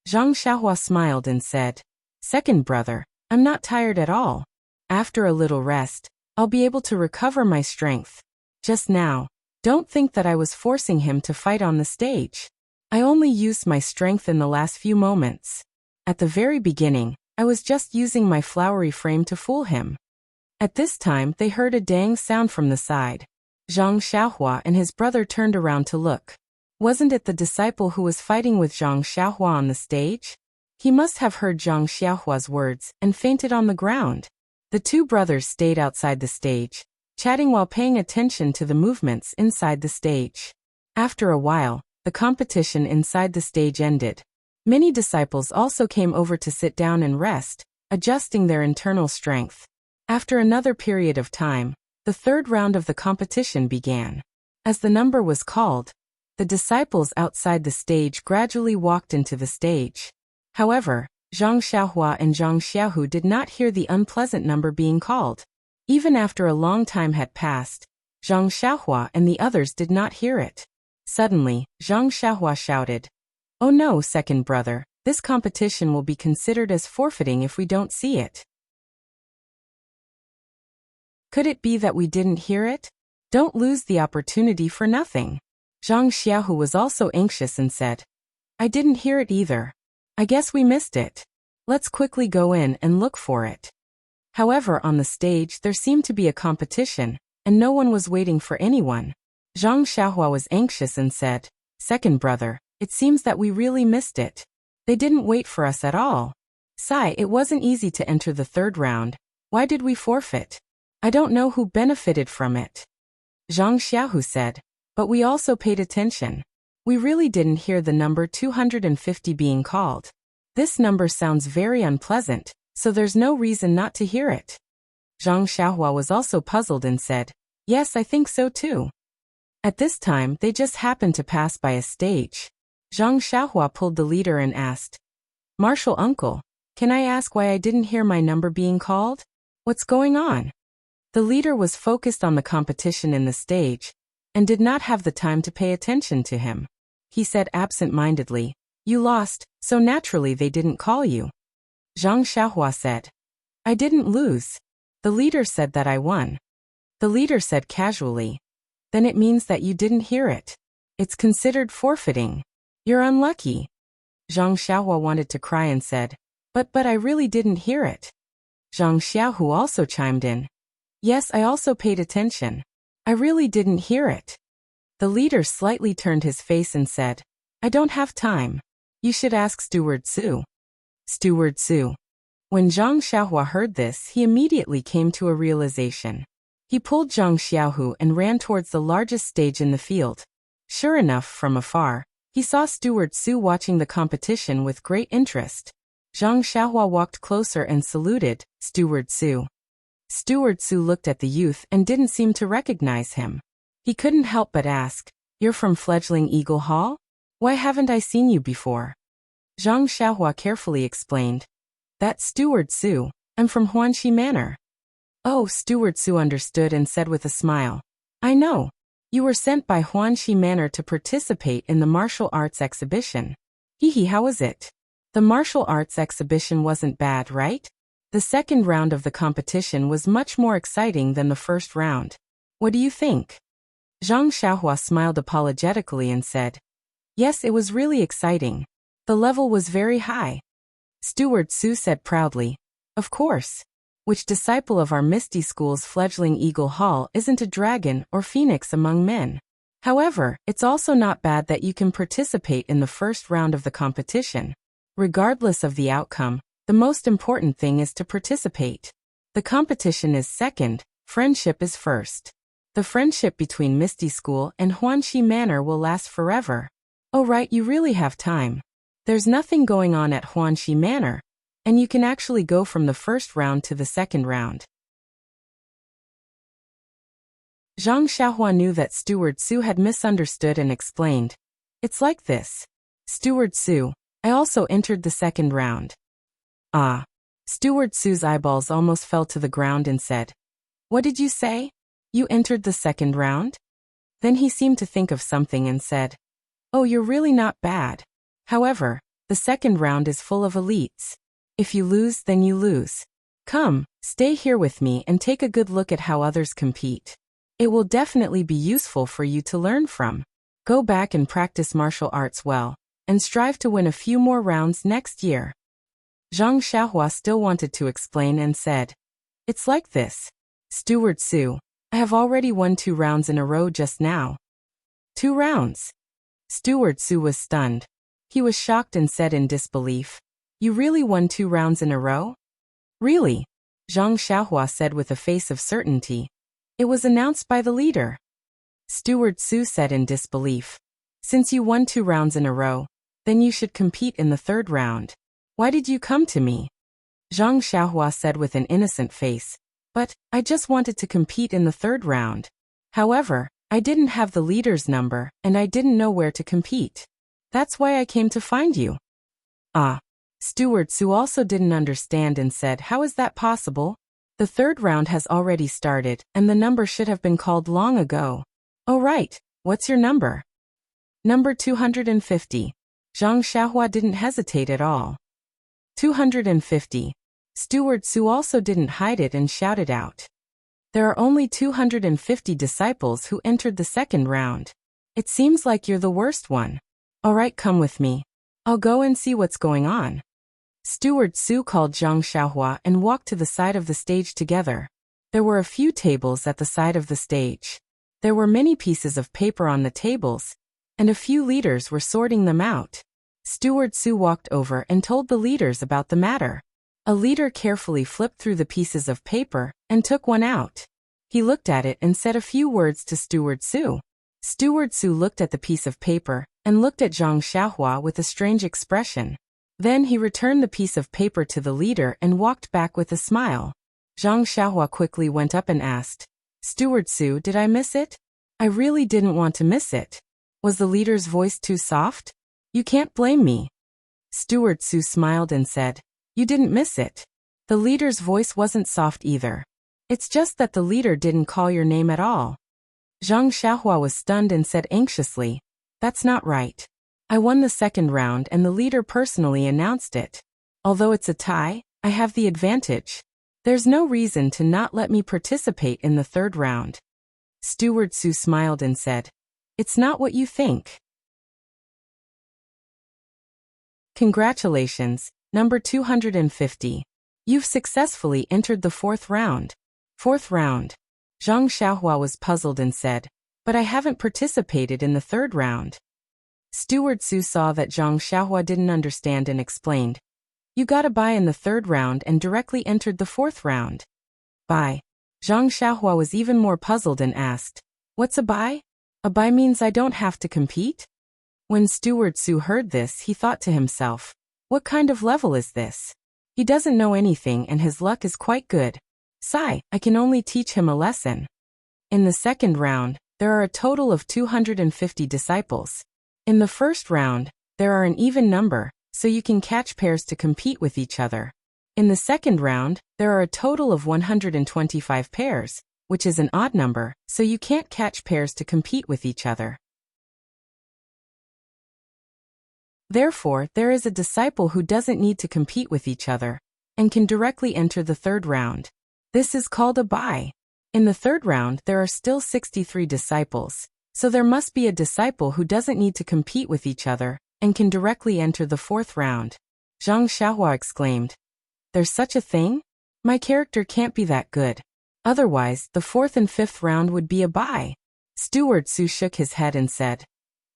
Zhang Xiaohua smiled and said, "Second brother, I'm not tired at all. After a little rest, I'll be able to recover my strength. Just now, don't think that I was forcing him to fight on the stage. I only used my strength in the last few moments. At the very beginning, I was just using my flowery frame to fool him." At this time, they heard a dang sound from the side. Zhang Xiaohua and his brother turned around to look. Wasn't it the disciple who was fighting with Zhang Xiaohua on the stage? He must have heard Zhang Xiaohua's words and fainted on the ground. The two brothers stayed outside the stage, chatting while paying attention to the movements inside the stage. After a while, the competition inside the stage ended. Many disciples also came over to sit down and rest, adjusting their internal strength. After another period of time, the third round of the competition began. As the number was called, the disciples outside the stage gradually walked into the stage. However, Zhang Xiaohua and Zhang Xiaohu did not hear the unpleasant number being called. Even after a long time had passed, Zhang Xiaohua and the others did not hear it. Suddenly, Zhang Xiaohua shouted, "Oh no, second brother, this competition will be considered as forfeiting if we don't see it." Could it be that we didn't hear it? Don't lose the opportunity for nothing. Zhang Xiaohu was also anxious and said, "I didn't hear it either. I guess we missed it. Let's quickly go in and look for it." However, on the stage there seemed to be a competition, and no one was waiting for anyone. Zhang Xiaohua was anxious and said, "Second brother, it seems that we really missed it. They didn't wait for us at all. Sai, it wasn't easy to enter the third round. Why did we forfeit? I don't know who benefited from it." Zhang Xiaohu said, "But we also paid attention. We really didn't hear the number 250 being called. This number sounds very unpleasant, so there's no reason not to hear it." Zhang Xiaohua was also puzzled and said, "Yes, I think so too." At this time, they just happened to pass by a stage. Zhang Xiaohua pulled the leader and asked, "Martial uncle, can I ask why I didn't hear my number being called? What's going on?" The leader was focused on the competition in the stage, and did not have the time to pay attention to him. He said absent-mindedly, "You lost, so naturally they didn't call you." Zhang Xiaohua said, "I didn't lose. The leader said that I won." The leader said casually, "Then it means that you didn't hear it. It's considered forfeiting. You're unlucky." Zhang Xiaohua wanted to cry and said, But I really didn't hear it." Zhang Xiaohu also chimed in, "Yes, I also paid attention. I really didn't hear it." The leader slightly turned his face and said, "I don't have time. You should ask Steward Su." Steward Su. When Zhang Xiaohua heard this, he immediately came to a realization. He pulled Zhang Xiaohu and ran towards the largest stage in the field. Sure enough, from afar, he saw Steward Su watching the competition with great interest. Zhang Xiaohua walked closer and saluted Steward Su. Steward Su looked at the youth and didn't seem to recognize him. He couldn't help but ask, "You're from Fledgling Eagle Hall? Why haven't I seen you before?" Zhang Xiaohua carefully explained, "That's Steward Su. I'm from Huanxi Manor." Oh, Steward Su understood and said with a smile, "I know. You were sent by Huanxi Manor to participate in the martial arts exhibition. Hee, how was it? The martial arts exhibition wasn't bad, right? The second round of the competition was much more exciting than the first round. What do you think?" Zhang Xiaohua smiled apologetically and said, "Yes, it was really exciting. The level was very high." Steward Su said proudly, "Of course. Which disciple of our Misty School's Fledgling Eagle Hall isn't a dragon or phoenix among men? However, it's also not bad that you can participate in the first round of the competition. Regardless of the outcome, the most important thing is to participate. The competition is second, Friendship is first. The friendship between Misty School and Huanxi Manor will last forever. Oh right, you really have time. There's nothing going on at Huanxi Manor, and you can actually go from the first round to the second round. Zhang Xiaohua knew that Steward Su had misunderstood and explained. It's like this. Steward Su, I also entered the second round. Ah. Steward Su's eyeballs almost fell to the ground and said, What did you say? You entered the second round? Then he seemed to think of something and said, Oh, you're really not bad. However, the second round is full of elites. If you lose, then you lose. Come, stay here with me and take a good look at how others compete. It will definitely be useful for you to learn from. Go back and practice martial arts well, and strive to win a few more rounds next year. Zhang Xiaohua still wanted to explain and said, It's like this. Steward Su, I have already won 2 rounds in a row just now. 2 rounds? Steward Su was stunned. He was shocked and said in disbelief, You really won 2 rounds in a row? Really? Zhang Xiaohua said with a face of certainty. It was announced by the leader. Steward Su said in disbelief, Since you won 2 rounds in a row, then you should compete in the third round. Why did you come to me? Zhang Xiaohua said with an innocent face, But, I just wanted to compete in the third round. However, I didn't have the leader's number, and I didn't know where to compete. That's why I came to find you. Ah. Steward Su also didn't understand and said, How is that possible? The third round has already started, and the number should have been called long ago. Oh right, what's your number? Number 250. Zhang Xiaohua didn't hesitate at all. 250. Steward Su also didn't hide it and shouted out. There are only 250 disciples who entered the second round. It seems like you're the worst one. Alright, come with me. I'll go and see what's going on. Steward Su called Zhang Xiaohua and walked to the side of the stage together. There were a few tables at the side of the stage. There were many pieces of paper on the tables, and a few leaders were sorting them out. Steward Su walked over and told the leaders about the matter. A leader carefully flipped through the pieces of paper and took one out. He looked at it and said a few words to Steward Su. Steward Su looked at the piece of paper and looked at Zhang Xiaohua with a strange expression. Then he returned the piece of paper to the leader and walked back with a smile. Zhang Xiaohua quickly went up and asked, Steward Su, did I miss it? I really didn't want to miss it. Was the leader's voice too soft? You can't blame me. Steward Su smiled and said, You didn't miss it. The leader's voice wasn't soft either. It's just that the leader didn't call your name at all. Zhang Xiaohua was stunned and said anxiously, That's not right. I won the second round and the leader personally announced it. Although it's a tie, I have the advantage. There's no reason to not let me participate in the third round. Steward Su smiled and said, It's not what you think. Congratulations, number 250. You've successfully entered the fourth round. Fourth round. Zhang Xiaohua was puzzled and said, But I haven't participated in the third round. Steward Su saw that Zhang Xiaohua didn't understand and explained, You got a bye in the third round and directly entered the fourth round. Bye. Zhang Xiaohua was even more puzzled and asked, What's a bye? A bye means I don't have to compete? When Steward Su heard this, he thought to himself, What kind of level is this? He doesn't know anything and his luck is quite good. Sigh, I can only teach him a lesson. In the second round, there are a total of 250 disciples. In the first round, there are an even number, so you can catch pairs to compete with each other. In the second round, there are a total of 125 pairs, which is an odd number, so you can't catch pairs to compete with each other. Therefore, there is a disciple who doesn't need to compete with each other, and can directly enter the third round. This is called a bye. In the third round, there are still 63 disciples. So there must be a disciple who doesn't need to compete with each other, and can directly enter the fourth round. Zhang Xiaohua exclaimed, There's such a thing? My character can't be that good. Otherwise, the fourth and fifth round would be a bye. Steward Su shook his head and said,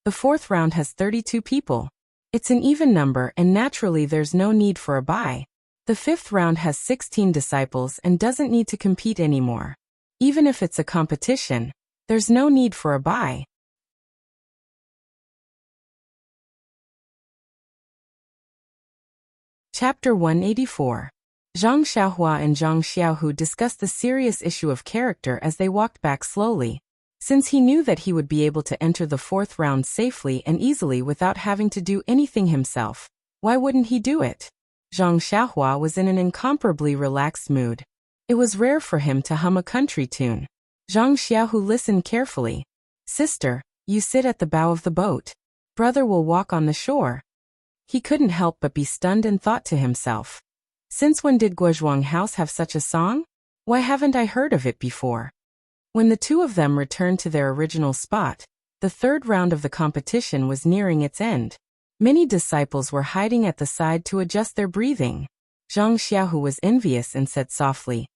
The fourth round has 32 people. It's an even number and naturally there's no need for a bye. The fifth round has 16 disciples and doesn't need to compete anymore. Even if it's a competition, there's no need for a buy. Chapter 184. Zhang Xiaohua and Zhang Xiaohu discussed the serious issue of character as they walked back slowly. Since he knew that he would be able to enter the fourth round safely and easily without having to do anything himself, why wouldn't he do it? Zhang Xiaohua was in an incomparably relaxed mood. It was rare for him to hum a country tune. Zhang Xiaohu listened carefully. Sister, you sit at the bow of the boat. Brother will walk on the shore. He couldn't help but be stunned and thought to himself. Since when did Guozhuang House have such a song? Why haven't I heard of it before? When the two of them returned to their original spot, the third round of the competition was nearing its end. Many disciples were hiding at the side to adjust their breathing. Zhang Xiaohu was envious and said softly,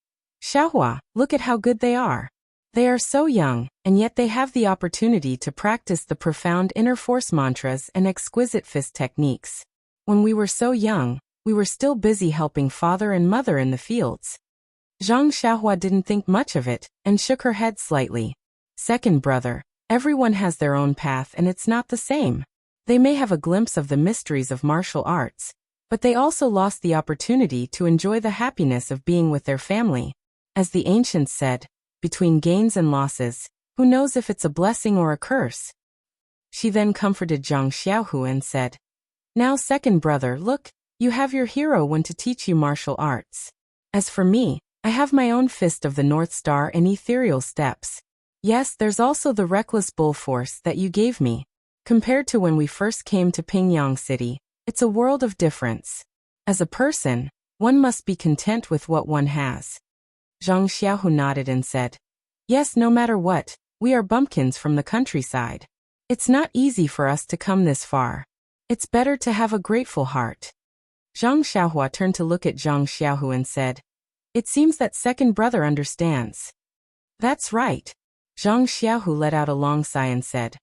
Xiaohua, look at how good they are. They are so young, and yet they have the opportunity to practice the profound inner force mantras and exquisite fist techniques. When we were so young, we were still busy helping father and mother in the fields. Zhang Xiaohua didn't think much of it, and shook her head slightly. Second brother, everyone has their own path and it's not the same. They may have a glimpse of the mysteries of martial arts, but they also lost the opportunity to enjoy the happiness of being with their family. As the ancients said, between gains and losses, who knows if it's a blessing or a curse? She then comforted Zhang Xiaohu and said, Now second brother, look, you have your hero one to teach you martial arts. As for me, I have my own fist of the North Star and ethereal steps. Yes, there's also the reckless bull force that you gave me. Compared to when we first came to Pingyang City, it's a world of difference. As a person, one must be content with what one has. Zhang Xiaohu nodded and said, Yes, no matter what, we are bumpkins from the countryside. It's not easy for us to come this far. It's better to have a grateful heart. Zhang Xiaohua turned to look at Zhang Xiaohu and said, It seems that second brother understands. That's right. Zhang Xiaohu let out a long sigh and said,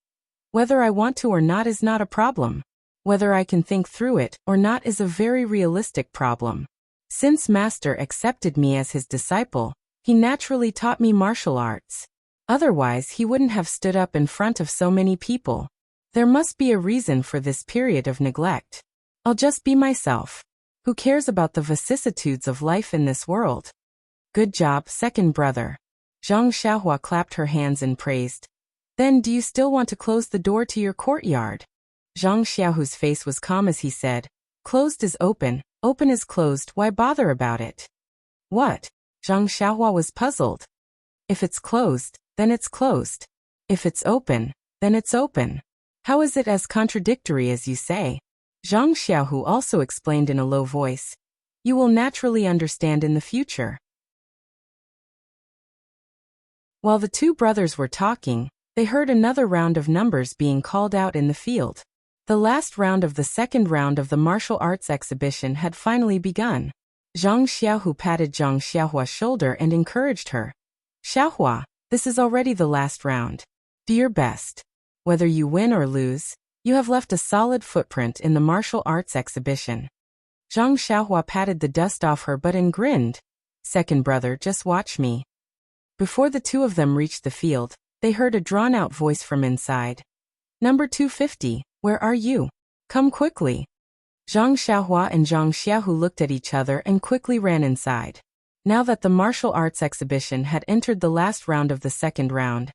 Whether I want to or not is not a problem. Whether I can think through it or not is a very realistic problem. Since Master accepted me as his disciple, he naturally taught me martial arts. Otherwise, he wouldn't have stood up in front of so many people. There must be a reason for this period of neglect. I'll just be myself. Who cares about the vicissitudes of life in this world? Good job, second brother. Zhang Xiaohua clapped her hands and praised. Then do you still want to close the door to your courtyard? Zhang Xiaohu's face was calm as he said, Closed is open, open is closed, why bother about it? What? Zhang Xiaohua was puzzled. If it's closed, then it's closed. If it's open, then it's open. How is it as contradictory as you say? Zhang Xiaohu also explained in a low voice. You will naturally understand in the future. While the two brothers were talking, they heard another round of numbers being called out in the field. The last round of the second round of the martial arts exhibition had finally begun. Zhang Xiaohu patted Zhang Xiaohua's shoulder and encouraged her. Xiaohua, this is already the last round. Do your best. Whether you win or lose, you have left a solid footprint in the martial arts exhibition. Zhang Xiaohua patted the dust off her butt and grinned. Second brother, just watch me. Before the two of them reached the field, they heard a drawn-out voice from inside. Number 250, where are you? Come quickly. Zhang Xiaohua and Zhang Xiaohu looked at each other and quickly ran inside. Now that the martial arts exhibition had entered the last round of the second round,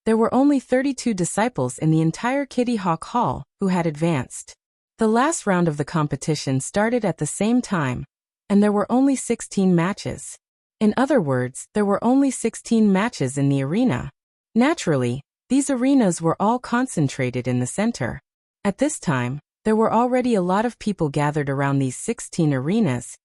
there were only 32 disciples in the entire Kitty Hawk Hall who had advanced. The last round of the competition started at the same time, and there were only 16 matches. In other words, there were only 16 matches in the arena. Naturally, these arenas were all concentrated in the center. At this time, there were already a lot of people gathered around these 16 arenas,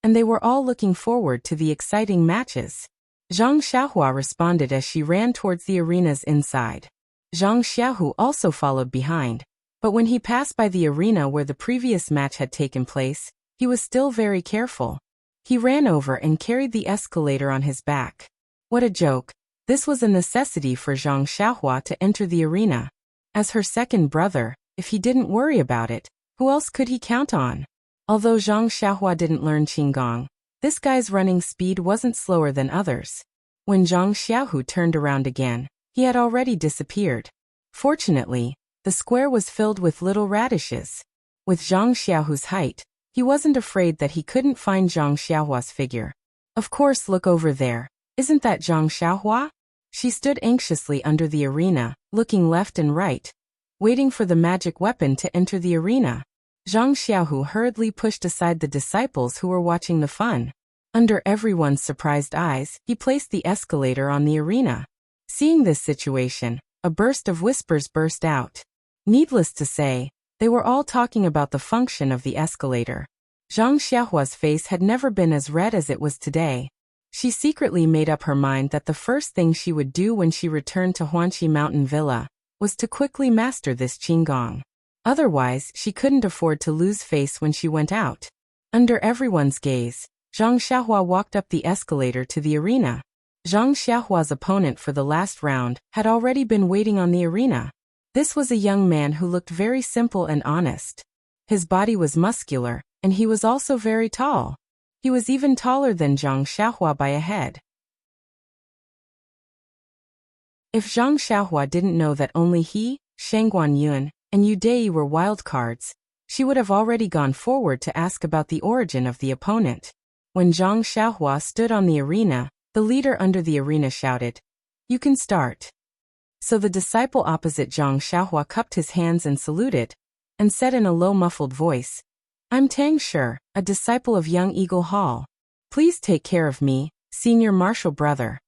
and they were all looking forward to the exciting matches. Zhang Xiaohua responded as she ran towards the arenas inside. Zhang Xiaohu also followed behind, but when he passed by the arena where the previous match had taken place, he was still very careful. He ran over and carried the escalator on his back. What a joke. This was a necessity for Zhang Xiaohua to enter the arena. As her second brother, if he didn't worry about it, who else could he count on? Although Zhang Xiaohua didn't learn Qinggong, this guy's running speed wasn't slower than others. When Zhang Xiaohu turned around again, he had already disappeared. Fortunately, the square was filled with little radishes. With Zhang Xiaohu's height, he wasn't afraid that he couldn't find Zhang Xiaohua's figure. Of course, look over there. Isn't that Zhang Xiaohua? She stood anxiously under the arena, looking left and right, waiting for the magic weapon to enter the arena. Zhang Xiaohu hurriedly pushed aside the disciples who were watching the fun. Under everyone's surprised eyes, he placed the escalator on the arena. Seeing this situation, a burst of whispers burst out. Needless to say, they were all talking about the function of the escalator. Zhang Xiaohua's face had never been as red as it was today. She secretly made up her mind that the first thing she would do when she returned to Huanqi Mountain Villa was to quickly master this qigong. Otherwise, she couldn't afford to lose face when she went out. Under everyone's gaze, Zhang Xiaohua walked up the escalator to the arena. Zhang Xiaohua's opponent for the last round had already been waiting on the arena. This was a young man who looked very simple and honest. His body was muscular, and he was also very tall. He was even taller than Zhang Xiaohua by a head. If Zhang Xiaohua didn't know that only he, Shang Guanyun, and Yu Dei were wildcards, she would have already gone forward to ask about the origin of the opponent. When Zhang Xiaohua stood on the arena, the leader under the arena shouted, "You can start." So the disciple opposite Zhang Xiaohua cupped his hands and saluted, and said in a low muffled voice, "I'm Tang Shi, a disciple of young Eagle Hall. Please take care of me, senior martial brother."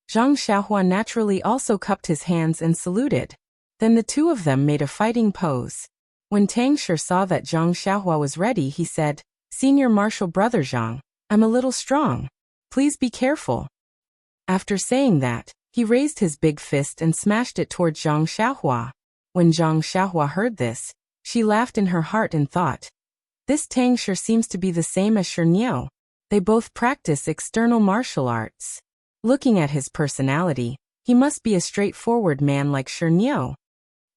Zhang Xiaohua naturally also cupped his hands and saluted. Then the two of them made a fighting pose. When Tang Shi saw that Zhang Xiaohua was ready, he said, "Senior martial brother Zhang, I'm a little strong. Please be careful." After saying that, he raised his big fist and smashed it toward Zhang Xiaohua. When Zhang Xiaohua heard this, she laughed in her heart and thought, "This Tang Shi seems to be the same as Shi Niu. They both practice external martial arts. Looking at his personality, he must be a straightforward man like Shi Niu."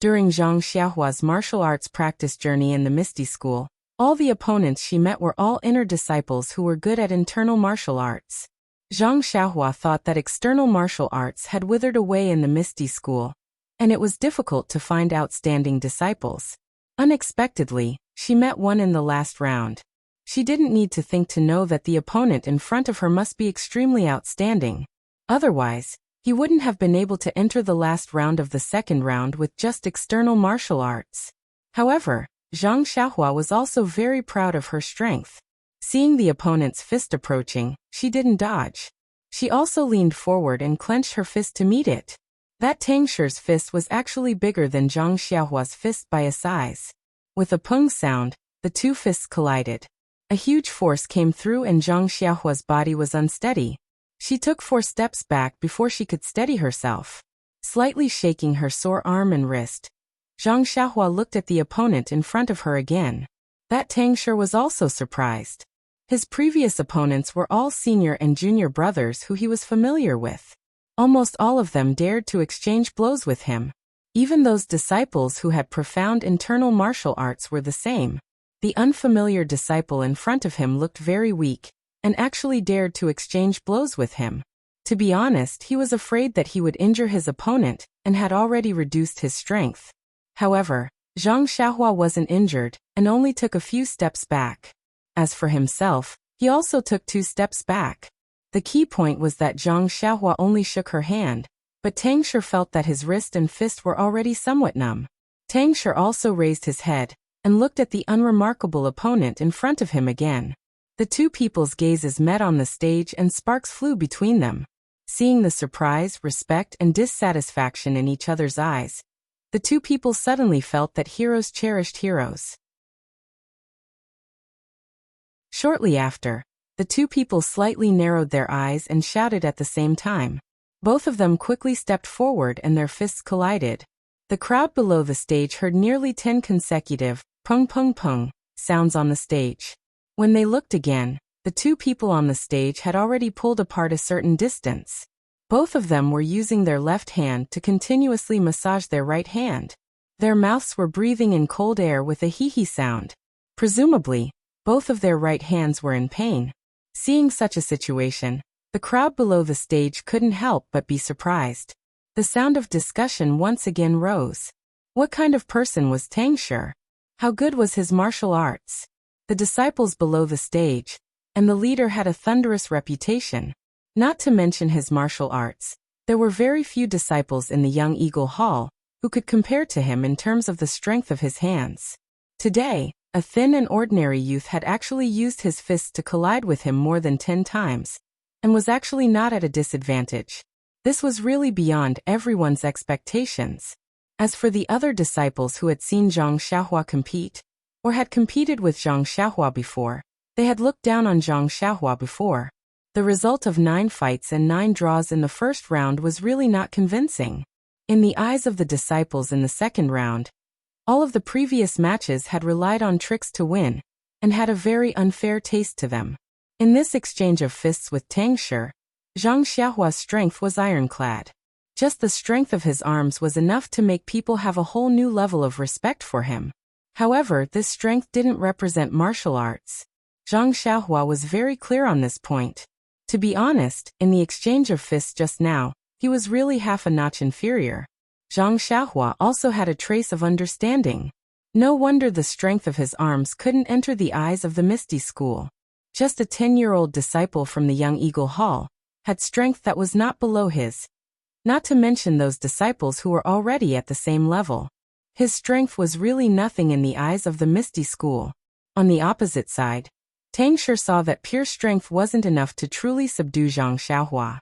During Zhang Xiaohua's martial arts practice journey in the Misty School, all the opponents she met were all inner disciples who were good at internal martial arts. Zhang Xiaohua thought that external martial arts had withered away in the Misty School, and it was difficult to find outstanding disciples. Unexpectedly, she met one in the last round. She didn't need to think to know that the opponent in front of her must be extremely outstanding. Otherwise, he wouldn't have been able to enter the last round of the second round with just external martial arts. However, Zhang Xiaohua was also very proud of her strength. Seeing the opponent's fist approaching, she didn't dodge. She also leaned forward and clenched her fist to meet it. That Tang Shi's fist was actually bigger than Zhang Xiaohua's fist by a size. With a pung sound, the two fists collided. A huge force came through and Zhang Xiaohua's body was unsteady. She took 4 steps back before she could steady herself. Slightly shaking her sore arm and wrist, Zhang Xiaohua looked at the opponent in front of her again. That Tang Shi was also surprised. His previous opponents were all senior and junior brothers who he was familiar with. Almost all of them dared to exchange blows with him. Even those disciples who had profound internal martial arts were the same. The unfamiliar disciple in front of him looked very weak, and actually dared to exchange blows with him. To be honest, he was afraid that he would injure his opponent, and had already reduced his strength. However, Zhang Xiaohua wasn't injured, and only took a few steps back. As for himself, he also took 2 steps back. The key point was that Zhang Xiaohua only shook her hand, but Tang Shi felt that his wrist and fist were already somewhat numb. Tang Shi also raised his head, and looked at the unremarkable opponent in front of him again. The two people's gazes met on the stage and sparks flew between them. Seeing the surprise, respect, and dissatisfaction in each other's eyes, the two people suddenly felt that heroes cherished heroes. Shortly after, the two people slightly narrowed their eyes and shouted at the same time. Both of them quickly stepped forward and their fists collided. The crowd below the stage heard nearly 10 consecutive pung pung pung sounds on the stage. When they looked again, the two people on the stage had already pulled apart a certain distance. Both of them were using their left hand to continuously massage their right hand. Their mouths were breathing in cold air with a hee-hee sound. Presumably, both of their right hands were in pain. Seeing such a situation, The crowd below the stage couldn't help but be surprised. The sound of discussion once again rose. What kind of person was Tang Shi? How good was his martial arts? The disciples below the stage, and the leader had a thunderous reputation. Not to mention his martial arts, there were very few disciples in the Young Eagle Hall who could compare to him in terms of the strength of his hands. Today, a thin and ordinary youth had actually used his fists to collide with him more than 10 times, and was actually not at a disadvantage. This was really beyond everyone's expectations. As for the other disciples who had seen Zhang Xiaohua compete, or had competed with Zhang Xiaohua before, they had looked down on Zhang Xiaohua before. The result of 9 fights and 9 draws in the first round was really not convincing. In the eyes of the disciples in the second round, all of the previous matches had relied on tricks to win, and had a very unfair taste to them. In this exchange of fists with Tang Shi, Zhang Xiaohua's strength was ironclad. Just the strength of his arms was enough to make people have a whole new level of respect for him. However, this strength didn't represent martial arts. Zhang Xiaohua was very clear on this point. To be honest, in the exchange of fists just now, he was really half a notch inferior. Zhang Xiaohua also had a trace of understanding. No wonder the strength of his arms couldn't enter the eyes of the Misty School. Just a 10-year-old disciple from the Young Eagle Hall had strength that was not below his. Not to mention those disciples who were already at the same level. His strength was really nothing in the eyes of the Misty School. On the opposite side, Tang Shi saw that pure strength wasn't enough to truly subdue Zhang Xiaohua.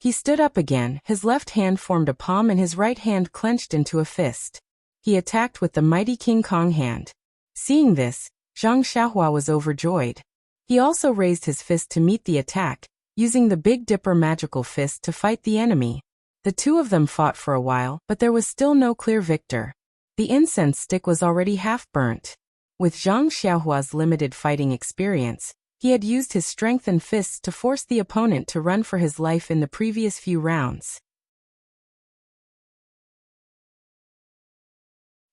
He stood up again, his left hand formed a palm and his right hand clenched into a fist. He attacked with the mighty King Kong hand. Seeing this, Zhang Xiaohua was overjoyed. He also raised his fist to meet the attack, using the Big Dipper magical fist to fight the enemy. The two of them fought for a while, but there was still no clear victor. The incense stick was already half burnt. With Zhang Xiaohua's limited fighting experience, he had used his strength and fists to force the opponent to run for his life in the previous few rounds.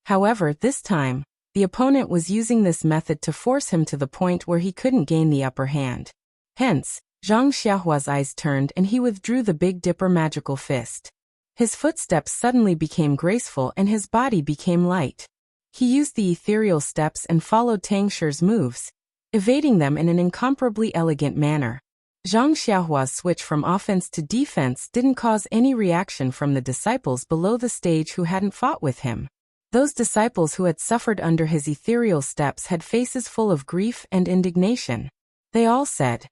However, this time, the opponent was using this method to force him to the point where he couldn't gain the upper hand. Hence, Zhang Xiaohua's eyes turned and he withdrew the Big Dipper magical fist. His footsteps suddenly became graceful and his body became light. He used the ethereal steps and followed Tang Shi's moves, evading them in an incomparably elegant manner. Zhang Xiaohua's switch from offense to defense didn't cause any reaction from the disciples below the stage who hadn't fought with him. Those disciples who had suffered under his ethereal steps had faces full of grief and indignation. They all said,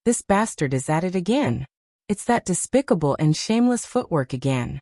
"This bastard is at it again. It's that despicable and shameless footwork again."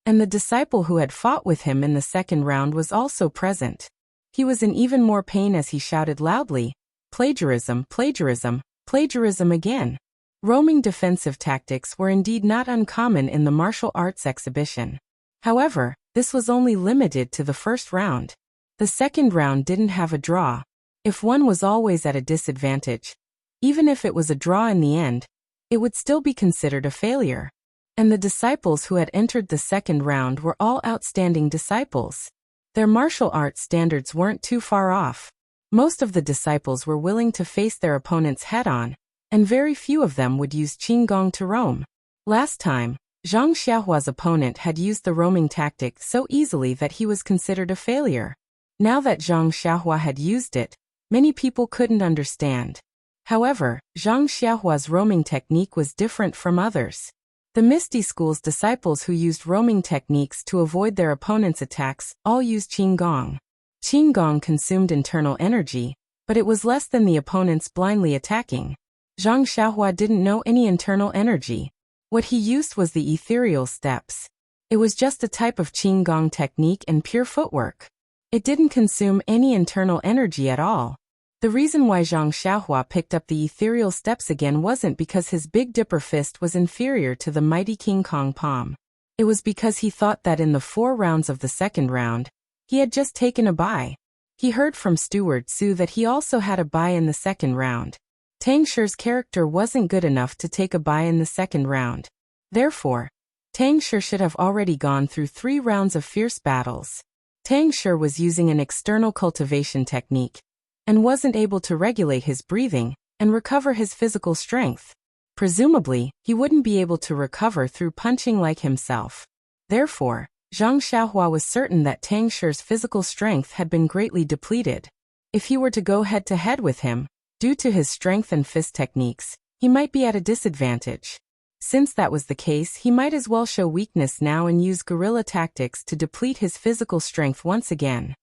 And the disciple who had fought with him in the second round was also present. He was in even more pain as he shouted loudly, "Plagiarism, plagiarism, plagiarism again." Roaming defensive tactics were indeed not uncommon in the martial arts exhibition. However, this was only limited to the first round. The second round didn't have a draw. If one was always at a disadvantage, even if it was a draw in the end, it would still be considered a failure. And the disciples who had entered the second round were all outstanding disciples. Their martial arts standards weren't too far off. Most of the disciples were willing to face their opponents head-on, and very few of them would use Qinggong to roam. Last time, Zhang Xiaohua's opponent had used the roaming tactic so easily that he was considered a failure. Now that Zhang Xiaohua had used it, many people couldn't understand. However, Zhang Xiaohua's roaming technique was different from others. The Misty School's disciples who used roaming techniques to avoid their opponent's attacks all used Qinggong. Qinggong consumed internal energy, but it was less than the opponent's blindly attacking. Zhang Xiaohua didn't know any internal energy. What he used was the ethereal steps. It was just a type of Qinggong technique and pure footwork. It didn't consume any internal energy at all. The reason why Zhang Xiaohua picked up the ethereal steps again wasn't because his Big Dipper fist was inferior to the mighty King Kong palm. It was because he thought that in the 4 rounds of the second round, he had just taken a bye. He heard from Steward Su that he also had a bye in the second round. Tang Shi's character wasn't good enough to take a bye in the second round. Therefore, Tang Shi should have already gone through 3 rounds of fierce battles. Tang Shi was using an external cultivation technique, and wasn't able to regulate his breathing and recover his physical strength. Presumably, he wouldn't be able to recover through punching like himself. Therefore, Zhang Xiaohua was certain that Tang Shi's physical strength had been greatly depleted. If he were to go head-to-head with him, due to his strength and fist techniques, he might be at a disadvantage. Since that was the case, he might as well show weakness now and use guerrilla tactics to deplete his physical strength once again.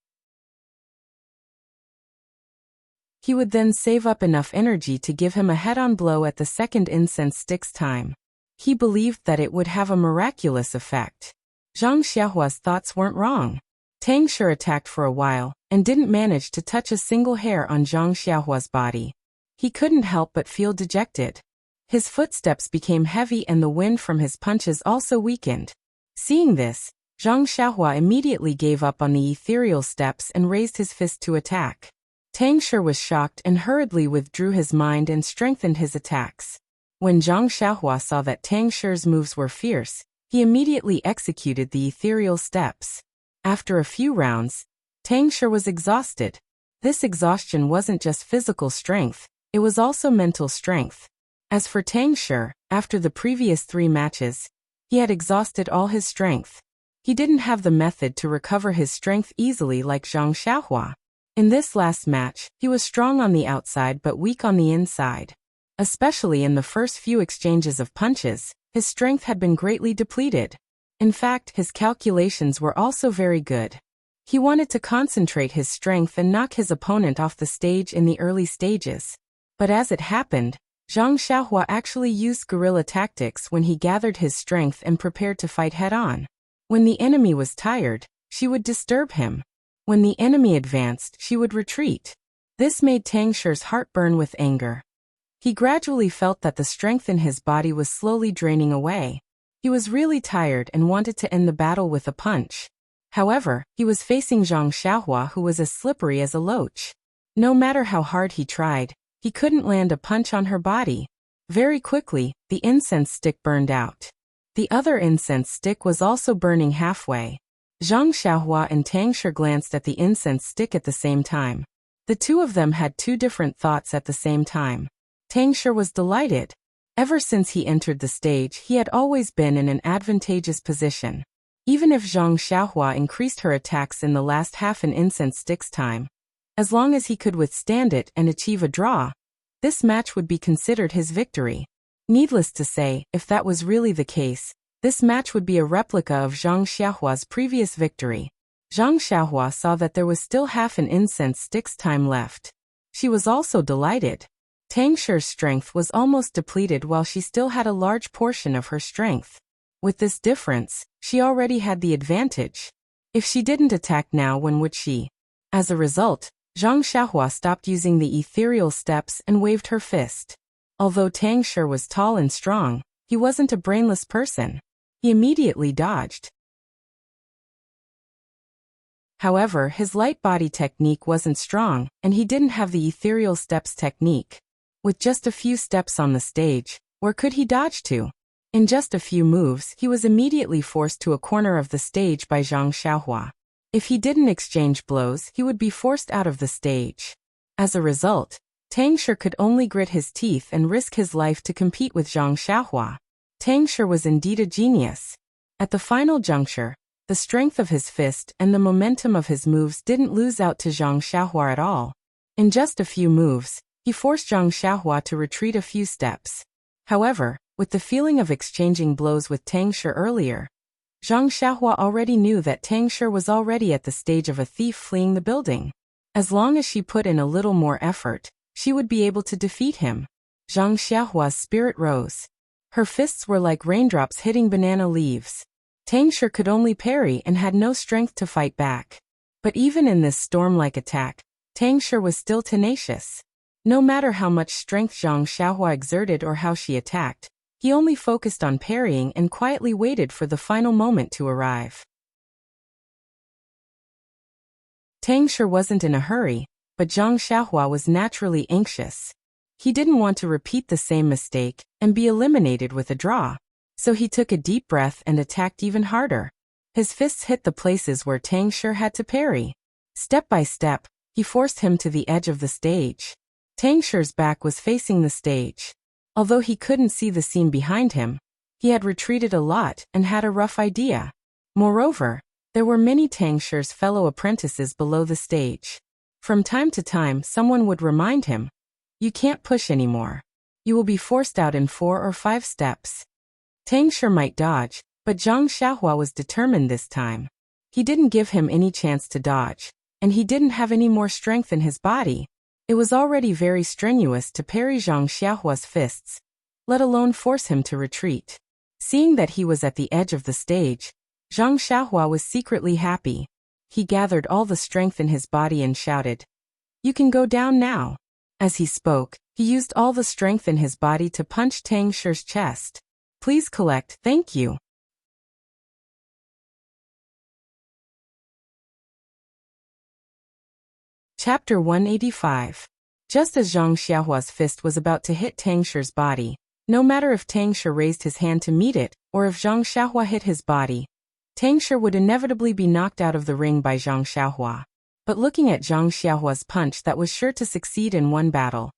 He would then save up enough energy to give him a head-on blow at the second incense stick's time. He believed that it would have a miraculous effect. Zhang Xiaohua's thoughts weren't wrong. Tang Shi attacked for a while, and didn't manage to touch a single hair on Zhang Xiaohua's body. He couldn't help but feel dejected. His footsteps became heavy and the wind from his punches also weakened. Seeing this, Zhang Xiaohua immediately gave up on the ethereal steps and raised his fist to attack. Tang Shi was shocked and hurriedly withdrew his mind and strengthened his attacks. When Zhang Xiaohua saw that Tang Shi's moves were fierce, he immediately executed the ethereal steps. After a few rounds, Tang Shi was exhausted. This exhaustion wasn't just physical strength, it was also mental strength. As for Tang Shi, after the previous 3 matches, he had exhausted all his strength. He didn't have the method to recover his strength easily like Zhang Xiaohua. In this last match, he was strong on the outside but weak on the inside. Especially in the first few exchanges of punches, his strength had been greatly depleted. In fact, his calculations were also very good. He wanted to concentrate his strength and knock his opponent off the stage in the early stages. But as it happened, Zhang Xiaohua actually used guerrilla tactics when he gathered his strength and prepared to fight head-on. When the enemy was tired, she would disturb him. When the enemy advanced, she would retreat. This made Tang Shi's heart burn with anger. He gradually felt that the strength in his body was slowly draining away. He was really tired and wanted to end the battle with a punch. However, he was facing Zhang Xiaohua, who was as slippery as a loach. No matter how hard he tried, he couldn't land a punch on her body. Very quickly, the incense stick burned out. The other incense stick was also burning halfway. Zhang Xiaohua and Tang Shi glanced at the incense stick at the same time. The two of them had 2 different thoughts at the same time. Tang Shi was delighted. Ever since he entered the stage, he had always been in an advantageous position. Even if Zhang Xiaohua increased her attacks in the last half an incense stick's time, as long as he could withstand it and achieve a draw, this match would be considered his victory. Needless to say, if that was really the case, this match would be a replica of Zhang Xiaohua's previous victory. Zhang Xiaohua saw that there was still half an incense stick's time left. She was also delighted. Tang Shi's strength was almost depleted while she still had a large portion of her strength. With this difference, she already had the advantage. If she didn't attack now, when would she? As a result, Zhang Xiaohua stopped using the ethereal steps and waved her fist. Although Tang Shi was tall and strong, he wasn't a brainless person. He immediately dodged. However, his light body technique wasn't strong, and he didn't have the ethereal steps technique. With just a few steps on the stage, where could he dodge to? In just a few moves, he was immediately forced to a corner of the stage by Zhang Xiaohua. If he didn't exchange blows, he would be forced out of the stage. As a result, Tang Shi could only grit his teeth and risk his life to compete with Zhang Xiaohua. Tang Shi was indeed a genius. At the final juncture, the strength of his fist and the momentum of his moves didn't lose out to Zhang Xiaohua at all. In just a few moves, he forced Zhang Xiaohua to retreat a few steps. However, with the feeling of exchanging blows with Tang Shi earlier, Zhang Xiaohua already knew that Tang Shi was already at the stage of a thief fleeing the building. As long as she put in a little more effort, she would be able to defeat him. Zhang Xiaohua's spirit rose. Her fists were like raindrops hitting banana leaves. Tang Shi could only parry and had no strength to fight back. But even in this storm-like attack, Tang Shi was still tenacious. No matter how much strength Zhang Xiaohua exerted or how she attacked, he only focused on parrying and quietly waited for the final moment to arrive. Tang Shi wasn't in a hurry, but Zhang Xiaohua was naturally anxious. He didn't want to repeat the same mistake and be eliminated with a draw. So he took a deep breath and attacked even harder. His fists hit the places where Tang Shi had to parry. Step by step, he forced him to the edge of the stage. Tang Shi's back was facing the stage. Although he couldn't see the scene behind him, he had retreated a lot and had a rough idea. Moreover, there were many Tang Shi's fellow apprentices below the stage. From time to time, someone would remind him, "You can't push anymore. You will be forced out in 4 or 5 steps." Tang Shi might dodge, but Zhang Xiaohua was determined this time. He didn't give him any chance to dodge, and he didn't have any more strength in his body. It was already very strenuous to parry Zhang Xiaohua's fists, let alone force him to retreat. Seeing that he was at the edge of the stage, Zhang Xiaohua was secretly happy. He gathered all the strength in his body and shouted, "You can go down now." As he spoke, he used all the strength in his body to punch Tang Shi's chest. "Please collect, thank you." Chapter 185. Just as Zhang Xiaohua's fist was about to hit Tang Shi's body, no matter if Tang Shi raised his hand to meet it, or if Zhang Xiaohua hit his body, Tang Shi would inevitably be knocked out of the ring by Zhang Xiaohua. But looking at Zhang Xiaohua's punch that was sure to succeed in one battle,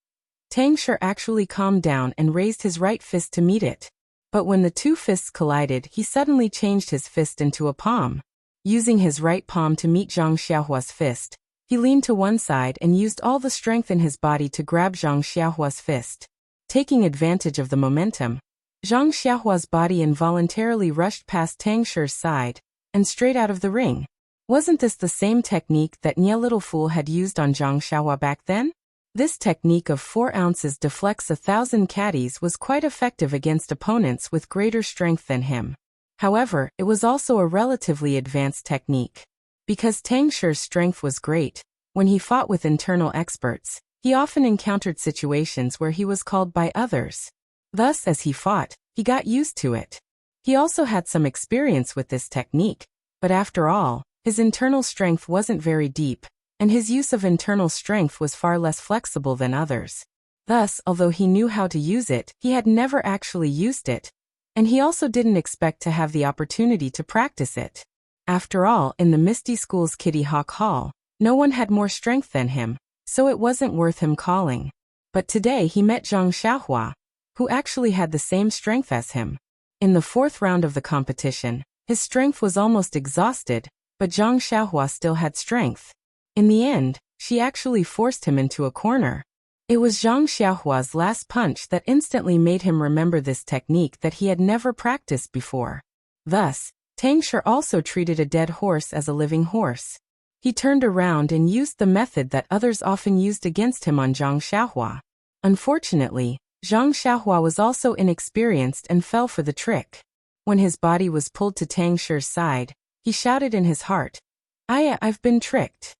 Tang Shi actually calmed down and raised his right fist to meet it. But when the two fists collided, he suddenly changed his fist into a palm. Using his right palm to meet Zhang Xiaohua's fist, he leaned to one side and used all the strength in his body to grab Zhang Xiaohua's fist. Taking advantage of the momentum, Zhang Xiaohua's body involuntarily rushed past Tang Shi's side and straight out of the ring. Wasn't this the same technique that Nye Little Fool had used on Zhang Xiaohua back then? This technique of 4 ounces deflects 1,000 caddies was quite effective against opponents with greater strength than him. However, it was also a relatively advanced technique. Because Tang Shi's strength was great, when he fought with internal experts, he often encountered situations where he was called by others. Thus, as he fought, he got used to it. He also had some experience with this technique, but after all, his internal strength wasn't very deep, and his use of internal strength was far less flexible than others. Thus, although he knew how to use it, he had never actually used it, and he also didn't expect to have the opportunity to practice it. After all, in the Misty School's Kitty Hawk Hall, no one had more strength than him, so it wasn't worth him calling. But today he met Zhang Xiaohua, who actually had the same strength as him. In the 4th round of the competition, his strength was almost exhausted, but Zhang Xiaohua still had strength. In the end, she actually forced him into a corner. It was Zhang Xiaohua's last punch that instantly made him remember this technique that he had never practiced before. Thus, Tang Shi also treated a dead horse as a living horse. He turned around and used the method that others often used against him on Zhang Xiaohua. Unfortunately, Zhang Xiaohua was also inexperienced and fell for the trick. When his body was pulled to Tang Shi's side, he shouted in his heart, I've been tricked."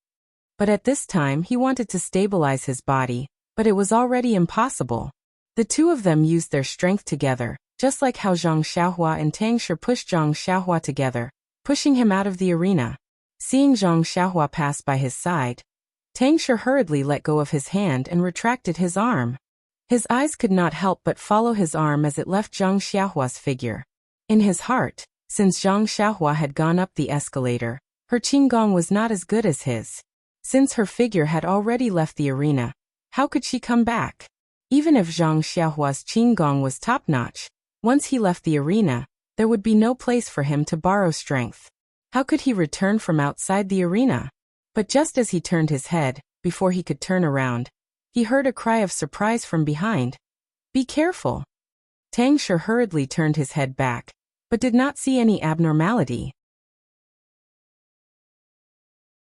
But at this time he wanted to stabilize his body, but it was already impossible. The two of them used their strength together, just like how Zhang Xiaohua and Tang Shi pushed Zhang Xiaohua together, pushing him out of the arena. Seeing Zhang Xiaohua pass by his side, Tang Shi hurriedly let go of his hand and retracted his arm. His eyes could not help but follow his arm as it left Zhang Xiaohua's figure. In his heart, since Zhang Xiaohua had gone up the escalator, her qinggong was not as good as his. Since her figure had already left the arena, how could she come back? Even if Zhang Xiaohua's qinggong was top-notch, once he left the arena, there would be no place for him to borrow strength. How could he return from outside the arena? But just as he turned his head, before he could turn around, he heard a cry of surprise from behind. "Be careful!" Tang Shi hurriedly turned his head back, but did not see any abnormality.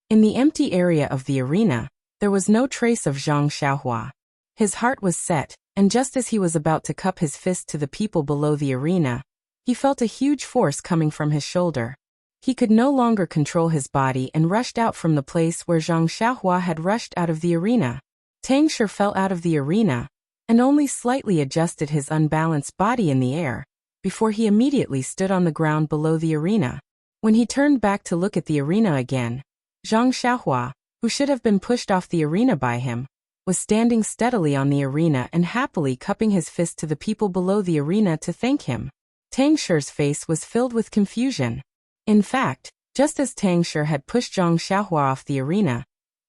In the empty area of the arena, there was no trace of Zhang Xiaohua. His heart was set, and just as he was about to cup his fist to the people below the arena, he felt a huge force coming from his shoulder. He could no longer control his body and rushed out from the place where Zhang Xiaohua had rushed out of the arena. Tang Shi fell out of the arena, and only slightly adjusted his unbalanced body in the air, before he immediately stood on the ground below the arena. When he turned back to look at the arena again, Zhang Xiaohua, who should have been pushed off the arena by him, was standing steadily on the arena and happily cupping his fist to the people below the arena to thank him. Tang Shi's face was filled with confusion. In fact, just as Tang Shi had pushed Zhang Xiaohua off the arena,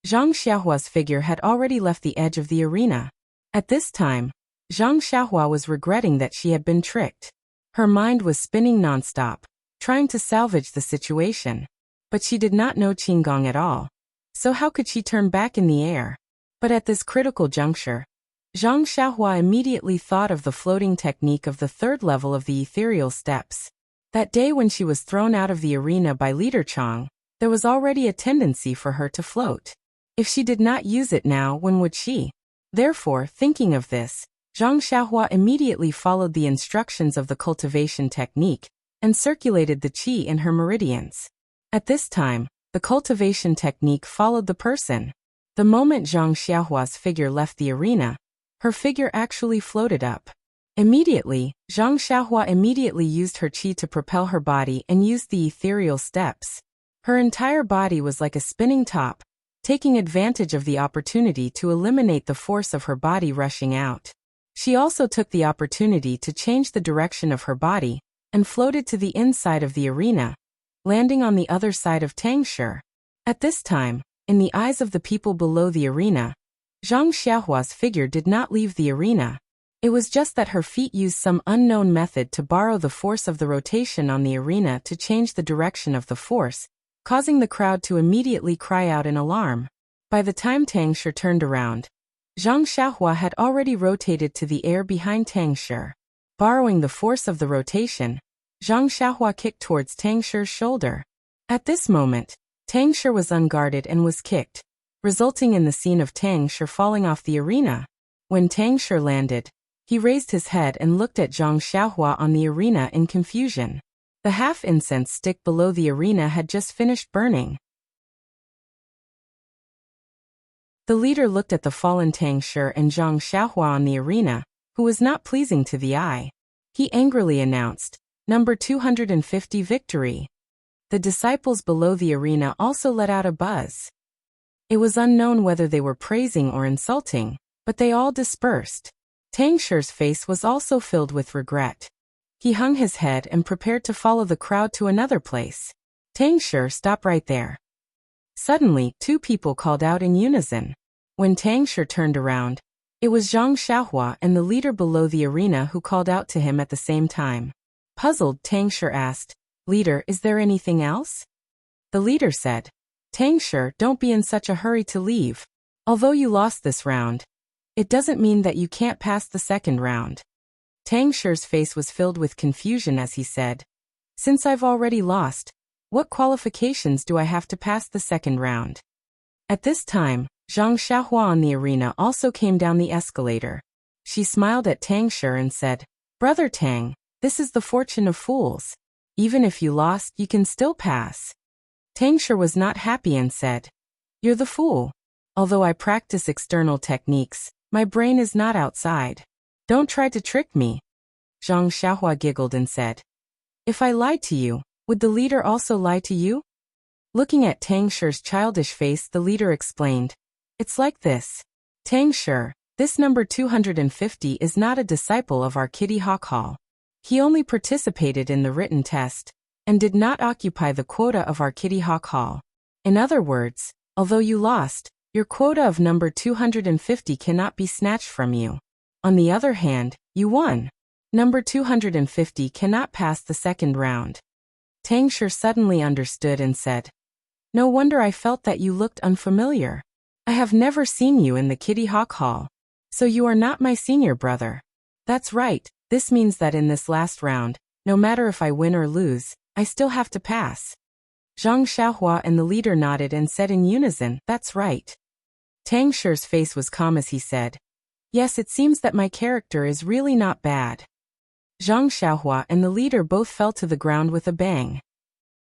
Zhang Xiaohua's figure had already left the edge of the arena. At this time, Zhang Xiaohua was regretting that she had been tricked. Her mind was spinning nonstop, trying to salvage the situation. But she did not know Qinggong at all. So how could she turn back in the air? But at this critical juncture, Zhang Xiaohua immediately thought of the floating technique of the third level of the ethereal steps. That day when she was thrown out of the arena by Leader Chang, there was already a tendency for her to float. If she did not use it now, when would she? Therefore, thinking of this, Zhang Xiaohua immediately followed the instructions of the cultivation technique and circulated the qi in her meridians. At this time, the cultivation technique followed the person. The moment Zhang Xiaohua's figure left the arena, her figure actually floated up. Immediately, Zhang Xiaohua immediately used her qi to propel her body and used the ethereal steps. Her entire body was like a spinning top, taking advantage of the opportunity to eliminate the force of her body rushing out. She also took the opportunity to change the direction of her body and floated to the inside of the arena, landing on the other side of Tangshi. At this time, in the eyes of the people below the arena, Zhang Xiaohua's figure did not leave the arena. It was just that her feet used some unknown method to borrow the force of the rotation on the arena to change the direction of the force, causing the crowd to immediately cry out in alarm. By the time Tangshi turned around, Zhang Xiaohua had already rotated to the air behind Tangshi. Borrowing the force of the rotation, Zhang Xiaohua kicked towards Tangshi's shoulder. At this moment, Tangshi was unguarded and was kicked, resulting in the scene of Tangshi falling off the arena. When Tangshi landed, he raised his head and looked at Zhang Xiaohua on the arena in confusion. The half-incense stick below the arena had just finished burning. The leader looked at the fallen Tangshi and Zhang Xiaohua on the arena, who was not pleasing to the eye. He angrily announced, "Number 250 victory." The disciples below the arena also let out a buzz. It was unknown whether they were praising or insulting, but they all dispersed. Tangshi's face was also filled with regret. He hung his head and prepared to follow the crowd to another place. "Tangshi, stop right there." Suddenly, two people called out in unison. When Tangshi turned around, it was Zhang Xiaohua and the leader below the arena who called out to him at the same time. Puzzled, Tangshi asked, "Leader, is there anything else?" The leader said, "Tangshi, don't be in such a hurry to leave. Although you lost this round, it doesn't mean that you can't pass the second round." Tangshi's face was filled with confusion as he said, "Since I've already lost, what qualifications do I have to pass the second round?" At this time, Zhang Xiaohua on the arena also came down the escalator. She smiled at Tangshi and said, "Brother Tang, this is the fortune of fools. Even if you lost, you can still pass." Tangshi was not happy and said, "You're the fool. Although I practice external techniques, my brain is not outside. Don't try to trick me." Zhang Xiaohua giggled and said, "If I lied to you, would the leader also lie to you?" Looking at Tangshi's childish face, the leader explained, "It's like this. Tangshi, this number 250 is not a disciple of our Kitty Hawk Hall. He only participated in the written test and did not occupy the quota of our Kitty Hawk Hall. In other words, although you lost, your quota of number 250 cannot be snatched from you. On the other hand, you won. Number 250 cannot pass the second round." Tangshi suddenly understood and said, "No wonder I felt that you looked unfamiliar. I have never seen you in the Kitty Hawk Hall. So you are not my senior brother." "That's right. This means that in this last round, no matter if I win or lose, I still have to pass." Zhang Xiaohua and the leader nodded and said in unison, "That's right." Tangshi's face was calm as he said, "Yes, it seems that my character is really not bad." Zhang Xiaohua and the leader both fell to the ground with a bang.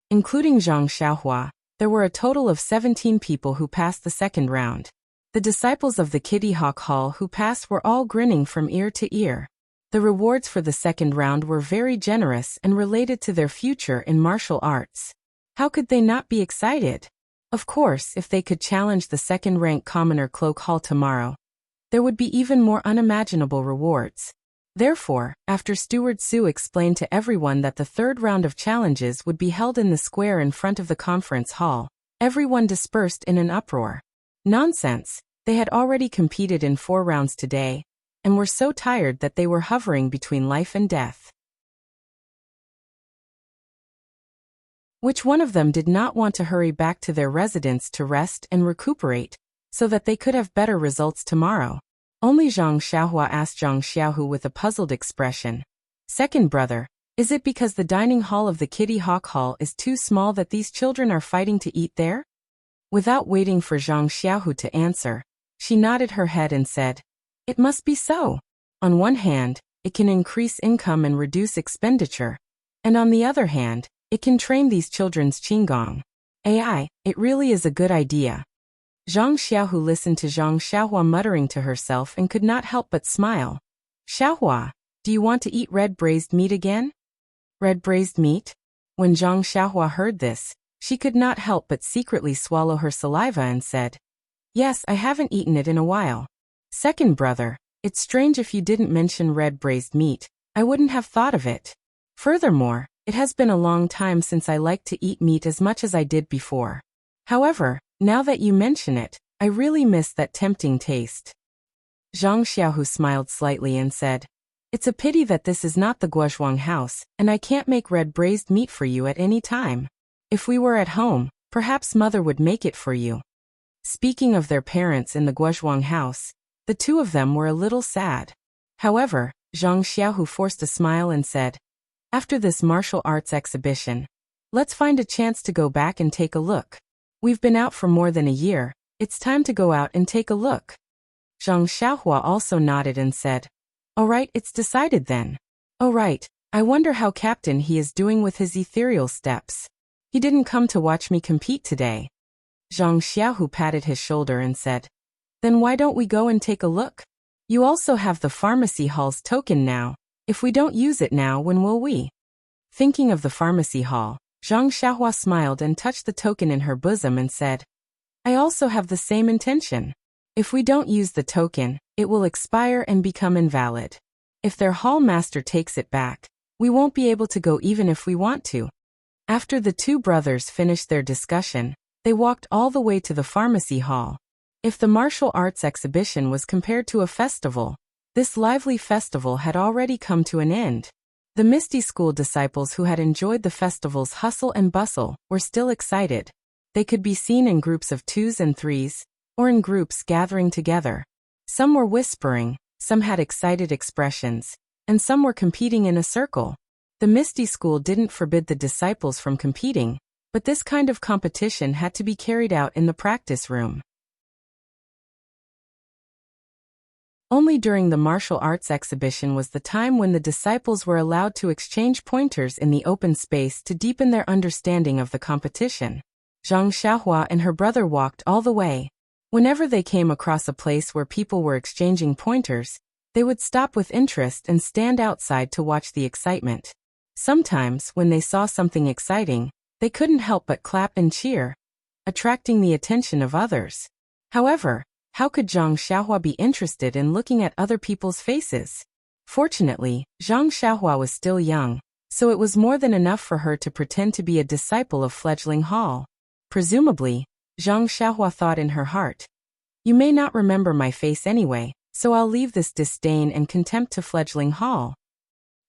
Including Zhang Xiaohua, there were a total of 17 people who passed the second round. The disciples of the Kitty Hawk Hall who passed were all grinning from ear to ear. The rewards for the second round were very generous and related to their future in martial arts. How could they not be excited? Of course, if they could challenge the second-rank commoner Cloak Hall tomorrow, there would be even more unimaginable rewards. Therefore, after Steward Su explained to everyone that the third round of challenges would be held in the square in front of the conference hall, everyone dispersed in an uproar. Nonsense! They had already competed in 4 rounds today, and were so tired that they were hovering between life and death. Which one of them did not want to hurry back to their residence to rest and recuperate, so that they could have better results tomorrow? Only Zhang Xiaohua asked Zhang Xiaohu with a puzzled expression. Second brother, is it because the dining hall of the Kitty Hawk Hall is too small that these children are fighting to eat there? Without waiting for Zhang Xiaohu to answer, she nodded her head and said, it must be so. On one hand, it can increase income and reduce expenditure, and on the other hand, it can train these children's qigong. AI, it really is a good idea. Zhang Xiaohu listened to Zhang Xiaohua muttering to herself and could not help but smile. Xiaohua, do you want to eat red braised meat again? Red braised meat? When Zhang Xiaohua heard this, she could not help but secretly swallow her saliva and said, yes, I haven't eaten it in a while. Second brother, it's strange if you didn't mention red braised meat, I wouldn't have thought of it. Furthermore, it has been a long time since I liked to eat meat as much as I did before. However, now that you mention it, I really miss that tempting taste. Zhang Xiaohu smiled slightly and said, it's a pity that this is not the Guozhuang house, and I can't make red braised meat for you at any time. If we were at home, perhaps mother would make it for you. Speaking of their parents in the Guozhuang house, the two of them were a little sad. However, Zhang Xiaohu forced a smile and said, after this martial arts exhibition, let's find a chance to go back and take a look. We've been out for more than a year, it's time to go out and take a look. Zhang Xiaohua also nodded and said, all right, it's decided then. Oh right, I wonder how Captain he is doing with his ethereal steps. He didn't come to watch me compete today. Zhang Xiaohu patted his shoulder and said, then why don't we go and take a look? You also have the pharmacy hall's token now. If we don't use it now, when will we? Thinking of the pharmacy hall, Zhang Xiaohua smiled and touched the token in her bosom and said, I also have the same intention. If we don't use the token, it will expire and become invalid. If their hall master takes it back, we won't be able to go even if we want to. After the two brothers finished their discussion, they walked all the way to the pharmacy hall. If the martial arts exhibition was compared to a festival, this lively festival had already come to an end. The Misty School disciples who had enjoyed the festival's hustle and bustle were still excited. They could be seen in groups of 2s and 3s, or in groups gathering together. Some were whispering, some had excited expressions, and some were competing in a circle. The Misty School didn't forbid the disciples from competing, but this kind of competition had to be carried out in the practice room. Only during the martial arts exhibition was the time when the disciples were allowed to exchange pointers in the open space to deepen their understanding of the competition. Zhang Xiaohua and her brother walked all the way. Whenever they came across a place where people were exchanging pointers, they would stop with interest and stand outside to watch the excitement. Sometimes, when they saw something exciting, they couldn't help but clap and cheer, attracting the attention of others. However, how could Zhang Xiaohua be interested in looking at other people's faces? Fortunately, Zhang Xiaohua was still young, so it was more than enough for her to pretend to be a disciple of Fledgling Hall. Presumably, Zhang Xiaohua thought in her heart, you may not remember my face anyway, so I'll leave this disdain and contempt to Fledgling Hall.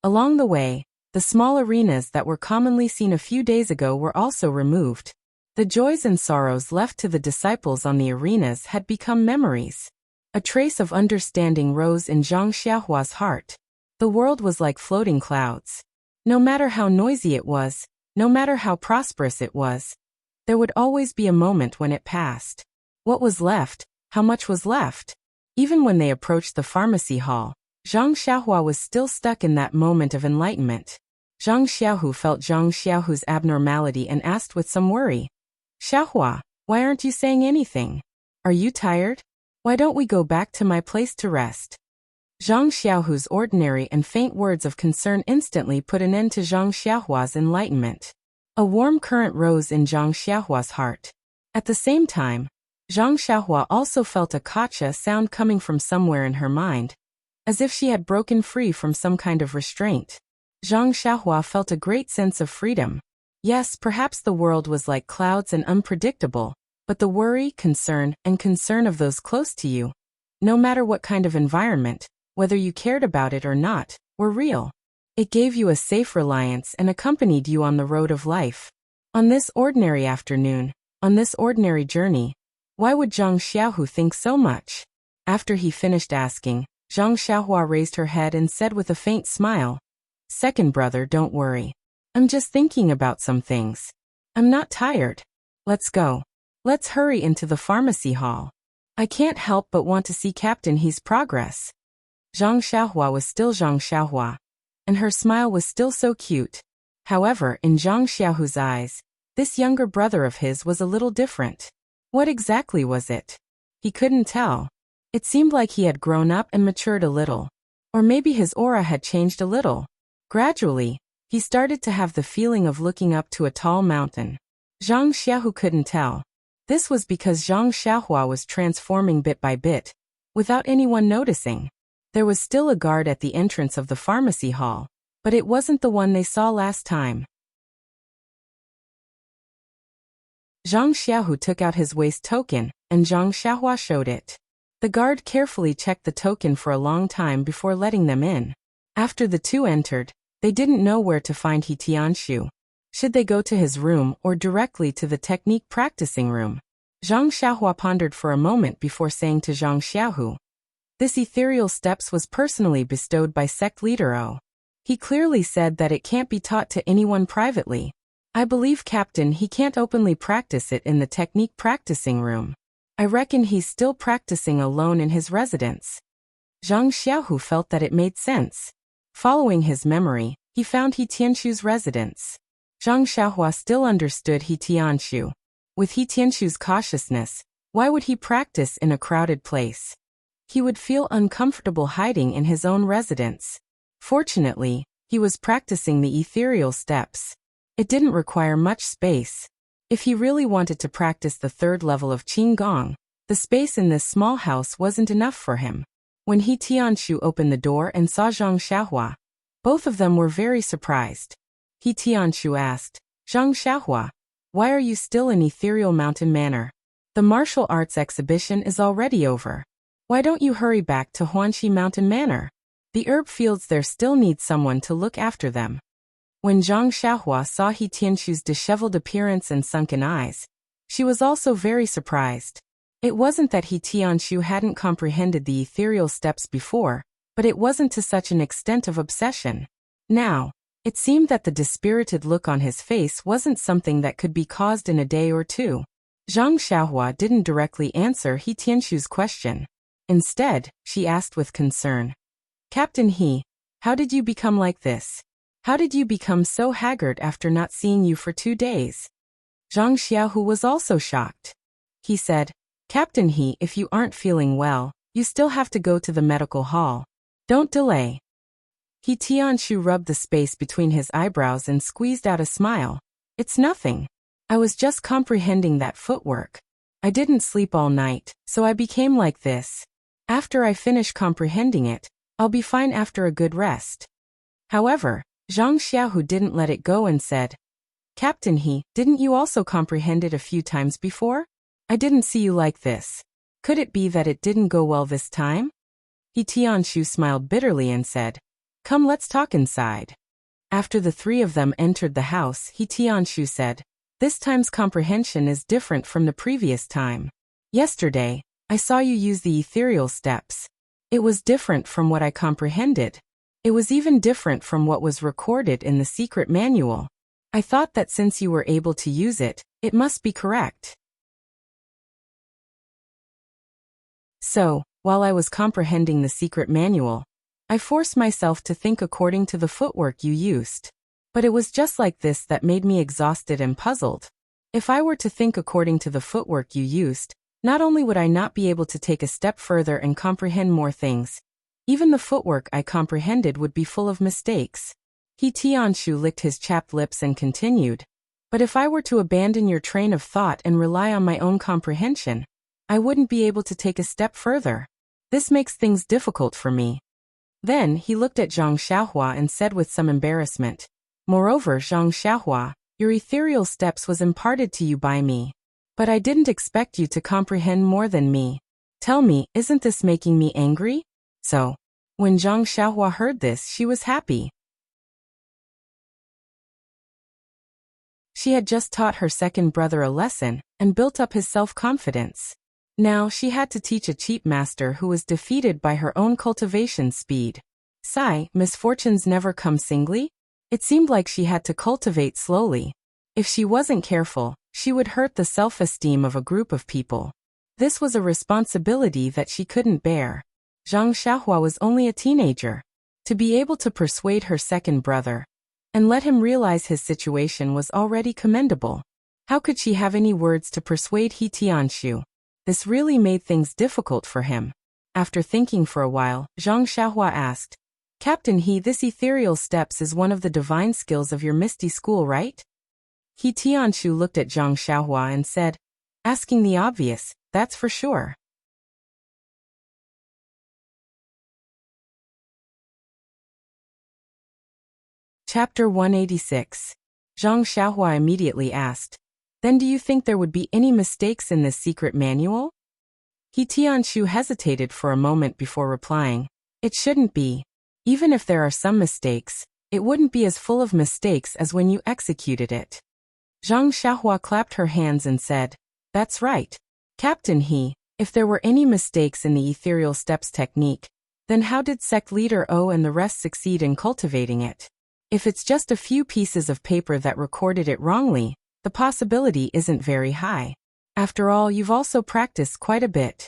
Along the way, the small arenas that were commonly seen a few days ago were also removed. The joys and sorrows left to the disciples on the arenas had become memories. A trace of understanding rose in Zhang Xiaohua's heart. The world was like floating clouds. No matter how noisy it was, no matter how prosperous it was, there would always be a moment when it passed. What was left? How much was left? Even when they approached the pharmacy hall, Zhang Xiaohua was still stuck in that moment of enlightenment. Zhang Xiaohu felt Zhang Xiaohu's abnormality and asked with some worry, Xiaohua, why aren't you saying anything? Are you tired? Why don't we go back to my place to rest? Zhang Xiaohu's ordinary and faint words of concern instantly put an end to Zhang Xiaohua's enlightenment. A warm current rose in Zhang Xiaohua's heart. At the same time, Zhang Xiaohua also felt a gotcha sound coming from somewhere in her mind, as if she had broken free from some kind of restraint. Zhang Xiaohua felt a great sense of freedom. Yes, perhaps the world was like clouds and unpredictable, but the worry, concern, and concern of those close to you, no matter what kind of environment, whether you cared about it or not, were real. It gave you a safe reliance and accompanied you on the road of life. On this ordinary afternoon, on this ordinary journey, why would Zhang Xiaohu think so much? After he finished asking, Zhang Xiaohua raised her head and said with a faint smile, "Second brother, don't worry. I'm just thinking about some things. I'm not tired. Let's go. Let's hurry into the pharmacy hall. I can't help but want to see Captain He's progress." Zhang Xiaohua was still Zhang Xiaohua, and her smile was still so cute. However, in Zhang Xiaohu's eyes, this younger brother of his was a little different. What exactly was it? He couldn't tell. It seemed like he had grown up and matured a little. Or maybe his aura had changed a little. Gradually, he started to have the feeling of looking up to a tall mountain. Zhang Xiaohu couldn't tell. This was because Zhang Xiaohua was transforming bit by bit, without anyone noticing. There was still a guard at the entrance of the pharmacy hall, but it wasn't the one they saw last time. Zhang Xiaohu took out his waist token, and Zhang Xiaohua showed it. The guard carefully checked the token for a long time before letting them in. After the two entered, they didn't know where to find He Tianshu. Should they go to his room or directly to the technique practicing room? Zhang Xiaohua pondered for a moment before saying to Zhang Xiaohu, "This ethereal steps was personally bestowed by sect leader O. He clearly said that it can't be taught to anyone privately. I believe Captain he can't openly practice it in the technique practicing room. I reckon he's still practicing alone in his residence." Zhang Xiaohu felt that it made sense. Following his memory, he found He Tianshu's residence. Zhang Xiaohua still understood He Tianshu. With He Tianshu's cautiousness, why would he practice in a crowded place? He would feel uncomfortable hiding in his own residence. Fortunately, he was practicing the ethereal steps. It didn't require much space. If he really wanted to practice the third level of Qinggong, the space in this small house wasn't enough for him. When He Tianshu opened the door and saw Zhang Xiaohua, both of them were very surprised. He Tianshu asked, "Zhang Xiaohua, why are you still in Ethereal Mountain Manor? The martial arts exhibition is already over. Why don't you hurry back to Huanxi Mountain Manor? The herb fields there still need someone to look after them." When Zhang Xiaohua saw He Tianshu's disheveled appearance and sunken eyes, she was also very surprised. It wasn't that He Tianshu hadn't comprehended the ethereal steps before, but it wasn't to such an extent of obsession. Now, it seemed that the dispirited look on his face wasn't something that could be caused in a day or two. Zhang Xiaohua didn't directly answer He Tianshu's question. Instead, she asked with concern, "Captain He, how did you become like this? How did you become so haggard after not seeing you for 2 days?" Zhang Xiaohu was also shocked. He said, "Captain He, if you aren't feeling well, you still have to go to the medical hall. Don't delay." He Tianshu rubbed the space between his eyebrows and squeezed out a smile. "It's nothing. I was just comprehending that footwork. I didn't sleep all night, so I became like this. After I finish comprehending it, I'll be fine after a good rest." However, Zhang Xiaohu didn't let it go and said, "Captain He, didn't you also comprehend it a few times before? I didn't see you like this. Could it be that it didn't go well this time?" He Tianshu smiled bitterly and said, "Come, let's talk inside." After the three of them entered the house, He Tianshu said, "This time's comprehension is different from the previous time. Yesterday, I saw you use the ethereal steps. It was different from what I comprehended. It was even different from what was recorded in the secret manual. I thought that since you were able to use it, it must be correct. So, while I was comprehending the secret manual, I forced myself to think according to the footwork you used. But it was just like this that made me exhausted and puzzled. If I were to think according to the footwork you used, not only would I not be able to take a step further and comprehend more things, even the footwork I comprehended would be full of mistakes." He Tianshu licked his chapped lips and continued, "But if I were to abandon your train of thought and rely on my own comprehension, I wouldn't be able to take a step further. This makes things difficult for me." Then he looked at Zhang Xiaohua and said with some embarrassment, "Moreover, Zhang Xiaohua, your ethereal steps was imparted to you by me. But I didn't expect you to comprehend more than me. Tell me, isn't this making me angry? So, When Zhang Xiaohua heard this, she was happy. She had just taught her second brother a lesson and built up his self-confidence. Now she had to teach a cheap master who was defeated by her own cultivation speed. Sigh, misfortunes never come singly? It seemed like she had to cultivate slowly. If she wasn't careful, she would hurt the self-esteem of a group of people. This was a responsibility that she couldn't bear. Zhang Xiaohua was only a teenager. To be able to persuade her second brother and let him realize his situation was already commendable. How could she have any words to persuade He Tianshu? This really made things difficult for him. After thinking for a while, Zhang Xiaohua asked, Captain He, this ethereal steps is one of the divine skills of your misty school, right? He Tianshu looked at Zhang Xiaohua and said, asking the obvious, that's for sure. Chapter 186. Zhang Xiaohua immediately asked, then do you think there would be any mistakes in this secret manual? He Tianshu hesitated for a moment before replying, it shouldn't be. Even if there are some mistakes, it wouldn't be as full of mistakes as when you executed it. Zhang Xiaohua clapped her hands and said, that's right. Captain He, if there were any mistakes in the ethereal steps technique, then how did sect leader O and the rest succeed in cultivating it? If it's just a few pieces of paper that recorded it wrongly, the possibility isn't very high. After all, you've also practiced quite a bit.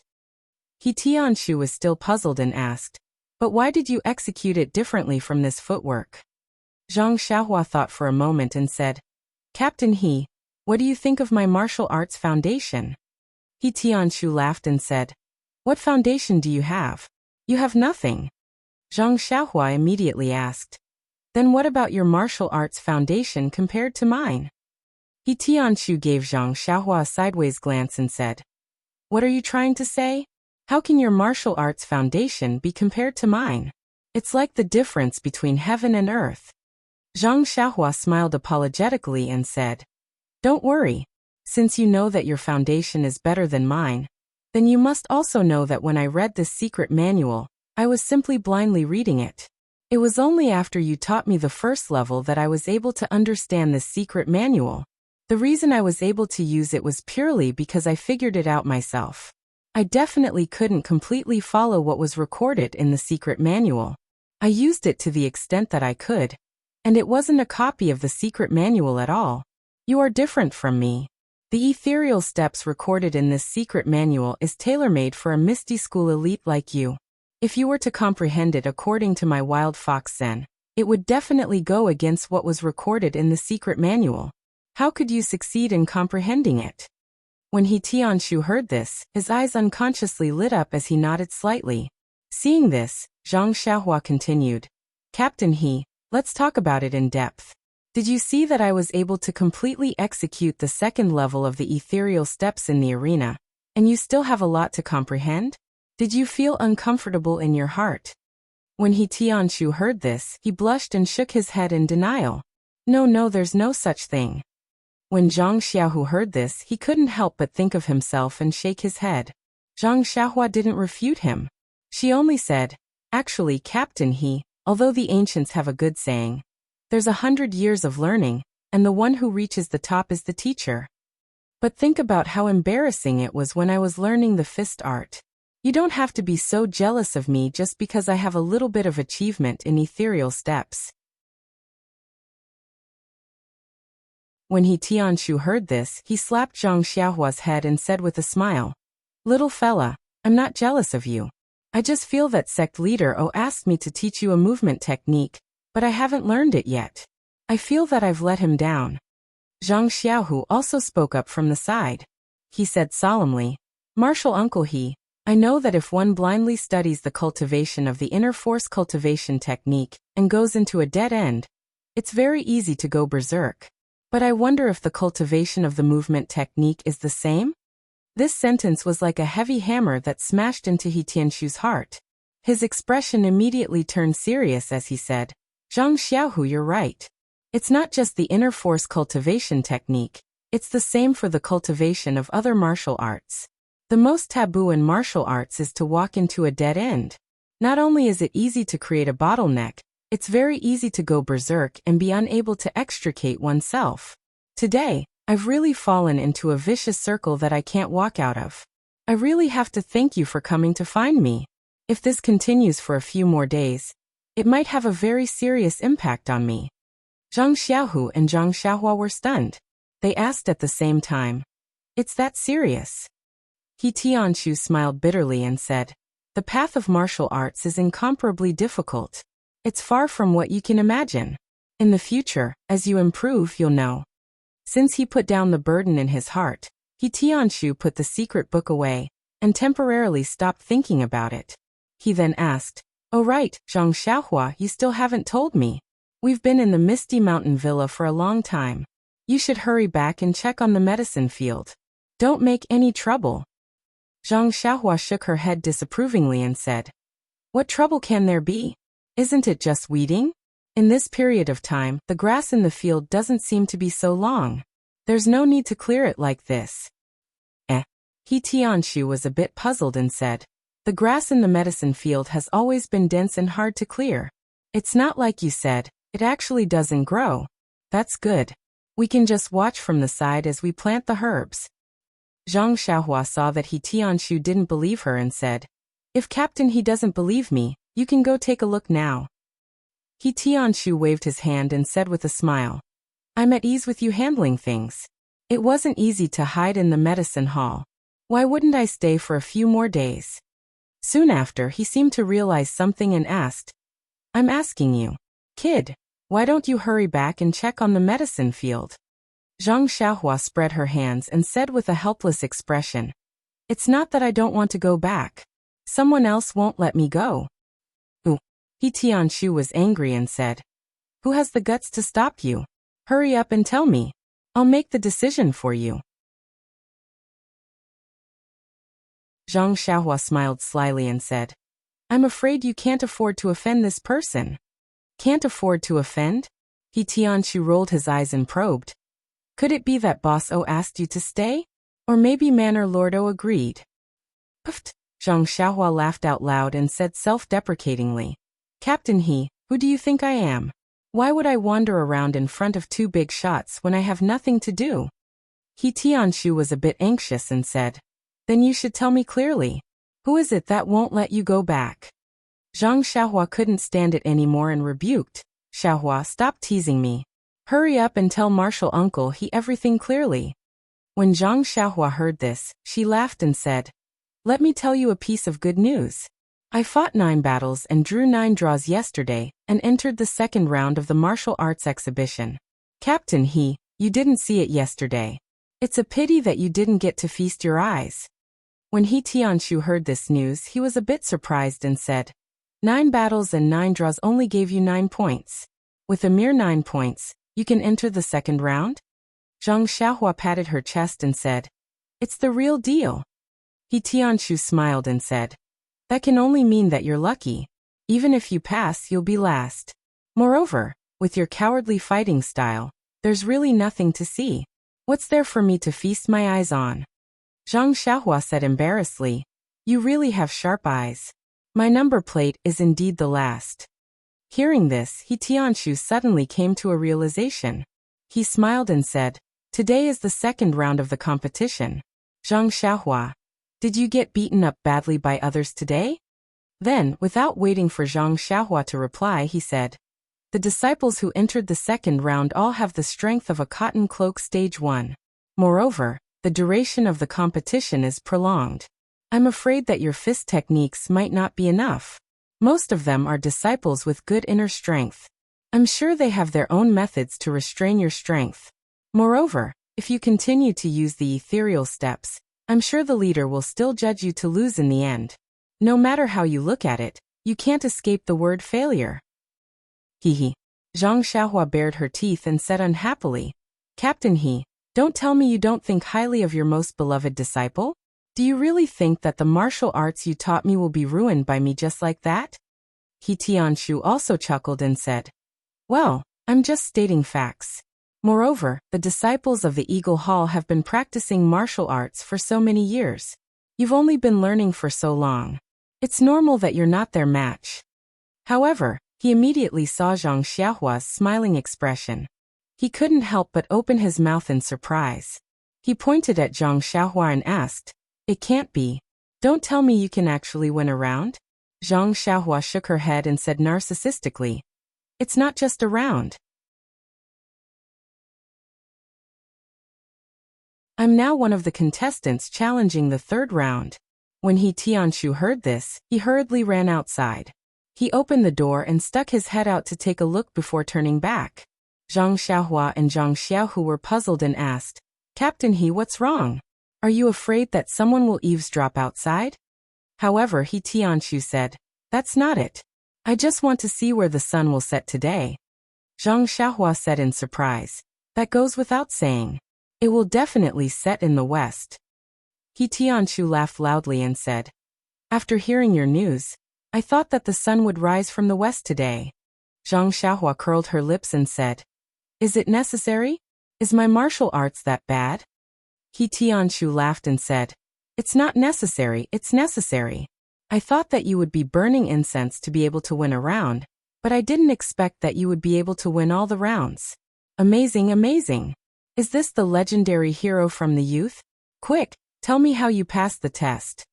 He Tianshu was still puzzled and asked, but why did you execute it differently from this footwork? Zhang Xiaohua thought for a moment and said, Captain He, what do you think of my martial arts foundation? He Tianshu laughed and said, what foundation do you have? You have nothing. Zhang Xiaohua immediately asked, then what about your martial arts foundation compared to mine? He Tianshu gave Zhang Xiaohua a sideways glance and said, what are you trying to say? How can your martial arts foundation be compared to mine? It's like the difference between heaven and earth. Zhang Xiaohua smiled apologetically and said, don't worry. Since you know that your foundation is better than mine, then you must also know that when I read this secret manual, I was simply blindly reading it. It was only after you taught me the first level that I was able to understand this secret manual. The reason I was able to use it was purely because I figured it out myself. I definitely couldn't completely follow what was recorded in the secret manual. I used it to the extent that I could, and it wasn't a copy of the secret manual at all. You are different from me. The ethereal steps recorded in this secret manual is tailor-made for a Misty School elite like you. If you were to comprehend it according to my Wild Fox Zen, it would definitely go against what was recorded in the secret manual. How could you succeed in comprehending it? When He Tianshu heard this, his eyes unconsciously lit up as he nodded slightly. Seeing this, Zhang Xiaohua continued, Captain He, let's talk about it in depth. Did you see that I was able to completely execute the second level of the ethereal steps in the arena, and you still have a lot to comprehend? Did you feel uncomfortable in your heart? When He Tianshu heard this, he blushed and shook his head in denial. No, there's no such thing. When Zhang Xiaohu heard this, he couldn't help but think of himself and shake his head. Zhang Xiaohua didn't refute him. She only said, actually, Captain He, although the ancients have a good saying, there's 100 years of learning, and the one who reaches the top is the teacher. But think about how embarrassing it was when I was learning the fist art. You don't have to be so jealous of me just because I have a little bit of achievement in ethereal steps. When He Tianshu heard this, he slapped Zhang Xiaohua's head and said with a smile, little fella, I'm not jealous of you. I just feel that sect leader O asked me to teach you a movement technique, but I haven't learned it yet. I feel that I've let him down. Zhang Xiaohu also spoke up from the side. He said solemnly, Martial Uncle He, I know that if one blindly studies the cultivation of the inner force cultivation technique and goes into a dead end, it's very easy to go berserk. But I wonder if the cultivation of the movement technique is the same? This sentence was like a heavy hammer that smashed into He Tianshu's heart. His expression immediately turned serious as he said, Zhang Xiaohu, you're right. It's not just the inner force cultivation technique, it's the same for the cultivation of other martial arts. The most taboo in martial arts is to walk into a dead end. Not only is it easy to create a bottleneck, it's very easy to go berserk and be unable to extricate oneself. Today, I've really fallen into a vicious circle that I can't walk out of. I really have to thank you for coming to find me. If this continues for a few more days, it might have a very serious impact on me. Zhang Xiaohu and Zhang Xiaohua were stunned. They asked at the same time, "It's that serious?" He Tianshu smiled bitterly and said, "The path of martial arts is incomparably difficult. It's far from what you can imagine. In the future, as you improve, you'll know." Since he put down the burden in his heart, He Tianshu put the secret book away and temporarily stopped thinking about it. He then asked, "Oh right, Zhang Xiaohua, you still haven't told me. We've been in the Misty Mountain Villa for a long time. You should hurry back and check on the medicine field. Don't make any trouble." Zhang Xiaohua shook her head disapprovingly and said, "What trouble can there be? Isn't it just weeding? In this period of time, the grass in the field doesn't seem to be so long. There's no need to clear it like this." He Tianshu was a bit puzzled and said, "The grass in the medicine field has always been dense and hard to clear. It's not like you said, it actually doesn't grow. That's good. We can just watch from the side as we plant the herbs." Zhang Xiaohua saw that He Tianshu didn't believe her and said, "If Captain he doesn't believe me, you can go take a look now." He Tianshu waved his hand and said with a smile, "I'm at ease with you handling things. It wasn't easy to hide in the medicine hall. Why wouldn't I stay for a few more days?" Soon after, he seemed to realize something and asked, "I'm asking you, kid, why don't you hurry back and check on the medicine field?" Zhang Xiaohua spread her hands and said with a helpless expression, "It's not that I don't want to go back. Someone else won't let me go." He Tianshu was angry and said, "Who has the guts to stop you? Hurry up and tell me. I'll make the decision for you." Zhang Xiaohua smiled slyly and said, "I'm afraid you can't afford to offend this person." "Can't afford to offend?" He Tianshu rolled his eyes and probed, "Could it be that Boss O asked you to stay? Or maybe Manor Lord O agreed?" "Puffed." Zhang Xiaohua laughed out loud and said self-deprecatingly, "Captain He, who do you think I am? Why would I wander around in front of two big shots when I have nothing to do?" He Tianshu was a bit anxious and said, "Then you should tell me clearly. Who is it that won't let you go back?" Zhang Xiaohua couldn't stand it anymore and rebuked, "Xiaohua, stop teasing me. Hurry up and tell Marshal Uncle He everything clearly." When Zhang Xiaohua heard this, she laughed and said, "Let me tell you a piece of good news. I fought 9 battles and drew 9 draws yesterday and entered the second round of the martial arts exhibition. Captain He, you didn't see it yesterday. It's a pity that you didn't get to feast your eyes." When He Tianshu heard this news, he was a bit surprised and said, 9 battles and 9 draws only gave you 9 points. With a mere 9 points, you can enter the second round? Zhang Xiaohua patted her chest and said, "It's the real deal." He Tianshu smiled and said, "That can only mean that you're lucky. Even if you pass, you'll be last. Moreover, with your cowardly fighting style, there's really nothing to see. What's there for me to feast my eyes on?" Zhang Xiaohua said embarrassedly, "You really have sharp eyes. My number plate is indeed the last." Hearing this, He Tianshu suddenly came to a realization. He smiled and said, "Today is the second round of the competition. Zhang Xiaohua, did you get beaten up badly by others today?" Then, without waiting for Zhang Xiaohua to reply, he said, "The disciples who entered the second round all have the strength of a cotton cloak stage 1. Moreover, the duration of the competition is prolonged. I'm afraid that your fist techniques might not be enough. Most of them are disciples with good inner strength. I'm sure they have their own methods to restrain your strength. Moreover, if you continue to use the ethereal steps, I'm sure the leader will still judge you to lose in the end. No matter how you look at it, you can't escape the word failure." He. Zhang Xiaohua bared her teeth and said unhappily, "Captain He, don't tell me you don't think highly of your most beloved disciple? Do you really think that the martial arts you taught me will be ruined by me just like that?" He Tianshu also chuckled and said, "Well, I'm just stating facts. Moreover, the disciples of the Eagle Hall have been practicing martial arts for so many years. You've only been learning for so long. It's normal that you're not their match. However, he immediately saw Zhang Xiaohua's smiling expression. He couldn't help but open his mouth in surprise. He pointed at Zhang Xiaohua and asked, "It can't be. Don't tell me you can actually win a round?" Zhang Xiaohua shook her head and said narcissistically, "It's not just a round. I'm now one of the contestants challenging the third round." When He Tianshu heard this, he hurriedly ran outside. He opened the door and stuck his head out to take a look before turning back. Zhang Xiaohua and Zhang Xiaohu were puzzled and asked, "Captain He, what's wrong? Are you afraid that someone will eavesdrop outside?" However, He Tianshu said, "That's not it. I just want to see where the sun will set today." Zhang Xiaohua said in surprise, "That goes without saying. It will definitely set in the west." He Tianshu laughed loudly and said, "After hearing your news, I thought that the sun would rise from the west today." Zhang Xiaohua curled her lips and said, "Is it necessary? Is my martial arts that bad?" He Tianshu laughed and said, "It's not necessary, it's necessary. I thought that you would be burning incense to be able to win a round, but I didn't expect that you would be able to win all the rounds. Amazing, amazing. Is this the legendary hero from the youth? Quick, tell me how you passed the test."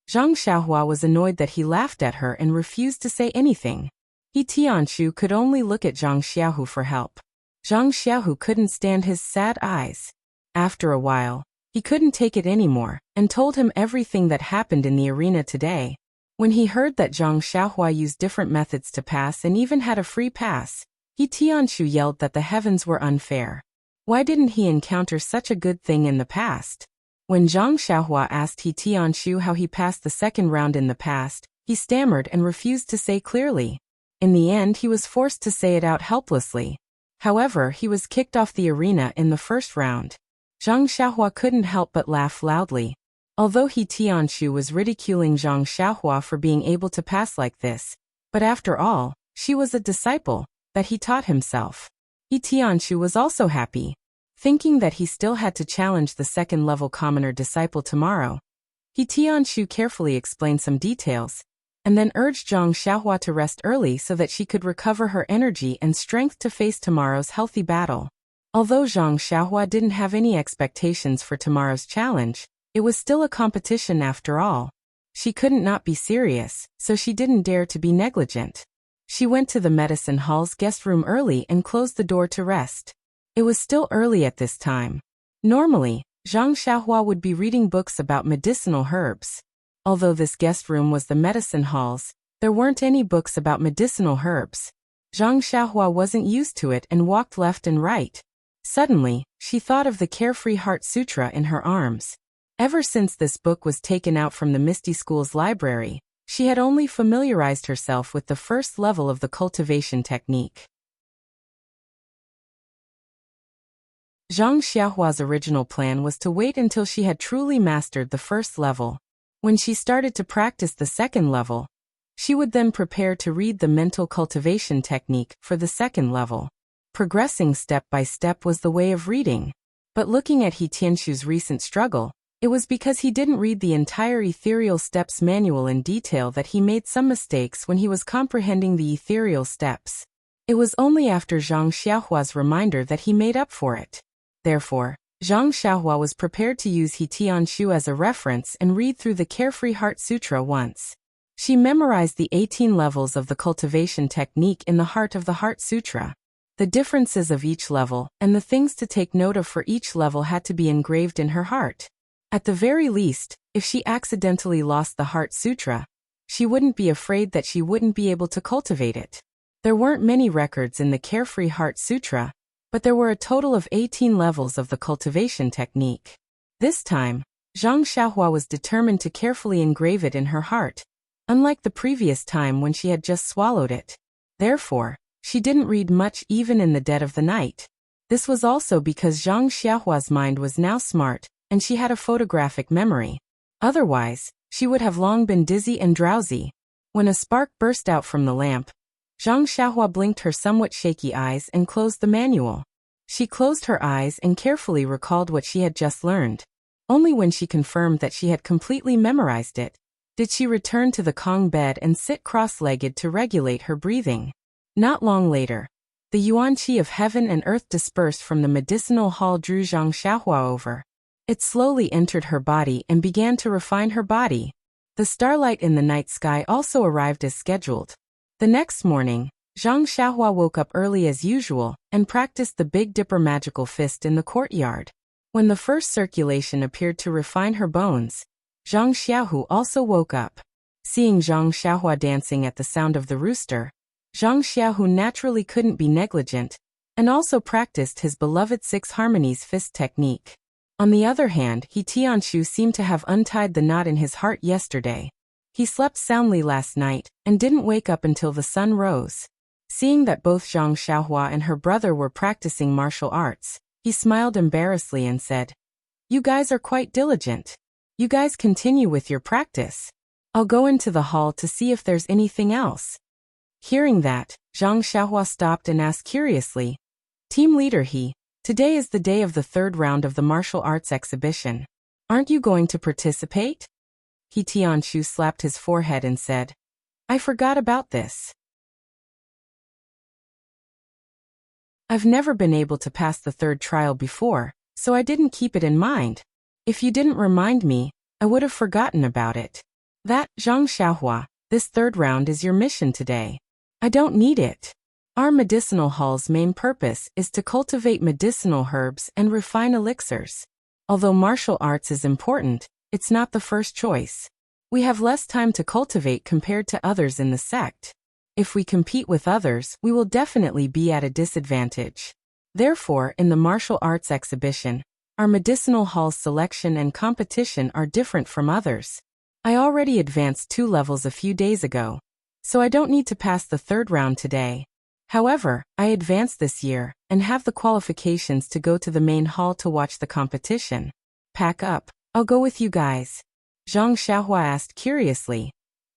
Zhang Xiaohua was annoyed that he laughed at her and refused to say anything. He Tianshu could only look at Zhang Xiaohu for help. Zhang Xiaohu couldn't stand his sad eyes. After a while, he couldn't take it anymore, and told him everything that happened in the arena today. When he heard that Zhang Xiaohua used different methods to pass and even had a free pass, He Tianshu yelled that the heavens were unfair. Why didn't he encounter such a good thing in the past? When Zhang Xiaohua asked He Tianshu how he passed the second round in the past, he stammered and refused to say clearly. In the end, he was forced to say it out helplessly. However, he was kicked off the arena in the first round. Zhang Xiaohua couldn't help but laugh loudly. Although He Tianshu was ridiculing Zhang Xiaohua for being able to pass like this, but after all, she was a disciple that he taught himself. He Tianshu was also happy. Thinking that he still had to challenge the second-level commoner disciple tomorrow, He Tianshu carefully explained some details, and then urged Zhang Xiaohua to rest early so that she could recover her energy and strength to face tomorrow's healthy battle. Although Zhang Xiaohua didn't have any expectations for tomorrow's challenge, it was still a competition after all. She couldn't not be serious, so she didn't dare to be negligent. She went to the medicine hall's guest room early and closed the door to rest. It was still early at this time. Normally, Zhang Xiaohua would be reading books about medicinal herbs. Although this guest room was the medicine hall's, there weren't any books about medicinal herbs. Zhang Xiaohua wasn't used to it and walked left and right. Suddenly, she thought of the Carefree Heart Sutra in her arms. Ever since this book was taken out from the Misty School's library, she had only familiarized herself with the first level of the cultivation technique. Zhang Xiaohua's original plan was to wait until she had truly mastered the first level. When she started to practice the second level, she would then prepare to read the mental cultivation technique for the second level. Progressing step by step was the way of reading. But looking at He Tianshu's recent struggle, it was because he didn't read the entire ethereal steps manual in detail that he made some mistakes when he was comprehending the ethereal steps. It was only after Zhang Xiaohua's reminder that he made up for it. Therefore, Zhang Xiaohua was prepared to use He Tianshu as a reference and read through the Carefree Heart Sutra once. She memorized the 18 levels of the cultivation technique in the heart of the Heart Sutra. The differences of each level and the things to take note of for each level had to be engraved in her heart. At the very least, if she accidentally lost the Heart Sutra, she wouldn't be afraid that she wouldn't be able to cultivate it. There weren't many records in the Carefree Heart Sutra, but there were a total of 18 levels of the cultivation technique. This time, Zhang Xiaohua was determined to carefully engrave it in her heart, unlike the previous time when she had just swallowed it. Therefore, she didn't read much even in the dead of the night. This was also because Zhang Xiaohua's mind was now smart, and she had a photographic memory. Otherwise, she would have long been dizzy and drowsy. When a spark burst out from the lamp, Zhang Xiaohua blinked her somewhat shaky eyes and closed the manual. She closed her eyes and carefully recalled what she had just learned. Only when she confirmed that she had completely memorized it, Did she return to the Kong bed and sit cross-legged to regulate her breathing? Not long later, the yuan qi of heaven and earth dispersed from the medicinal hall drew Zhang Xiaohua over. It slowly entered her body and began to refine her body. The starlight in the night sky also arrived as scheduled. The next morning, Zhang Xiaohua woke up early as usual and practiced the Big Dipper magical fist in the courtyard. When the first circulation appeared to refine her bones, Zhang Xiaohu also woke up. Seeing Zhang Xiaohua dancing at the sound of the rooster, Zhang Xiaohu naturally couldn't be negligent, and also practiced his beloved Six Harmonies fist technique. On the other hand, He Tianshu seemed to have untied the knot in his heart yesterday. He slept soundly last night, and didn't wake up until the sun rose. Seeing that both Zhang Xiaohua and her brother were practicing martial arts, he smiled embarrassedly and said, "You guys are quite diligent. You guys continue with your practice. I'll go into the hall to see if there's anything else." Hearing that, Zhang Xiaohua stopped and asked curiously, "Team leader today is the day of the third round of the martial arts exhibition. Aren't you going to participate?" He Tianshu slapped his forehead and said, "I forgot about this. I've never been able to pass the third trial before, so I didn't keep it in mind. If you didn't remind me, I would have forgotten about it. That, Zhang Xiaohua, this third round is your mission today. I don't need it. Our medicinal hall's main purpose is to cultivate medicinal herbs and refine elixirs. Although martial arts is important, it's not the first choice. We have less time to cultivate compared to others in the sect. If we compete with others, we will definitely be at a disadvantage. Therefore, in the martial arts exhibition, our medicinal hall's selection and competition are different from others. I already advanced 2 levels a few days ago, so I don't need to pass the third round today. However, I advanced this year and have the qualifications to go to the main hall to watch the competition. Pack up, I'll go with you guys." Zhang Xiaohua asked curiously,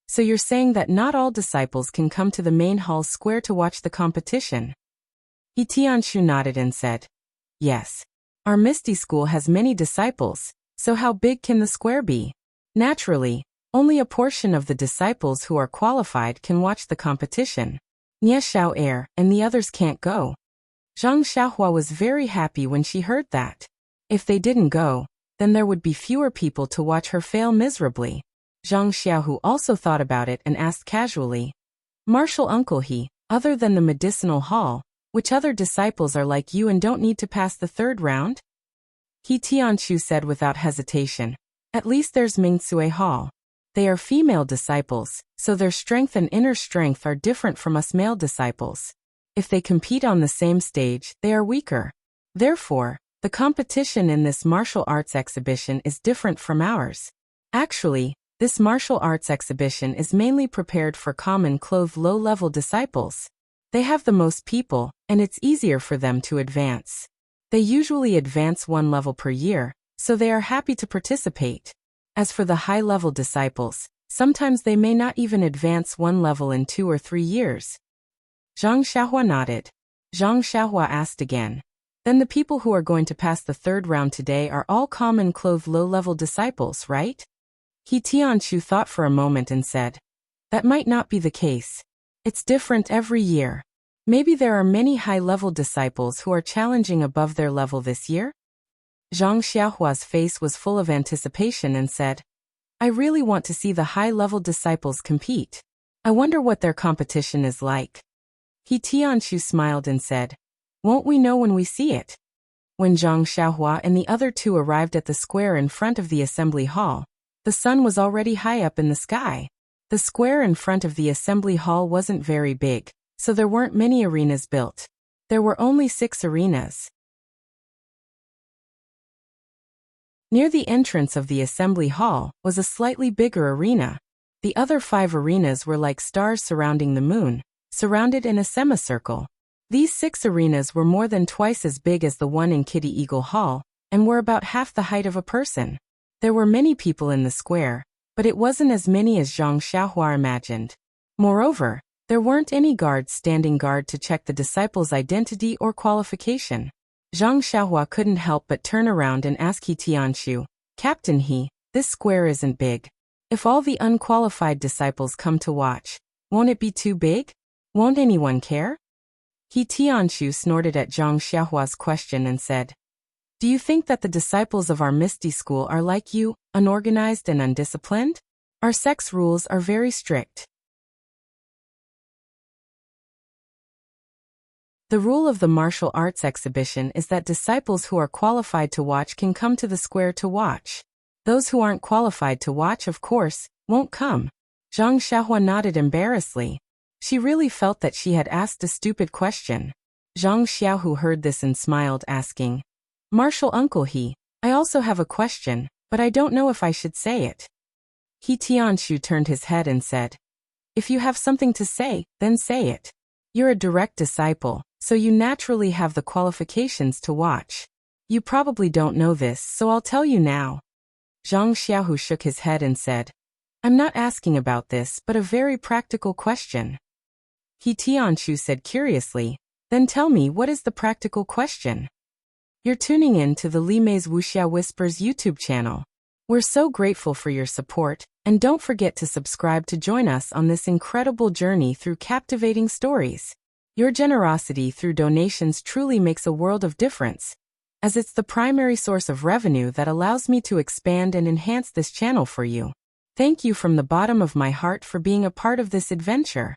"So you're saying that not all disciples can come to the main hall square to watch the competition?" He Tianshu nodded and said, "Yes. Our Misty School has many disciples, so how big can the square be? Naturally, only a portion of the disciples who are qualified can watch the competition. Nie Xiao Er and the others can't go." Zhang Xiaohua was very happy when she heard that. If they didn't go, then there would be fewer people to watch her fail miserably. Zhang Xiaohu also thought about it and asked casually, "Martial uncle other than the medicinal hall, which other disciples are like you and don't need to pass the third round?" He Tianshu said without hesitation, "At least there's Mingsue Hall. They are female disciples, so their strength and inner strength are different from us male disciples. If they compete on the same stage, they are weaker. Therefore, the competition in this martial arts exhibition is different from ours. Actually, this martial arts exhibition is mainly prepared for common-clothed low-level disciples. They have the most people, and it's easier for them to advance. They usually advance 1 level per year, so they are happy to participate. As for the high-level disciples, sometimes they may not even advance 1 level in 2 or 3 years." Zhang Xiaohua nodded. Zhang Xiaohua asked again, "Then the people who are going to pass the third round today are all common-clothed low-level disciples, right?" He Tianshu thought for a moment and said, "That might not be the case. It's different every year. Maybe there are many high-level disciples who are challenging above their level this year?" Zhang Xiaohua's face was full of anticipation and said, "I really want to see the high-level disciples compete. I wonder what their competition is like." He Tianshu smiled and said, "Won't we know when we see it?" When Zhang Xiaohua and the other 2 arrived at the square in front of the assembly hall, the sun was already high up in the sky. The square in front of the assembly hall wasn't very big, so there weren't many arenas built. There were only 6 arenas. Near the entrance of the assembly hall was a slightly bigger arena. The other 5 arenas were like stars surrounding the moon, surrounded in a semicircle. These 6 arenas were more than twice as big as the one in Kitty Eagle Hall, and were about half the height of a person. There were many people in the square, but it wasn't as many as Zhang Xiaohua imagined. Moreover, there weren't any guards standing guard to check the disciples' identity or qualification. Zhang Xiaohua couldn't help but turn around and ask He Tianshu, "Captain this square isn't big. If all the unqualified disciples come to watch, won't it be too big? Won't anyone care? He Tianshu snorted at Zhang Xiaohua's question and said, "Do you think that the disciples of our Misty School are like you, unorganized and undisciplined? Our sex rules are very strict. The rule of the martial arts exhibition is that disciples who are qualified to watch can come to the square to watch. Those who aren't qualified to watch, of course, won't come." Zhang Xiaohua nodded embarrassedly. She really felt that she had asked a stupid question. Zhang Xiaohu heard this and smiled, asking, "Martial uncle I also have a question, but I don't know if I should say it." He Tianshu turned his head and said, "If you have something to say, then say it. You're a direct disciple, so you naturally have the qualifications to watch. You probably don't know this, so I'll tell you now." Zhang Xiaohu shook his head and said, "I'm not asking about this, but a very practical question." He Tianshu said curiously, "Then tell me, what is the practical question?" "You're tuning in to the Li Mei's Wuxia Whispers YouTube channel. We're so grateful for your support, and don't forget to subscribe to join us on this incredible journey through captivating stories. Your generosity through donations truly makes a world of difference, as it's the primary source of revenue that allows me to expand and enhance this channel for you. Thank you from the bottom of my heart for being a part of this adventure."